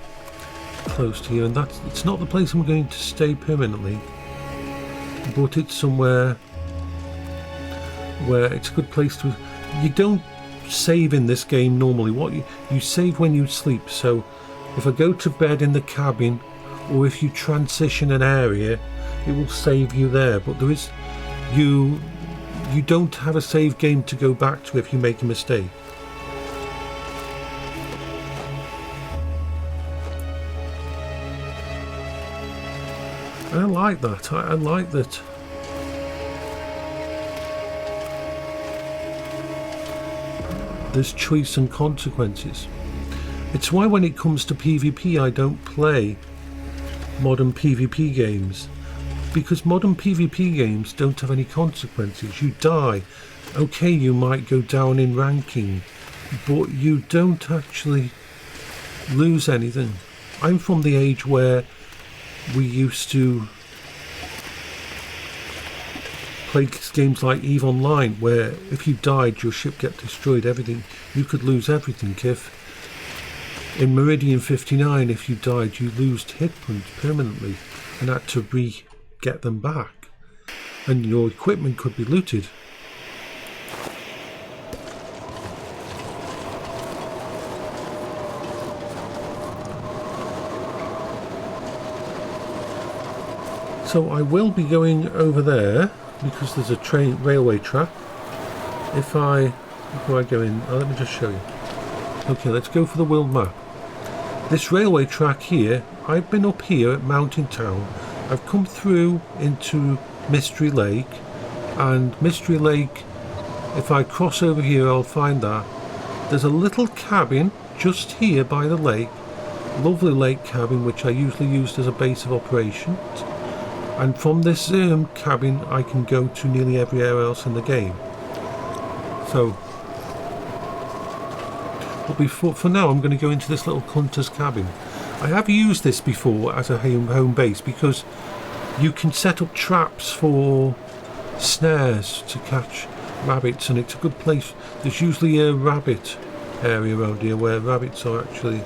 close to here, and it's not the place I'm going to stay permanently, but it's somewhere where it's a good place to. You don't save in this game normally. What you save when you sleep. So if I go to bed in the cabin, or if you transition an area, it will save you there. But there is you don't have a save game to go back to if you make a mistake. I like that. I like that. There's choice and consequences. It's why when it comes to PvP I don't play modern PvP games, because modern PvP games don't have any consequences. You die, okay, you might go down in ranking, but you don't actually lose anything. I'm from the age where we used to play games like EVE Online, where if you died your ship get destroyed, everything, you could lose everything. If in Meridian 59 if you died you lost hit points permanently and had to get them back, and your equipment could be looted. So I will be going over there because there's a railway track. Before I go in, let me just show you. Okay, let's go for the world map. This railway track here, I've been up here at Mountain Town. I've come through into Mystery Lake, and Mystery Lake, if I cross over here I'll find that. There's a little cabin just here by the lake, lovely lake cabin which I usually used as a base of operations, and from this cabin I can go to nearly everywhere else in the game. So, but for now I'm going to go into this little hunter's cabin. I have used this before as a home base because you can set up traps for snares to catch rabbits, and it's a good place. There's usually a rabbit area around here where rabbits are actually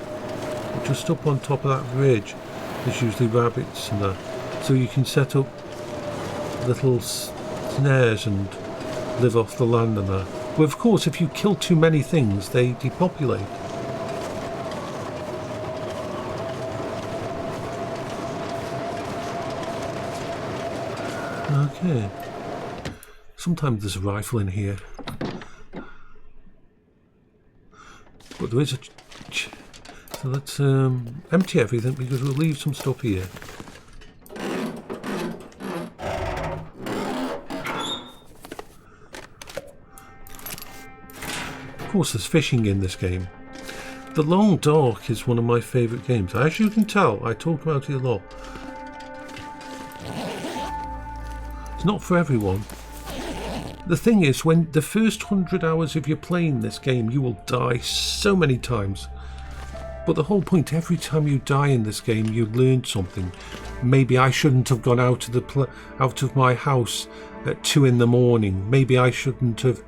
just up on top of that bridge. There's usually rabbits and that, so you can set up little snares and live off the land and that. But of course if you kill too many things they depopulate. Okay, sometimes there's a rifle in here, but there is a so let's empty everything because we'll leave some stuff here. Of course there's fishing in this game. The Long Dark is one of my favourite games. As you can tell, I talk about it a lot. Not for everyone. The thing is, when the first 100 hours of you playing this game, you will die so many times. But the whole point, every time you die in this game, you learn something. Maybe I shouldn't have gone out of my house at 2 in the morning. Maybe I shouldn't have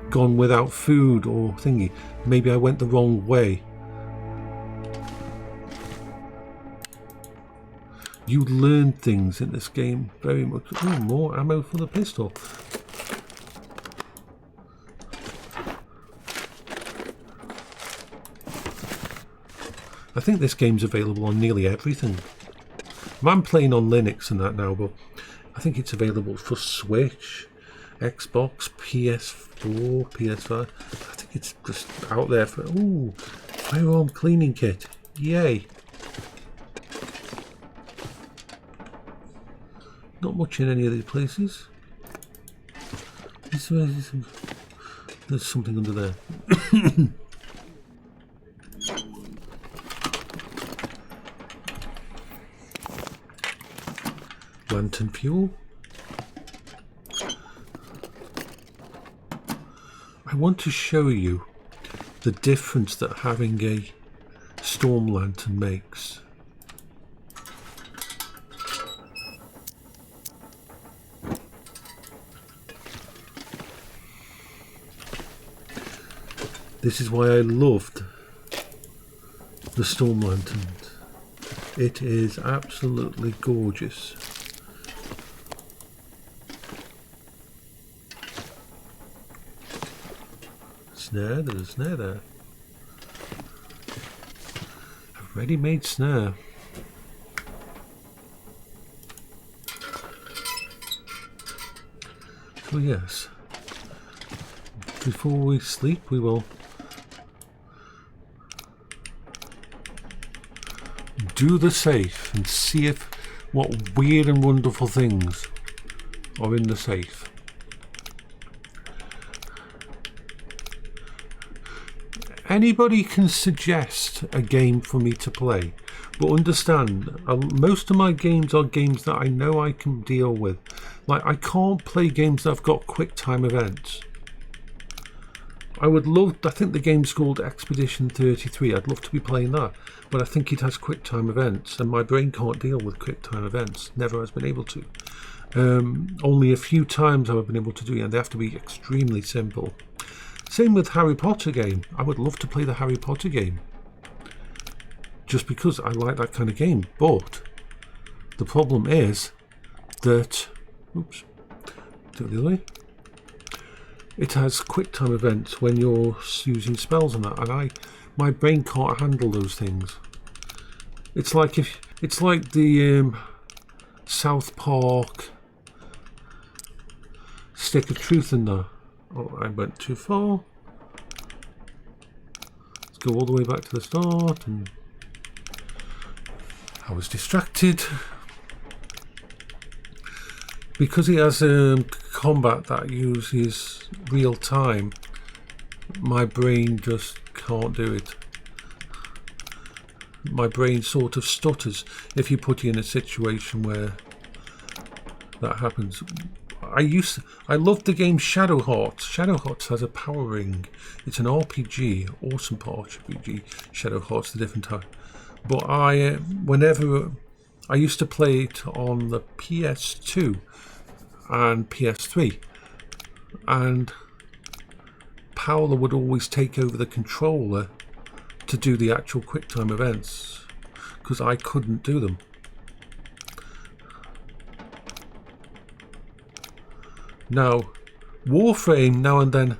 gone without food or thingy. Maybe I went the wrong way. You learn things in this game very much. Oh, more ammo for the pistol. I think this game's available on nearly everything. I'm playing on Linux and that now, but I think it's available for Switch, Xbox, PS4, PS5. I think it's just out there for... Ooh, firearm cleaning kit. Yay. Not much in any of these places. There's something under there. Lantern fuel. I want to show you the difference that having a storm lantern makes. This is why I loved the storm lanterns. It is absolutely gorgeous. Snare, there's a snare there. A ready-made snare. So yes, before we sleep we will do the safe and see if what weird and wonderful things are in the safe. Anybody can suggest a game for me to play, but understand, most of my games are games that I know I can deal with. Like, I can't play games that have got quick time events. I think the game's called Expedition 33. I'd love to be playing that, but I think it has quick time events, and my brain can't deal with quick time events. Never has been able to. Only a few times I've been able to do it, and they have to be extremely simple. Same with Harry Potter game. I would love to play the Harry Potter game, just because I like that kind of game. But the problem is that, oops, do it the other way. It has quick time events when you're using spells and that, and my brain can't handle those things. It's like the South Park, Stick of Truth in there. Oh, I went too far. Let's go all the way back to the start, and I was distracted. Because he has combat that uses real time, my brain just can't do it. My brain sort of stutters if you put you in a situation where that happens. I loved the game Shadow Hearts. Shadow Hearts has a power ring. It's an RPG, awesome RPG. Shadow Hearts, the different type. But whenever I used to play it on the PS2 and PS3, and Paola would always take over the controller to do the actual QuickTime events because I couldn't do them. Now, Warframe now and then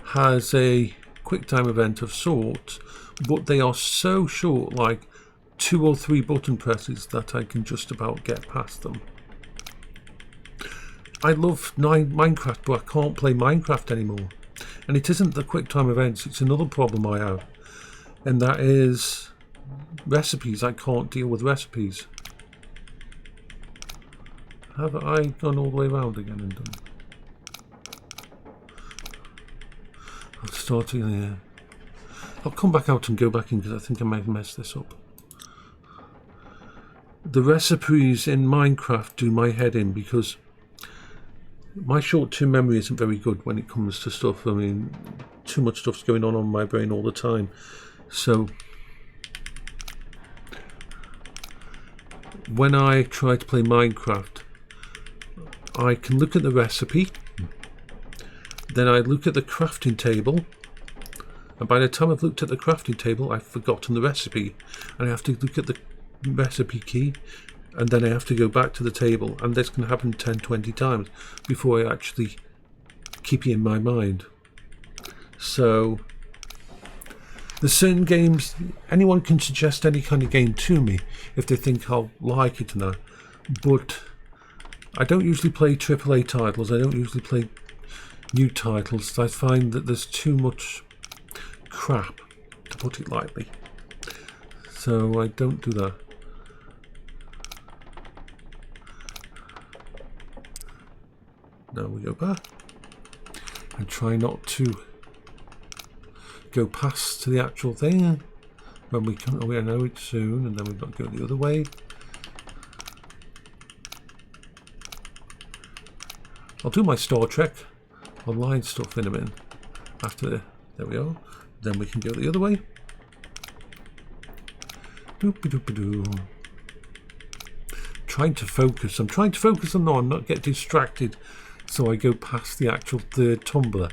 has a QuickTime event of sorts, but they are so short, like 2 or 3 button presses, that I can just about get past them. I love Minecraft, but I can't play Minecraft anymore. And it isn't the QuickTime events, it's another problem I have. And that is recipes. I can't deal with recipes. Have I gone all the way around again and done? I'll start in here. I'll come back out and go back in because I think I may have messed this up. The recipes in Minecraft do my head in because my short-term memory isn't very good when it comes to stuff. I mean, too much stuff's going on my brain all the time. So when I try to play Minecraft, I can look at the recipe, then I look at the crafting table, and by the time I've looked at the crafting table, I've forgotten the recipe, and I have to look at the recipe key, and then I have to go back to the table, and this can happen 10-20 times before I actually keep it in my mind. So there's certain games, anyone can suggest any kind of game to me if they think I'll like it or not, but I don't usually play AAA titles, I don't usually play new titles. I find that there's too much crap, to put it lightly, so I don't do that. Now we go back and try not to go past to the actual thing when we come. Oh, we know it soon, and then we've got to go the other way. I'll do my Star Trek online stuff in a minute. After there we are. Then we can go the other way. Doop-a-doop-a-doo. Trying to focus. I'm trying to focus on I'm not get distracted. So I go past the actual third tumbler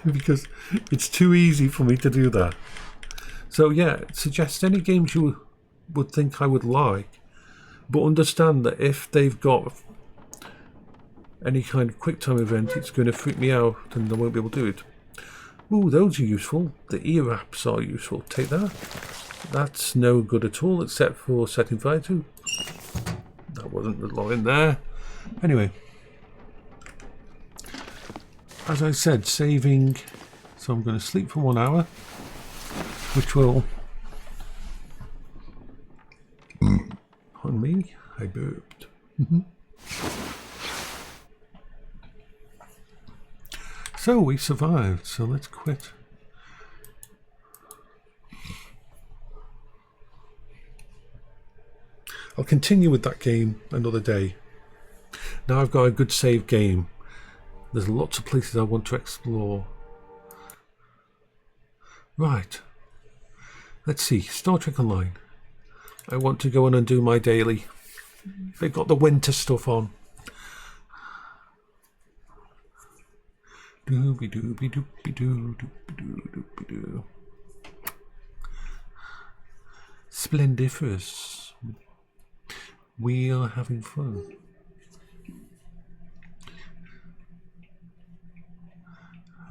because it's too easy for me to do that. So yeah, suggest any games you would think I would like, but understand that if they've got any kind of QuickTime event, it's going to freak me out and I won't be able to do it. Ooh, those are useful. The ear wraps are useful. Take that. That's no good at all except for setting fire to. That wasn't a lot in there. Anyway. As I said, saving, so I'm going to sleep for 1 hour, which will, on me, I burped. So we survived, so let's quit. I'll continue with that game another day. Now I've got a good save game. There's lots of places I want to explore. Right. Let's see. Star Trek Online. I want to go in and do my daily. They've got the winter stuff on. Doobie doobie doobie doo doobie doo doobie doo. Splendiferous. We are having fun.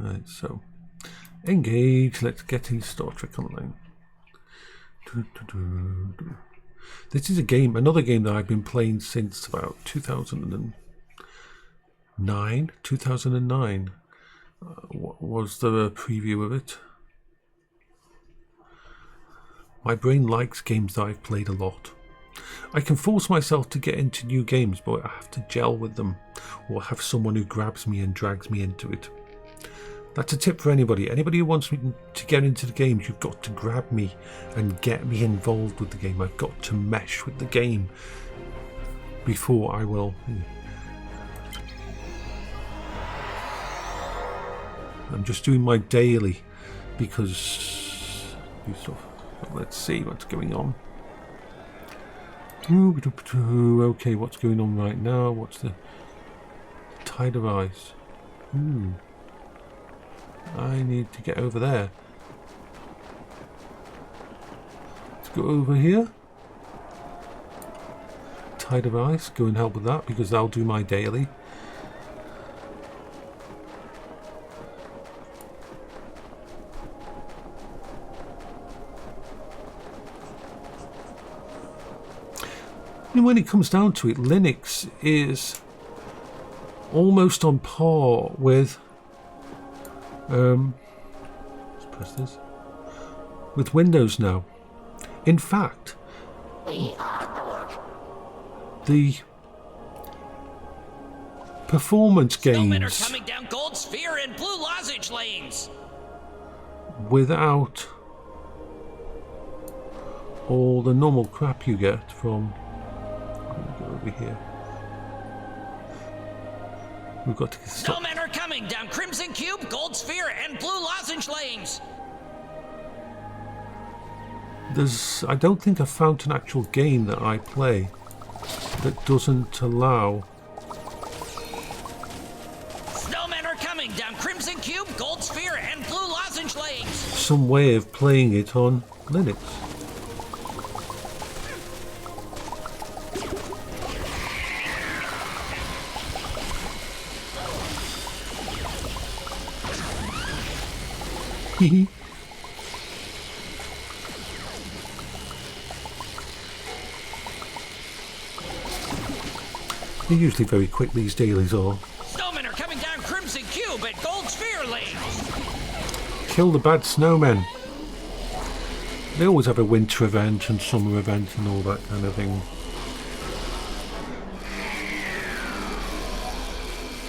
Right, so engage. Let's get in Star Trek Online. This is a game, another game that I've been playing since about 2009. 2009 was the preview of it. My brain likes games that I've played a lot. I can force myself to get into new games, but I have to gel with them or have someone who grabs me and drags me into it. That's a tip for anybody. Anybody who wants me to get into the games, you've got to grab me and get me involved with the game. I've got to mesh with the game before I will. I'm just doing my daily because let's see what's going on. Okay, what's going on right now? What's the tide of ice? I need to get over there. Let's go over here. Tide of ice, go and help with that because I'll do my daily. And when it comes down to it, Linux is almost on par with let's press this, with Windows now. In fact, the performance Snowmen are gains coming down gold sphere and blue lozenge lanes. without all the normal crap you get from, go over here. We've got to stop. Snowmen are coming down crimson cube, gold sphere, and blue lozenge lanes. I don't think I found an actual game that I play that doesn't allow. Snowmen are coming down crimson cube, gold sphere, and blue lozenge lanes. Some way of playing it on Linux. They're usually very quick, these dailies are. Snowmen are coming down crimson cube and gold sphere lanes. Kill the bad snowmen. They always have a winter event and summer event and all that kind of thing.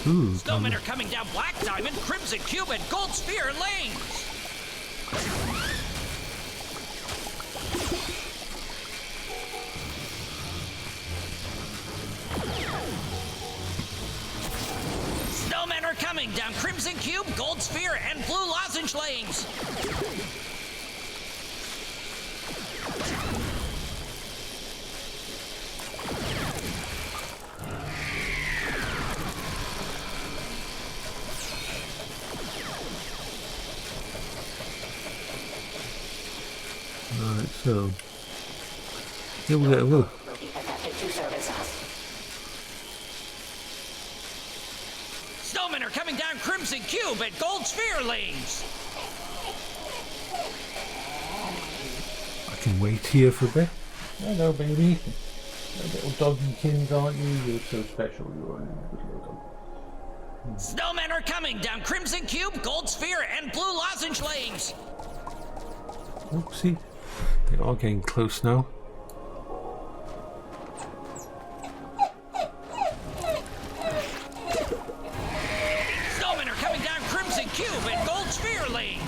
Snowmen are coming down black diamond, crimson cube, and gold sphere lanes. Snowmen are coming down crimson cube, gold sphere, and blue lozenge lanes. Right, so here we go. Look. Snowmen are coming down crimson cube and gold sphere lanes. I can wait here for a bit. Hello, baby. Little doggykins, aren't you? You're so special. You are. Snowmen are coming down crimson cube, gold sphere, and blue lozenge lanes. Oopsie. They are getting close now. Snowmen are coming down crimson cube and gold sphere lanes.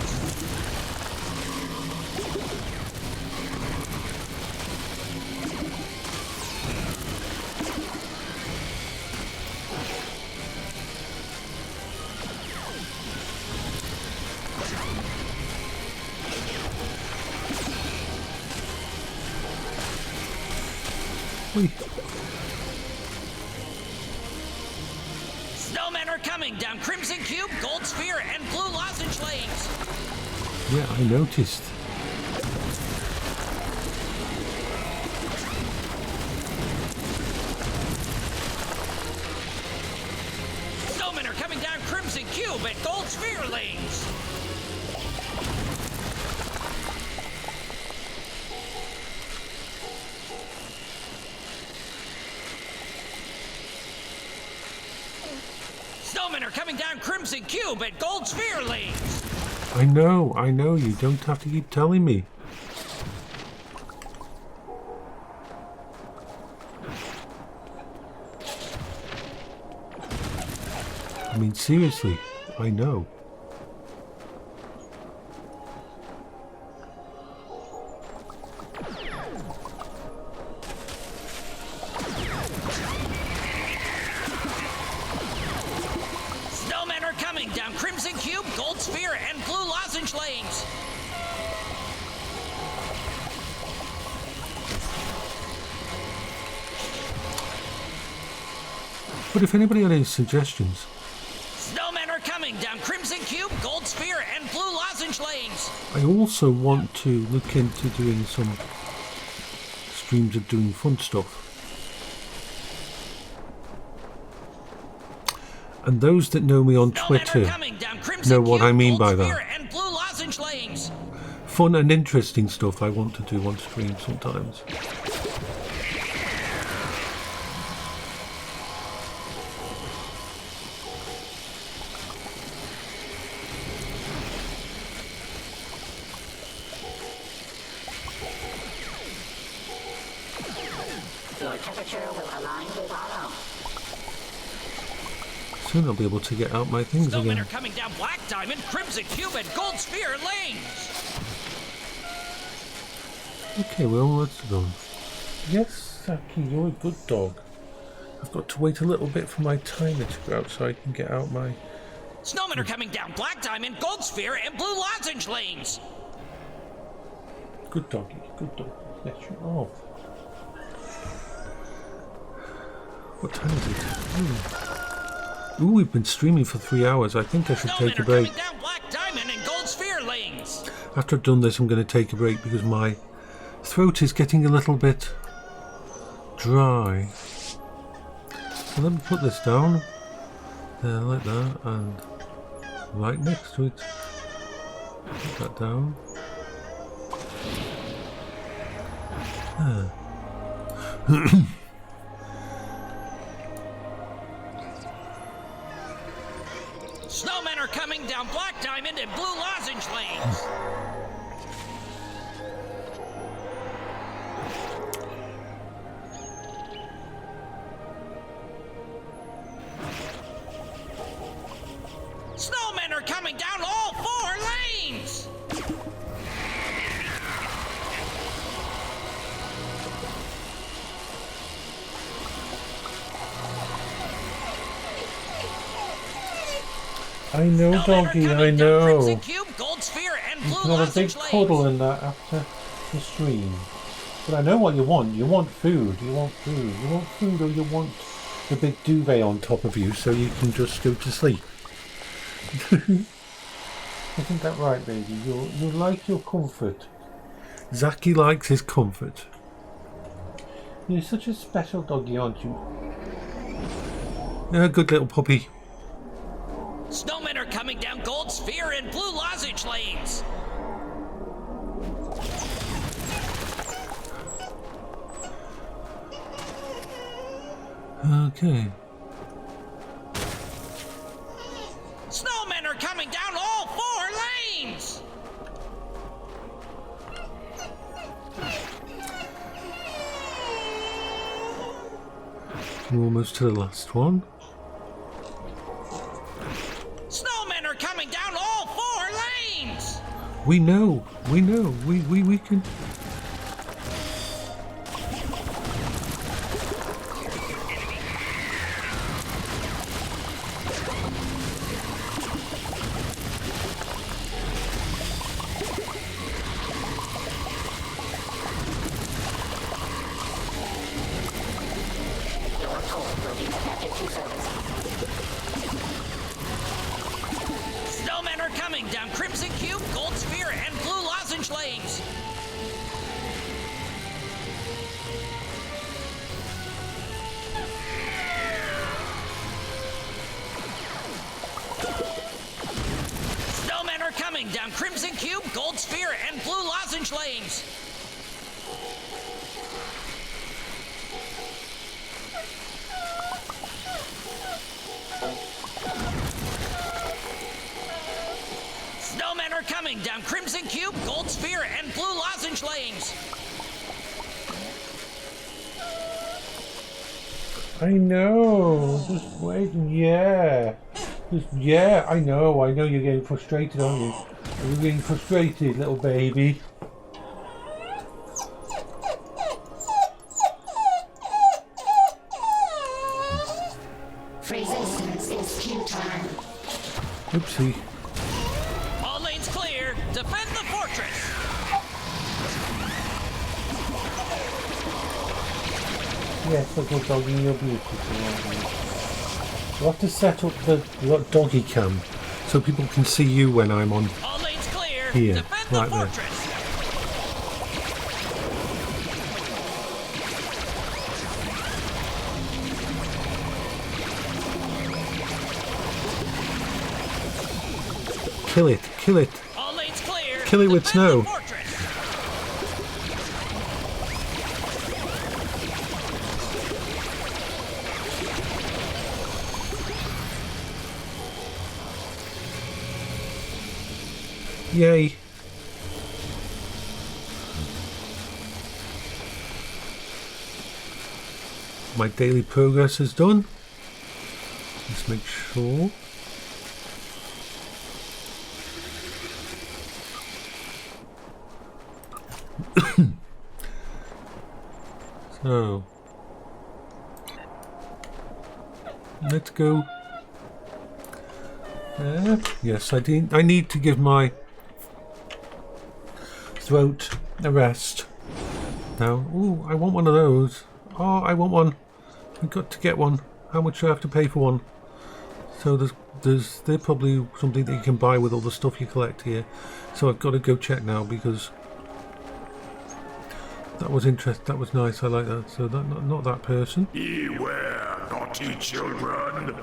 Snowmen are coming down crimson cube, gold sphere, and blue lozenge lanes. Yeah, I noticed. Snowmen are coming down crimson cube and gold sphere lanes. Snowmen are coming down Crimson Cube at Gold Sphere lanes. I know, you don't have to keep telling me. I mean, seriously, I know. Snowmen are coming down Crimson Cube, Gold Sphere, and Blue Lozenge lanes. But if anybody had any suggestions... Snowmen are coming down Crimson Cube, Gold Sphere, and Blue Lozenge lanes. I also want to look into doing some streams of doing fun stuff. And those that know me on Twitter know what I mean by that. And Blue Lozenge lanes. Fun and interesting stuff I want to do on stream sometimes. Your temperature will align with our own. Soon I'll be able to get out my things Snowmen again. are coming down Black Diamond, Crimson Cube, and Gold Sphere lanes. Okay, we're almost done. Yes, Saki, you're a good dog. I've got to wait a little bit for my timer to go out so I can get out my... Snowmen are coming down Black Diamond, Gold Sphere, and Blue Lozenge lanes. Good doggy, good dog. Yes, you are. What time is it? Ooh, we've been streaming for 3 hours. I think I should take a break. Snowmen are coming down Black Diamond and Gold Sphere lanes. After I've done this, I'm going to take a break because my throat is getting a little bit dry. So let me put this down there like that, and right next to it. Put that down. Snowmen are coming down Black Diamond and Blue Lozenge lanes. Snowmen are coming down all 4 lanes. I know, doggy, I know. Crimson Cube, Gold Sphere, and Blue You can have a big Lozenge lanes. cuddle in that after the stream. But I know what you want. You want food. You want food. You want food, or you want the big duvet on top of you so you can just go to sleep. Isn't that right, baby? You like your comfort. Zaki likes his comfort. You're such a special doggy, aren't you? Yeah, good little puppy. Snowmen are coming down Gold Sphere and Blue Lozenge lanes. Okay. Snowmen are coming down all 4 lanes. We're almost to the last one. Snowmen are coming down all 4 lanes. We know. We can. Your call will be connected to service. Snowmen are coming down Crimson Cube, Gold Sphere, and Blue Lozenge lanes. Snowmen are coming down Crimson Cube, Gold Sphere, and Blue Lozenge lanes. coming down Crimson Cube, Gold Sphere, and Blue Lozenge Lanes. I know. Just wait. Yeah. Yeah, I know you're getting frustrated, aren't you? You're getting frustrated, little baby. Resistance is futile. Oopsie. All lanes clear. Defend the fortress. Yes, little doggy, you're beautiful, aren't you? We'll have to set up the doggy cam so people can see you when I'm on All lanes clear. here, Defend right the there. fortress. Kill it, kill it. All lanes clear. Kill it with Defend snow. the fortress. Yay. My daily progress is done. Let's make sure. So let's go. Yes, I need to give my throat a rest now. Ooh, I want one of those. Oh, I want one. I've got to get one. How much do I have to pay for one? So there's probably something that you can buy with all the stuff you collect here. So I've got to go check now because that was interesting. That was nice. I like that. So that not that person. Beware, naughty children.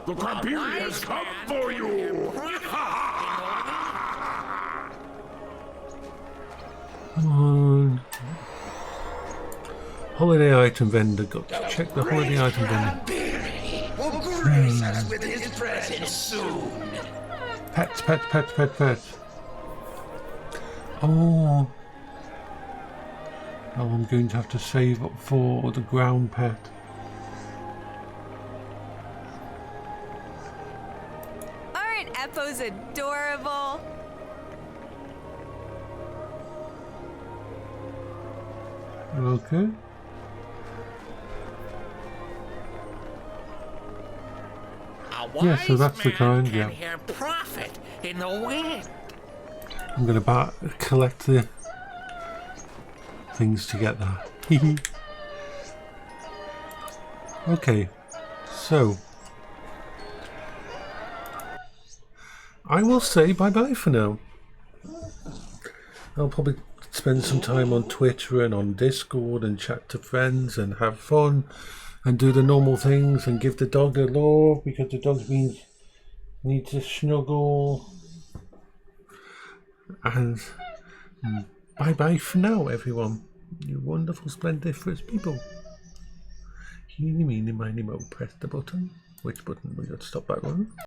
The Crapiri has come for you. Come on. Holiday item vendor. Got to check the holiday item vendor. Will grace us with his presence soon. Pets. Oh. Oh, I'm going to have to save up for the ground pet. Aren't Eppos adorable? Okay. Yeah, so that's the kind, yeah. Hear profit in the wind. I'm going to collect the things to get that. Okay, so I will say bye-bye for now. I'll probably spend some time on Twitter and on Discord and chat to friends and have fun and do the normal things and give the dog a love because the dog needs to snuggle. And bye-bye for now, everyone. You wonderful, splendiferous people. Eeny, meeny, miny, moe, press the button. Which button? We got to stop that one.